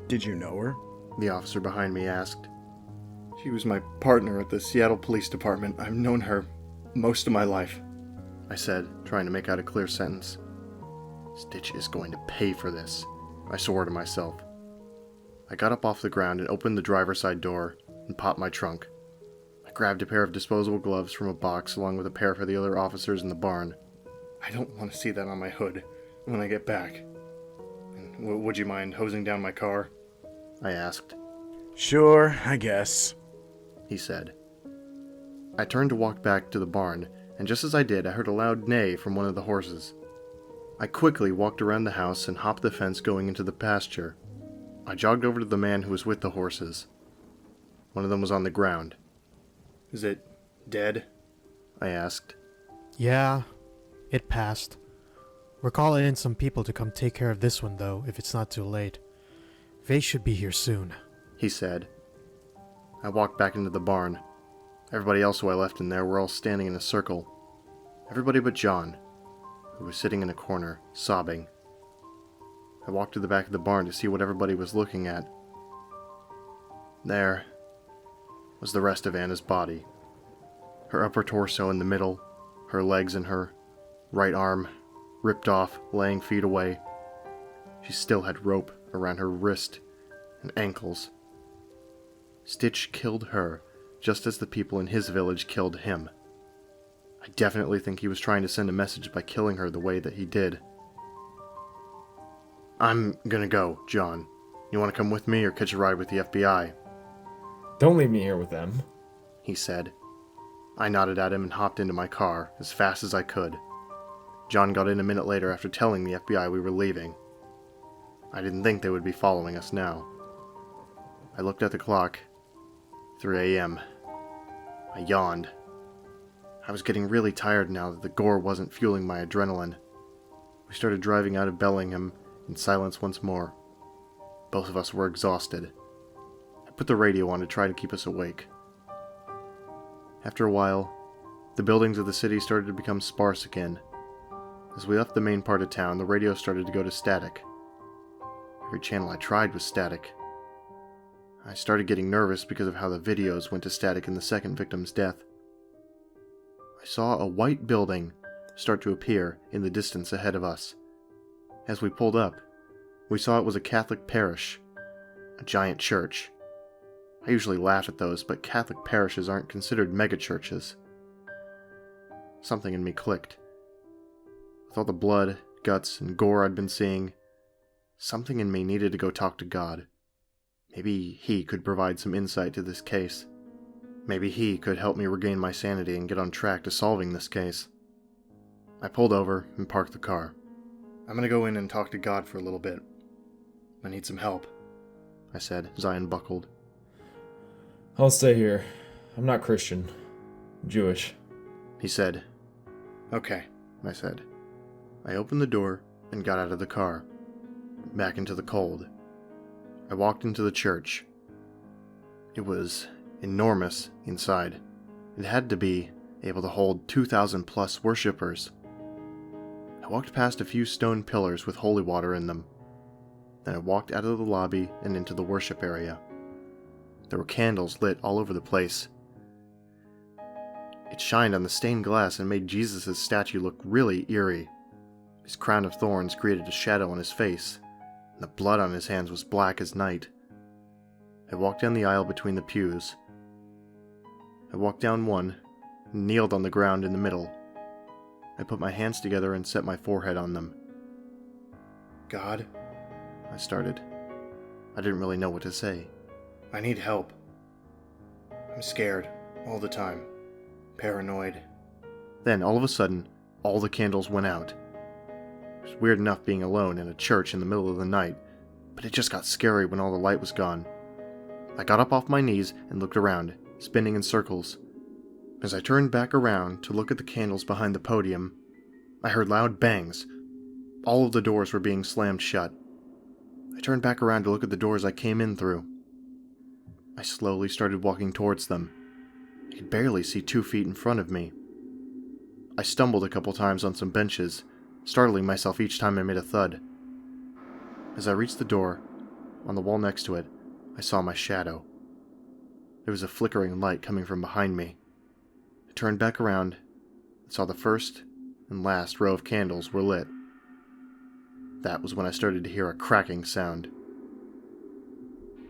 Did you know her? The officer behind me asked. She was my partner at the Seattle Police Department. I've known her most of my life, I said, trying to make out a clear sentence. Stitch is going to pay for this, I swore to myself. I got up off the ground and opened the driver's side door and popped my trunk. I grabbed a pair of disposable gloves from a box along with a pair for the other officers in the barn. I don't want to see that on my hood when I get back. And would you mind hosing down my car? I asked. Sure, I guess, he said. I turned to walk back to the barn, and just as I did, I heard a loud neigh from one of the horses. I quickly walked around the house and hopped the fence going into the pasture. I jogged over to the man who was with the horses. One of them was on the ground. "Is it dead?" I asked. Yeah, it passed. We're calling in some people to come take care of this one, though, if it's not too late. They should be here soon, he said. I walked back into the barn. Everybody else who I left in there were all standing in a circle. Everybody but John, who was sitting in a corner, sobbing. I walked to the back of the barn to see what everybody was looking at. There was the rest of Anna's body. Her upper torso in the middle, her legs and her right arm ripped off, laying feet away. She still had rope around her wrist and ankles. Stitch killed her just as the people in his village killed him. I definitely think he was trying to send a message by killing her the way that he did. "I'm gonna go, John. You want to come with me or catch a ride with the FBI?" "Don't leave me here with them," he said. I nodded at him and hopped into my car as fast as I could. John got in a minute later after telling the FBI we were leaving. I didn't think they would be following us now. I looked at the clock. 3 a.m. I yawned. I was getting really tired now that the gore wasn't fueling my adrenaline. We started driving out of Bellingham in silence once more. Both of us were exhausted. I put the radio on to try to keep us awake. After a while, the buildings of the city started to become sparse again. As we left the main part of town, the radio started to go to static. Every channel I tried was static. I started getting nervous because of how the videos went to static in the second victim's death. I saw a white building start to appear in the distance ahead of us. As we pulled up, we saw it was a Catholic parish, a giant church. I usually laugh at those, but Catholic parishes aren't considered megachurches. Something in me clicked. With all the blood, guts, and gore I'd been seeing, something in me needed to go talk to God. Maybe he could provide some insight to this case. Maybe he could help me regain my sanity and get on track to solving this case. I pulled over and parked the car. "I'm gonna go in and talk to God for a little bit. I need some help," I said as I unbuckled. "I'll stay here. I'm not Christian. I'm Jewish," he said. "Okay," I said. I opened the door and got out of the car. Back into the cold. I walked into the church. It was enormous inside. It had to be able to hold 2,000 plus worshippers. I walked past a few stone pillars with holy water in them. Then I walked out of the lobby and into the worship area. There were candles lit all over the place. It shined on the stained glass and made Jesus' statue look really eerie. His crown of thorns created a shadow on his face, and the blood on his hands was black as night. I walked down the aisle between the pews. I walked down one, and kneeled on the ground in the middle. I put my hands together and set my forehead on them. "God," I started. I didn't really know what to say. "I need help. I'm scared all the time. Paranoid." Then, all of a sudden, all the candles went out. It was weird enough being alone in a church in the middle of the night, but it just got scary when all the light was gone. I got up off my knees and looked around, spinning in circles. As I turned back around to look at the candles behind the podium, I heard loud bangs. All of the doors were being slammed shut. I turned back around to look at the doors I came in through. I slowly started walking towards them. I could barely see 2 feet in front of me. I stumbled a couple times on some benches, startling myself each time I made a thud. As I reached the door, on the wall next to it, I saw my shadow. There was a flickering light coming from behind me. I turned back around and saw the first and last row of candles were lit. That was when I started to hear a cracking sound.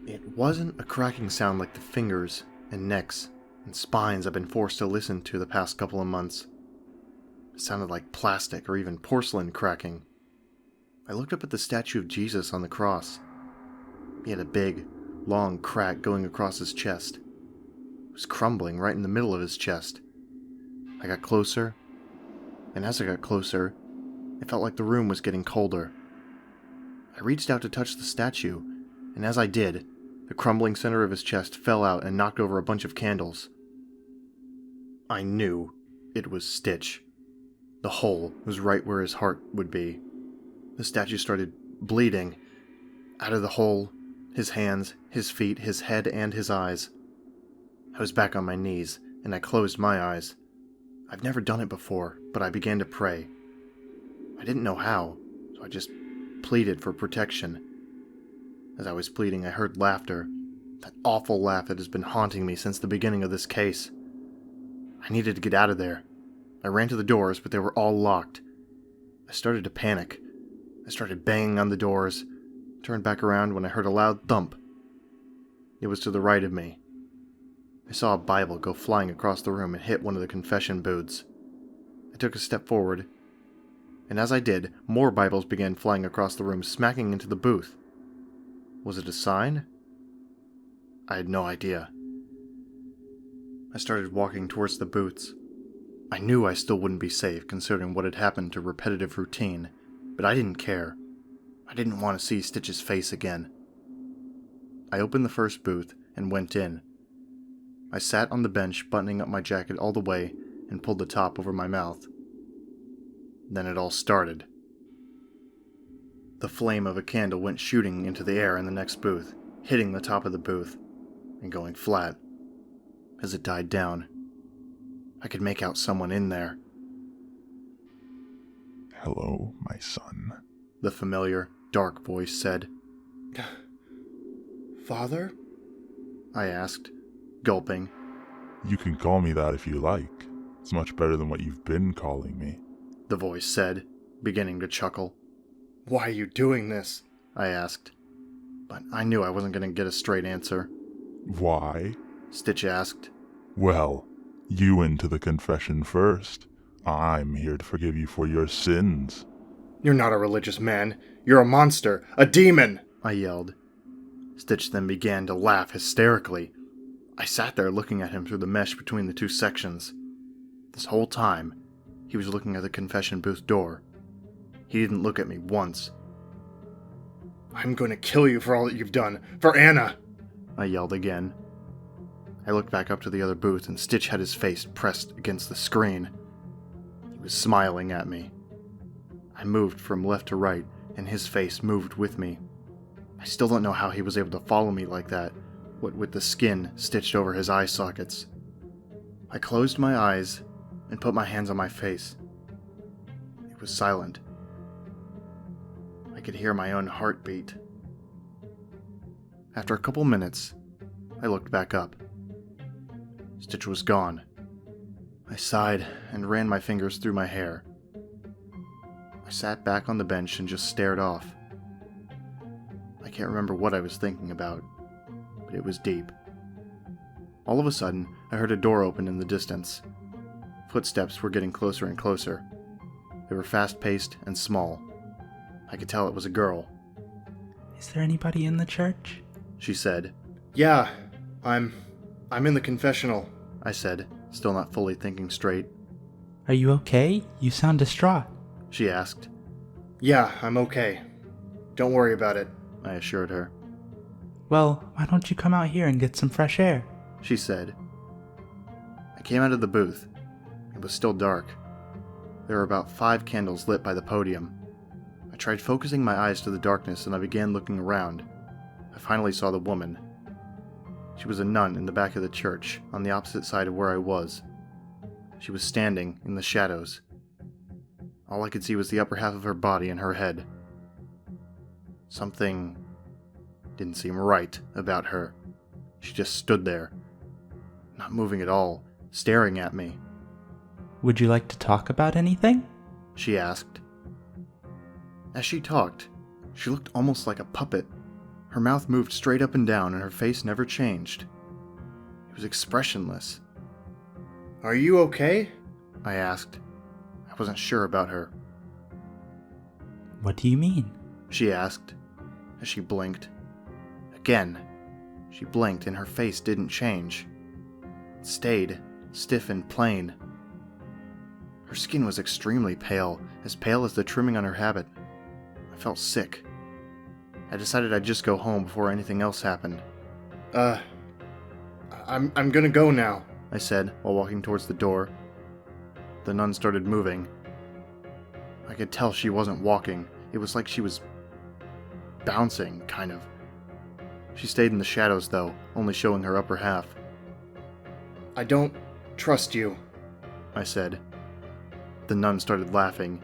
It wasn't a cracking sound like the fingers and necks and spines I've been forced to listen to the past couple of months. It sounded like plastic or even porcelain cracking. I looked up at the statue of Jesus on the cross. He had a big, long crack going across his chest. It was crumbling right in the middle of his chest. I got closer, and as I got closer, it felt like the room was getting colder. I reached out to touch the statue, and as I did, the crumbling center of his chest fell out and knocked over a bunch of candles. I knew it was Stitch. The hole was right where his heart would be. The statue started bleeding. Out of the hole, his hands, his feet, his head, and his eyes. I was back on my knees, and I closed my eyes. I've never done it before, but I began to pray. I didn't know how, so I just pleaded for protection. As I was pleading, I heard laughter. That awful laugh that has been haunting me since the beginning of this case. I needed to get out of there. I ran to the doors, but they were all locked. I started to panic. I started banging on the doors, turned back around when I heard a loud thump. It was to the right of me. I saw a Bible go flying across the room and hit one of the confession booths. I took a step forward, and as I did, more Bibles began flying across the room, smacking into the booth. Was it a sign? I had no idea. I started walking towards the booths. I knew I still wouldn't be safe considering what had happened to RepetitiveRoutine, but I didn't care. I didn't want to see Stitch's face again. I opened the first booth and went in. I sat on the bench, buttoning up my jacket all the way, and pulled the top over my mouth. Then it all started. The flame of a candle went shooting into the air in the next booth, hitting the top of the booth, and going flat. As it died down, I could make out someone in there. "Hello, my son," the familiar, dark voice said. "Father?" I asked, gulping. "You can call me that if you like. It's much better than what you've been calling me," the voice said, beginning to chuckle. "Why are you doing this?" I asked, but I knew I wasn't going to get a straight answer. "Why?" Stitch asked. "Well, you into the confession first. I'm here to forgive you for your sins." "You're not a religious man. You're a monster, a demon!" I yelled. Stitch then began to laugh hysterically. I sat there looking at him through the mesh between the two sections. This whole time, he was looking at the confession booth door. He didn't look at me once. "I'm going to kill you for all that you've done, for Anna!" I yelled again. I looked back up to the other booth and Stitch had his face pressed against the screen. He was smiling at me. I moved from left to right and his face moved with me. I still don't know how he was able to follow me like that, what with the skin stitched over his eye sockets. I closed my eyes and put my hands on my face. It was silent. I could hear my own heartbeat. After a couple minutes, I looked back up. Stitch was gone. I sighed and ran my fingers through my hair. I sat back on the bench and just stared off. I can't remember what I was thinking about, but it was deep. All of a sudden, I heard a door open in the distance. Footsteps were getting closer and closer. They were fast-paced and small. I could tell it was a girl. "Is there anybody in the church?" she said. "Yeah, I'm in the confessional," I said, still not fully thinking straight. "Are you okay? You sound distraught," she asked. "Yeah, I'm okay. Don't worry about it," I assured her. "Well, why don't you come out here and get some fresh air?" she said. I came out of the booth. It was still dark. There were about 5 candles lit by the podium. I tried focusing my eyes to the darkness and I began looking around. I finally saw the woman. She was a nun in the back of the church, on the opposite side of where I was. She was standing in the shadows. All I could see was the upper half of her body and her head. Something didn't seem right about her. She just stood there, not moving at all, staring at me. "Would you like to talk about anything?" she asked. As she talked, she looked almost like a puppet. Her mouth moved straight up and down and her face never changed. It was expressionless. "Are you okay?" I asked. I wasn't sure about her. "What do you mean?" she asked, as she blinked. Again, She blinked and her face didn't change. It stayed stiff and plain. Her skin was extremely pale as the trimming on her habit. I felt sick. I decided I'd just go home before anything else happened. I'm gonna go now, I said while walking towards the door. The nun started moving. I could tell she wasn't walking. It was like she was bouncing, kind of. She stayed in the shadows, though, only showing her upper half. I don't trust you, I said. The nun started laughing.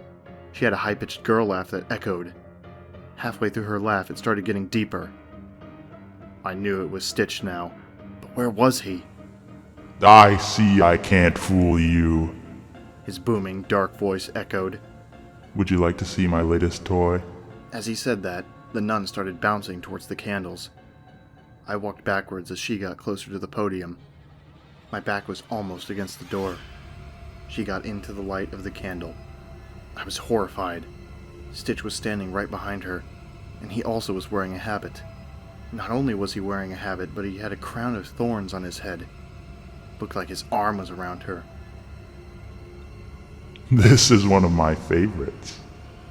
She had a high-pitched girl laugh that echoed. Halfway through her laugh, it started getting deeper. I knew it was Stitch now, but where was he? I see I can't fool you. His booming, dark voice echoed. Would you like to see my latest toy? As he said that, the nun started bouncing towards the candles. I walked backwards as she got closer to the podium. My back was almost against the door. She got into the light of the candle. I was horrified. Stitch was standing right behind her, and he also was wearing a habit. Not only was he wearing a habit, but he had a crown of thorns on his head. Looked like his arm was around her. This is one of my favorites,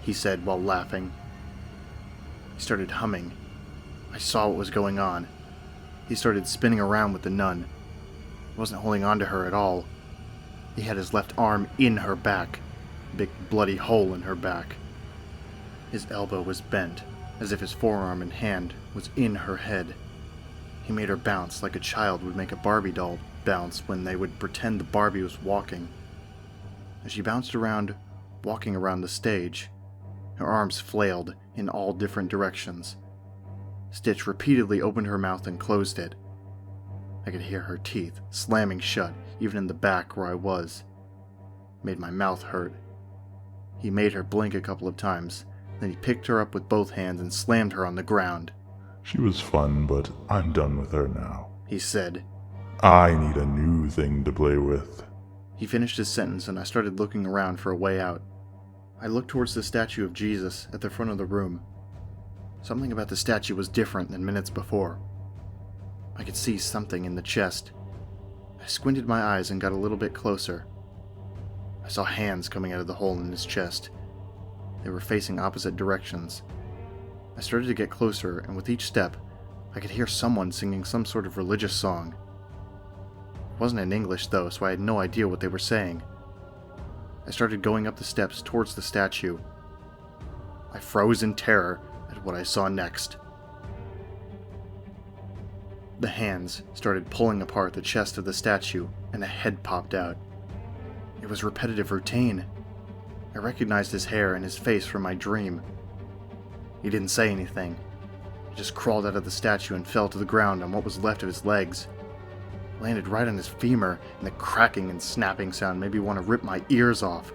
he said while laughing. He started humming. I saw what was going on. He started spinning around with the nun. He wasn't holding on to her at all. He had his left arm in her back, a big bloody hole in her back. His elbow was bent, as if his forearm and hand was in her head. He made her bounce like a child would make a Barbie doll bounce when they would pretend the Barbie was walking. As she bounced around, walking around the stage, her arms flailed in all different directions. Stitch repeatedly opened her mouth and closed it. I could hear her teeth slamming shut, even in the back where I was. It made my mouth hurt. He made her blink a couple of times, then he picked her up with both hands and slammed her on the ground. She was fun, but I'm done with her now, he said. I need a new thing to play with. He finished his sentence and I started looking around for a way out. I looked towards the statue of Jesus at the front of the room. Something about the statue was different than minutes before. I could see something in the chest. I squinted my eyes and got a little bit closer. I saw hands coming out of the hole in his chest. They were facing opposite directions. I started to get closer, and with each step, I could hear someone singing some sort of religious song. It wasn't in English, though, so I had no idea what they were saying. I started going up the steps towards the statue. I froze in terror at what I saw next. The hands started pulling apart the chest of the statue, and a head popped out. It was RepetitiveRoutine. I recognized his hair and his face from my dream. He didn't say anything. He just crawled out of the statue and fell to the ground on what was left of his legs. Landed right on his femur, and the cracking and snapping sound made me want to rip my ears off.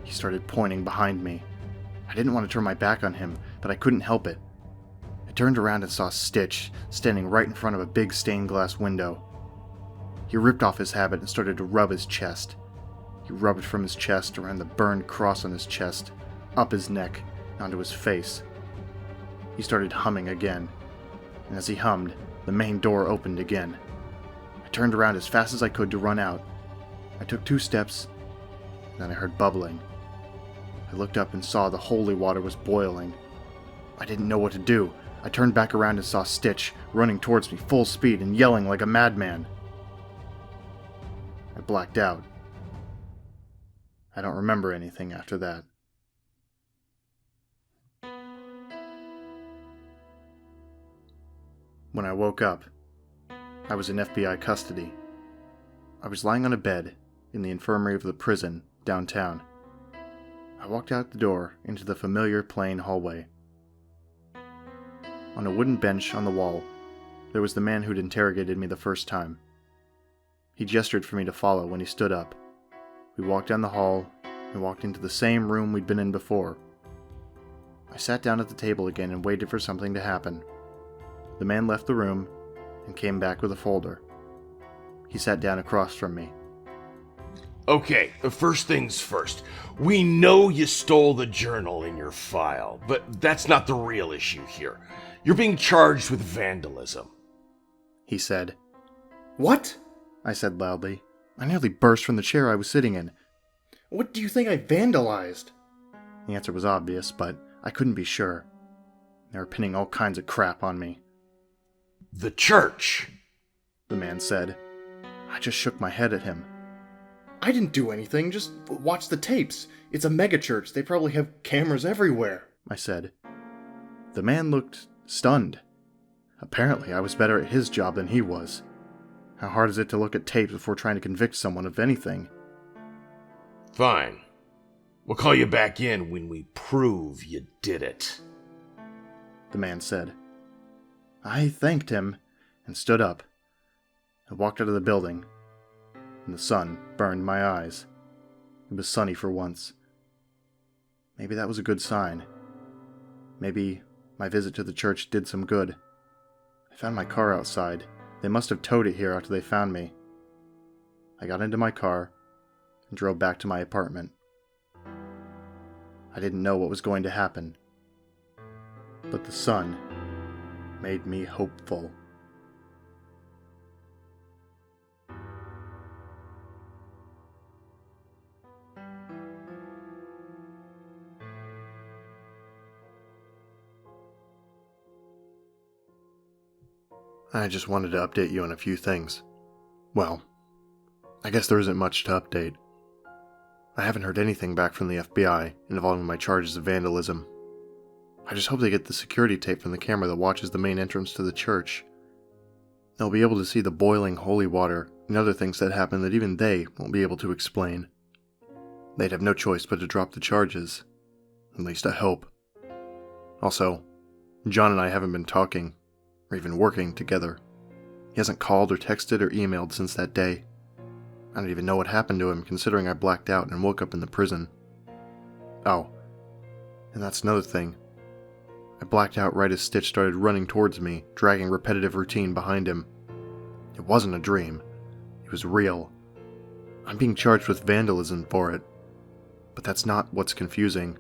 He started pointing behind me. I didn't want to turn my back on him, but I couldn't help it. I turned around and saw Stitch standing right in front of a big stained glass window. He ripped off his habit and started to rub his chest. He rubbed from his chest around the burned cross on his chest, up his neck, onto his face. He started humming again, and as he hummed, the main door opened again. I turned around as fast as I could to run out. I took 2 steps, and then I heard bubbling. I looked up and saw the holy water was boiling. I didn't know what to do. I turned back around and saw Stitch running towards me full speed and yelling like a madman. I blacked out. I don't remember anything after that. When I woke up, I was in FBI custody. I was lying on a bed in the infirmary of the prison downtown. I walked out the door into the familiar plain hallway. On a wooden bench on the wall, there was the man who'd interrogated me the first time. He gestured for me to follow when he stood up. We walked down the hall and walked into the same room we'd been in before. I sat down at the table again and waited for something to happen. The man left the room and came back with a folder. He sat down across from me. Okay, first things first. We know you stole the journal in your file, but that's not the real issue here. You're being charged with vandalism, he said. What? I said loudly. I nearly burst from the chair I was sitting in. What do you think I vandalized? The answer was obvious, but I couldn't be sure. They were pinning all kinds of crap on me. The church, the man said. I just shook my head at him. I didn't do anything, just watch the tapes. It's a megachurch, they probably have cameras everywhere, I said. The man looked stunned. Apparently I was better at his job than he was. How hard is it to look at tapes before trying to convict someone of anything? Fine. We'll call you back in when we prove you did it, the man said. I thanked him and stood up. I walked out of the building, and the sun burned my eyes. It was sunny for once. Maybe that was a good sign. Maybe my visit to the church did some good. I found my car outside. They must have towed it here after they found me. I got into my car and drove back to my apartment. I didn't know what was going to happen, but the sun made me hopeful. I just wanted to update you on a few things. Well, I guess there isn't much to update. I haven't heard anything back from the FBI involving my charges of vandalism. I just hope they get the security tape from the camera that watches the main entrance to the church. They'll be able to see the boiling holy water and other things that happen that even they won't be able to explain. They'd have no choice but to drop the charges. At least I hope. Also, John and I haven't been talking, or even working together. He hasn't called or texted or emailed since that day. I don't even know what happened to him, considering I blacked out and woke up in the prison. Oh, and that's another thing. I blacked out right as Stitch started running towards me, dragging RepetitiveRoutine behind him. It wasn't a dream. It was real. I'm being charged with vandalism for it. But that's not what's confusing.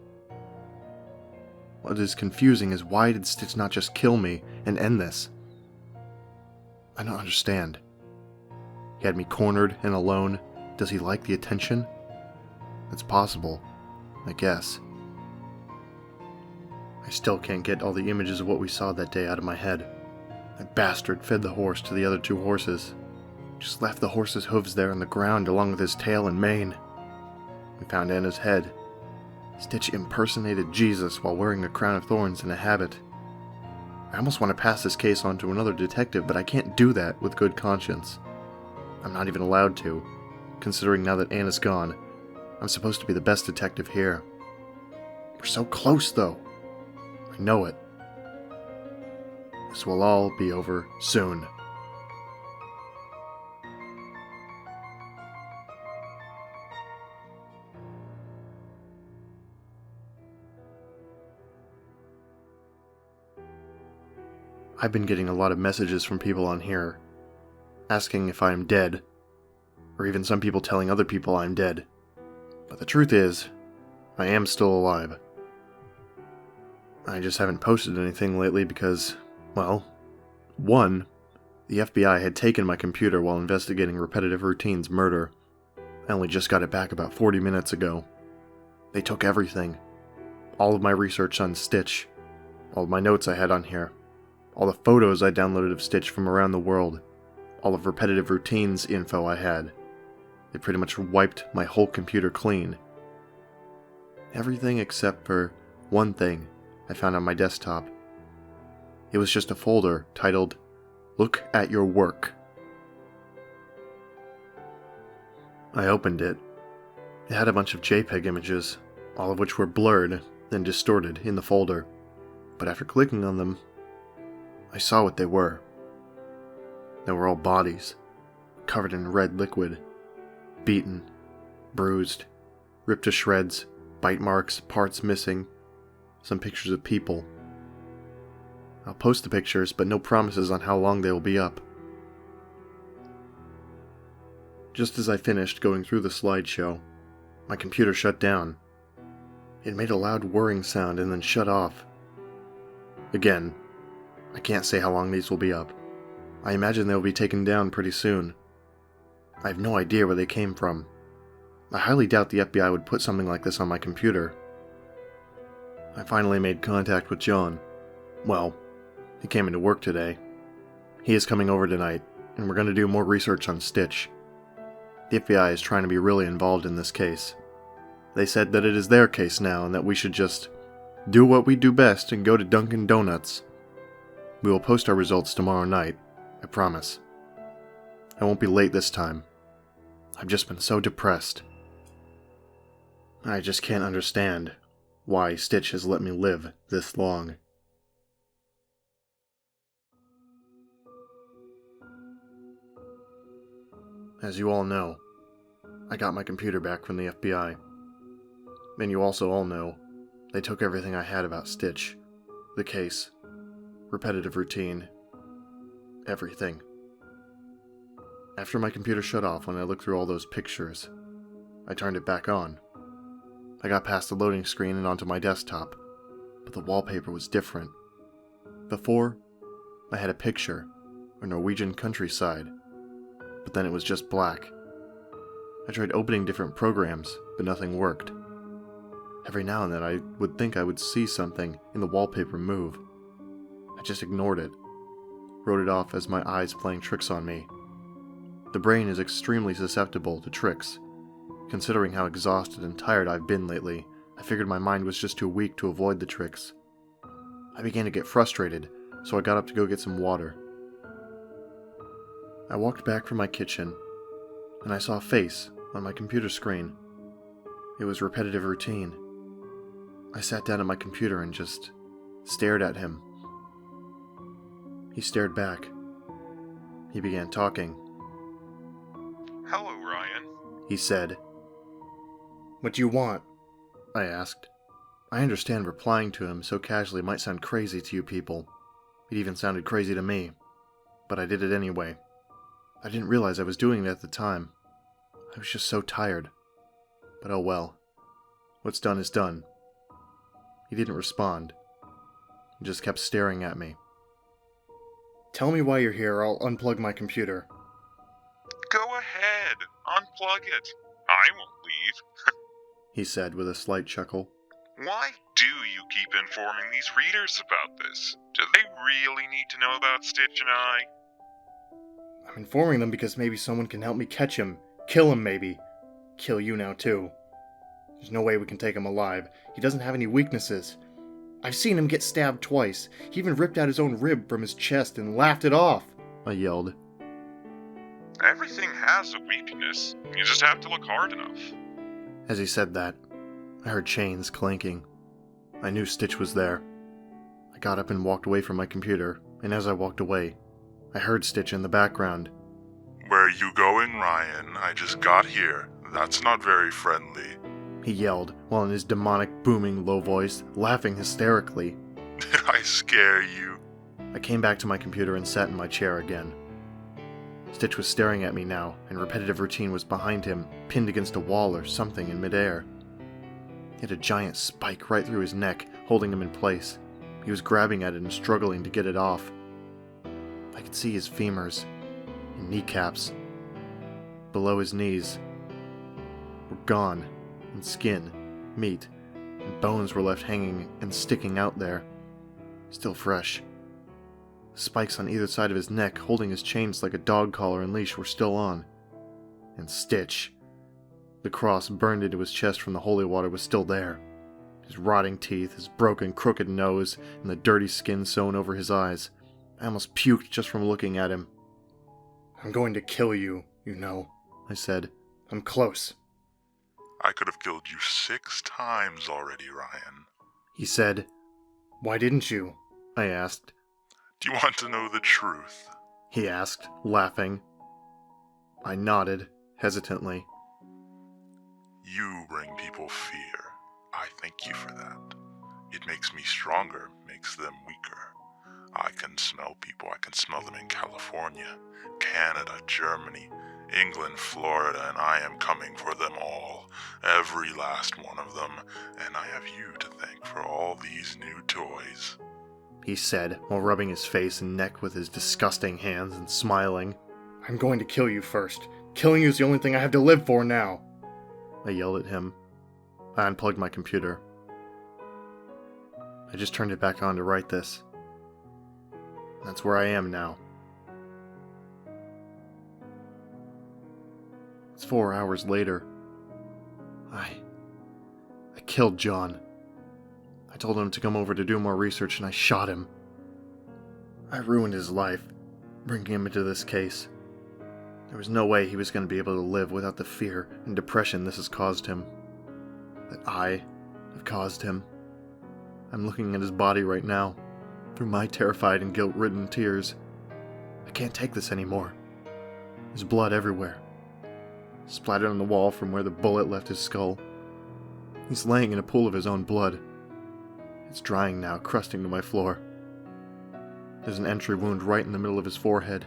What is confusing is why did Stitch not just kill me and end this? I don't understand. He had me cornered and alone. Does he like the attention? It's possible, I guess. I still can't get all the images of what we saw that day out of my head. That bastard fed the horse to the other two horses. Just left the horse's hooves there on the ground along with his tail and mane. We found Anna's head. Stitch impersonated Jesus while wearing a crown of thorns and a habit. I almost want to pass this case on to another detective, but I can't do that with good conscience. I'm not even allowed to, considering now that Anna's gone, I'm supposed to be the best detective here. We're so close, though. I know it. This will all be over soon. I've been getting a lot of messages from people on here, asking if I am dead, or even some people telling other people I'm dead. But the truth is, I am still alive. I just haven't posted anything lately because, well, one, the FBI had taken my computer while investigating RepetitiveRoutine's murder. I only just got it back about 40 minutes ago. They took everything. All of my research on Stitch, all of my notes I had on here, all the photos I downloaded of Stitch from around the world, all of RepetitiveRoutine's info I had. They pretty much wiped my whole computer clean. Everything except for one thing I found on my desktop. It was just a folder titled, "Look at Your Work." I opened it. It had a bunch of JPEG images, all of which were blurred and distorted in the folder. But after clicking on them, I saw what they were. They were all bodies, covered in red liquid, beaten, bruised, ripped to shreds, bite marks, parts missing, some pictures of people. I'll post the pictures, but no promises on how long they will be up. Just as I finished going through the slideshow, my computer shut down. It made a loud whirring sound and then shut off. Again, I can't say how long these will be up. I imagine they'll be taken down pretty soon. I have no idea where they came from. I highly doubt the FBI would put something like this on my computer. I finally made contact with John. Well, he came into work today. He is coming over tonight, and we're going to do more research on Stitch. The FBI is trying to be really involved in this case. They said that it is their case now and that we should just do what we do best and go to Dunkin' Donuts. We will post our results tomorrow night, I promise. I won't be late this time. I've just been so depressed. I just can't understand why Stitch has let me live this long. As you all know, I got my computer back from the FBI. And you also all know, they took everything I had about Stitch, the case, repetitive routine, everything. After my computer shut off when I looked through all those pictures, I turned it back on. I got past the loading screen and onto my desktop, but the wallpaper was different. Before, I had a picture, a Norwegian countryside, but then it was just black. I tried opening different programs, but nothing worked. Every now and then I would think I would see something in the wallpaper move. I just ignored it, wrote it off as my eyes playing tricks on me. The brain is extremely susceptible to tricks. Considering how exhausted and tired I've been lately, I figured my mind was just too weak to avoid the tricks. I began to get frustrated, so I got up to go get some water. I walked back from my kitchen, and I saw a face on my computer screen. It was repetitive routine. I sat down at my computer and just stared at him. He stared back. He began talking. "Hello, Ryan," he said. "What do you want?" I asked. I understand replying to him so casually might sound crazy to you people. It even sounded crazy to me. But I did it anyway. I didn't realize I was doing it at the time. I was just so tired. But oh well. What's done is done. He didn't respond. He just kept staring at me. "Tell me why you're here or I'll unplug my computer." "Go ahead, unplug it. I won't leave," he said with a slight chuckle. "Why do you keep informing these readers about this? Do they really need to know about Stitch and I?" "I'm informing them because maybe someone can help me catch him. Kill him, maybe. Kill you now, too. There's no way we can take him alive. He doesn't have any weaknesses. I've seen him get stabbed twice. He even ripped out his own rib from his chest and laughed it off," I yelled. "Everything has a weakness. You just have to look hard enough." As he said that, I heard chains clanking. I knew Stitch was there. I got up and walked away from my computer, and as I walked away, I heard Stitch in the background. "Where are you going, Ryan? I just got here. That's not very friendly," he yelled, while in his demonic, booming, low voice, laughing hysterically. "Did I scare you?" I came back to my computer and sat in my chair again. Stitch was staring at me now, and repetitive routine was behind him, pinned against a wall or something in midair. He had a giant spike right through his neck, holding him in place. He was grabbing at it and struggling to get it off. I could see his femurs and kneecaps. Below his knees were gone, and skin, meat, and bones were left hanging and sticking out there, still fresh. The spikes on either side of his neck, holding his chains like a dog collar and leash, were still on. And Stitch, the cross burned into his chest from the holy water, was still there. His rotting teeth, his broken, crooked nose, and the dirty skin sewn over his eyes. I almost puked just from looking at him. "I'm going to kill you, you know," I said. "I'm close." "I could have killed you 6 times already, Ryan," he said. "Why didn't you?" I asked. "Do you want to know the truth?" he asked, laughing. I nodded, hesitantly. "You bring people fear. I thank you for that. It makes me stronger, makes them weaker. I can smell people. I can smell them in California, Canada, Germany, England, Florida, and I am coming for them all, every last one of them, and I have you to thank for all these new toys." he said, while rubbing his face and neck with his disgusting hands and smiling. "I'm going to kill you first. Killing you is the only thing I have to live for now." I yelled at him. I unplugged my computer. I just turned it back on to write this. That's where I am now. It's 4 hours later. I killed John. I told him to come over to do more research, and I shot him. I ruined his life, bringing him into this case. There was no way he was going to be able to live without the fear and depression this has caused him. That I have caused him. I'm looking at his body right now, through my terrified and guilt-ridden tears. I can't take this anymore. There's blood everywhere, splattered on the wall from where the bullet left his skull. He's laying in a pool of his own blood. It's drying now, crusting to my floor. There's an entry wound right in the middle of his forehead.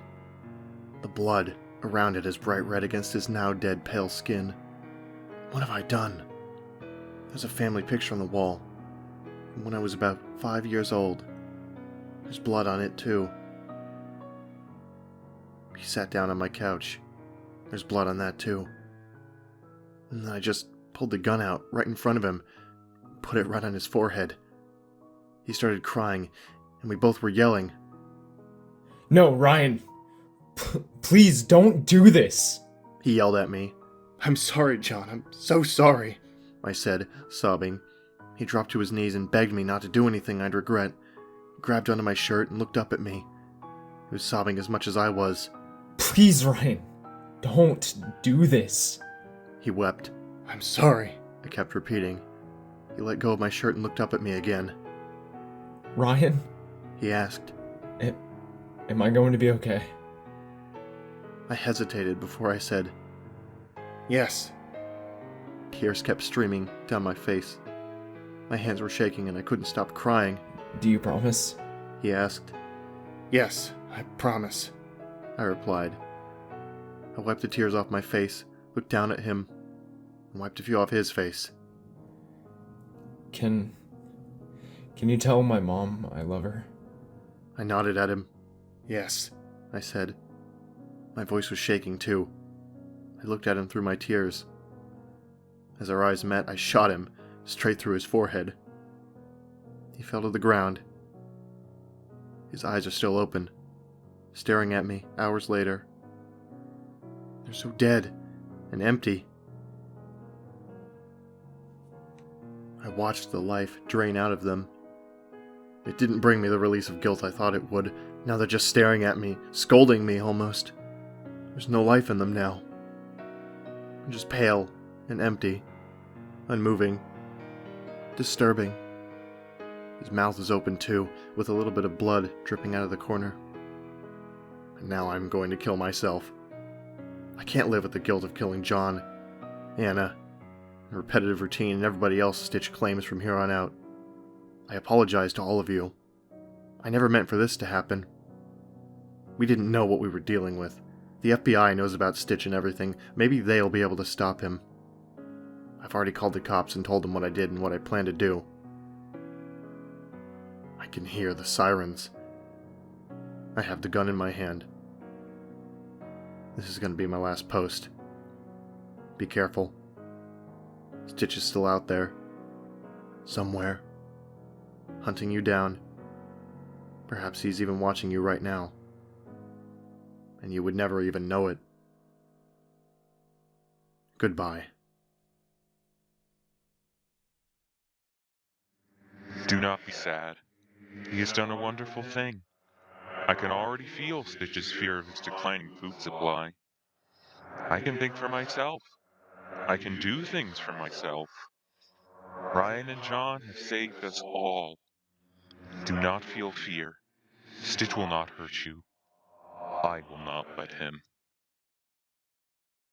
The blood around it is bright red against his now dead pale skin. What have I done? There's a family picture on the wall, from when I was about 5 years old. There's blood on it too. He sat down on my couch. There's blood on that too. And then I just pulled the gun out right in front of him, put it right on his forehead. He started crying, and we both were yelling. "No, Ryan. Please don't do this," he yelled at me. "I'm sorry, John. I'm so sorry," I said, sobbing. He dropped to his knees and begged me not to do anything I'd regret. He grabbed onto my shirt and looked up at me. He was sobbing as much as I was. "Please, Ryan. Don't do this." He wept. "I'm sorry," I kept repeating. He let go of my shirt and looked up at me again. "Ryan?" he asked. Am I going to be okay?" I hesitated before I said, "Yes." Tears kept streaming down my face. My hands were shaking and I couldn't stop crying. "Do you promise?" he asked. "Yes, I promise," I replied. I wiped the tears off my face, looked down at him, and wiped a few off his face. Can you tell my mom I love her?" I nodded at him. "Yes," I said. My voice was shaking too. I looked at him through my tears. As our eyes met, I shot him straight through his forehead. He fell to the ground. His eyes are still open, staring at me hours later. They're so dead and empty. I watched the life drain out of them. It didn't bring me the release of guilt I thought it would. Now they're just staring at me, scolding me almost. There's no life in them now. I'm just pale and empty, unmoving, disturbing. His mouth is open too, with a little bit of blood dripping out of the corner. And now I'm going to kill myself. I can't live with the guilt of killing John, Anna, and Repetitive Routine and everybody else Stitch claims from here on out. I apologize to all of you. I never meant for this to happen. We didn't know what we were dealing with. The FBI knows about Stitch and everything. Maybe they'll be able to stop him. I've already called the cops and told them what I did and what I plan to do. I can hear the sirens. I have the gun in my hand. This is going to be my last post. Be careful. Stitch is still out there. Somewhere. Hunting you down. Perhaps he's even watching you right now. And you would never even know it. Goodbye. Do not be sad. He has done a wonderful thing. I can already feel Stitch's fear of his declining food supply. I can think for myself. I can do things for myself. Ryan and John have saved us all. Do not feel fear. Stitch will not hurt you. I will not let him.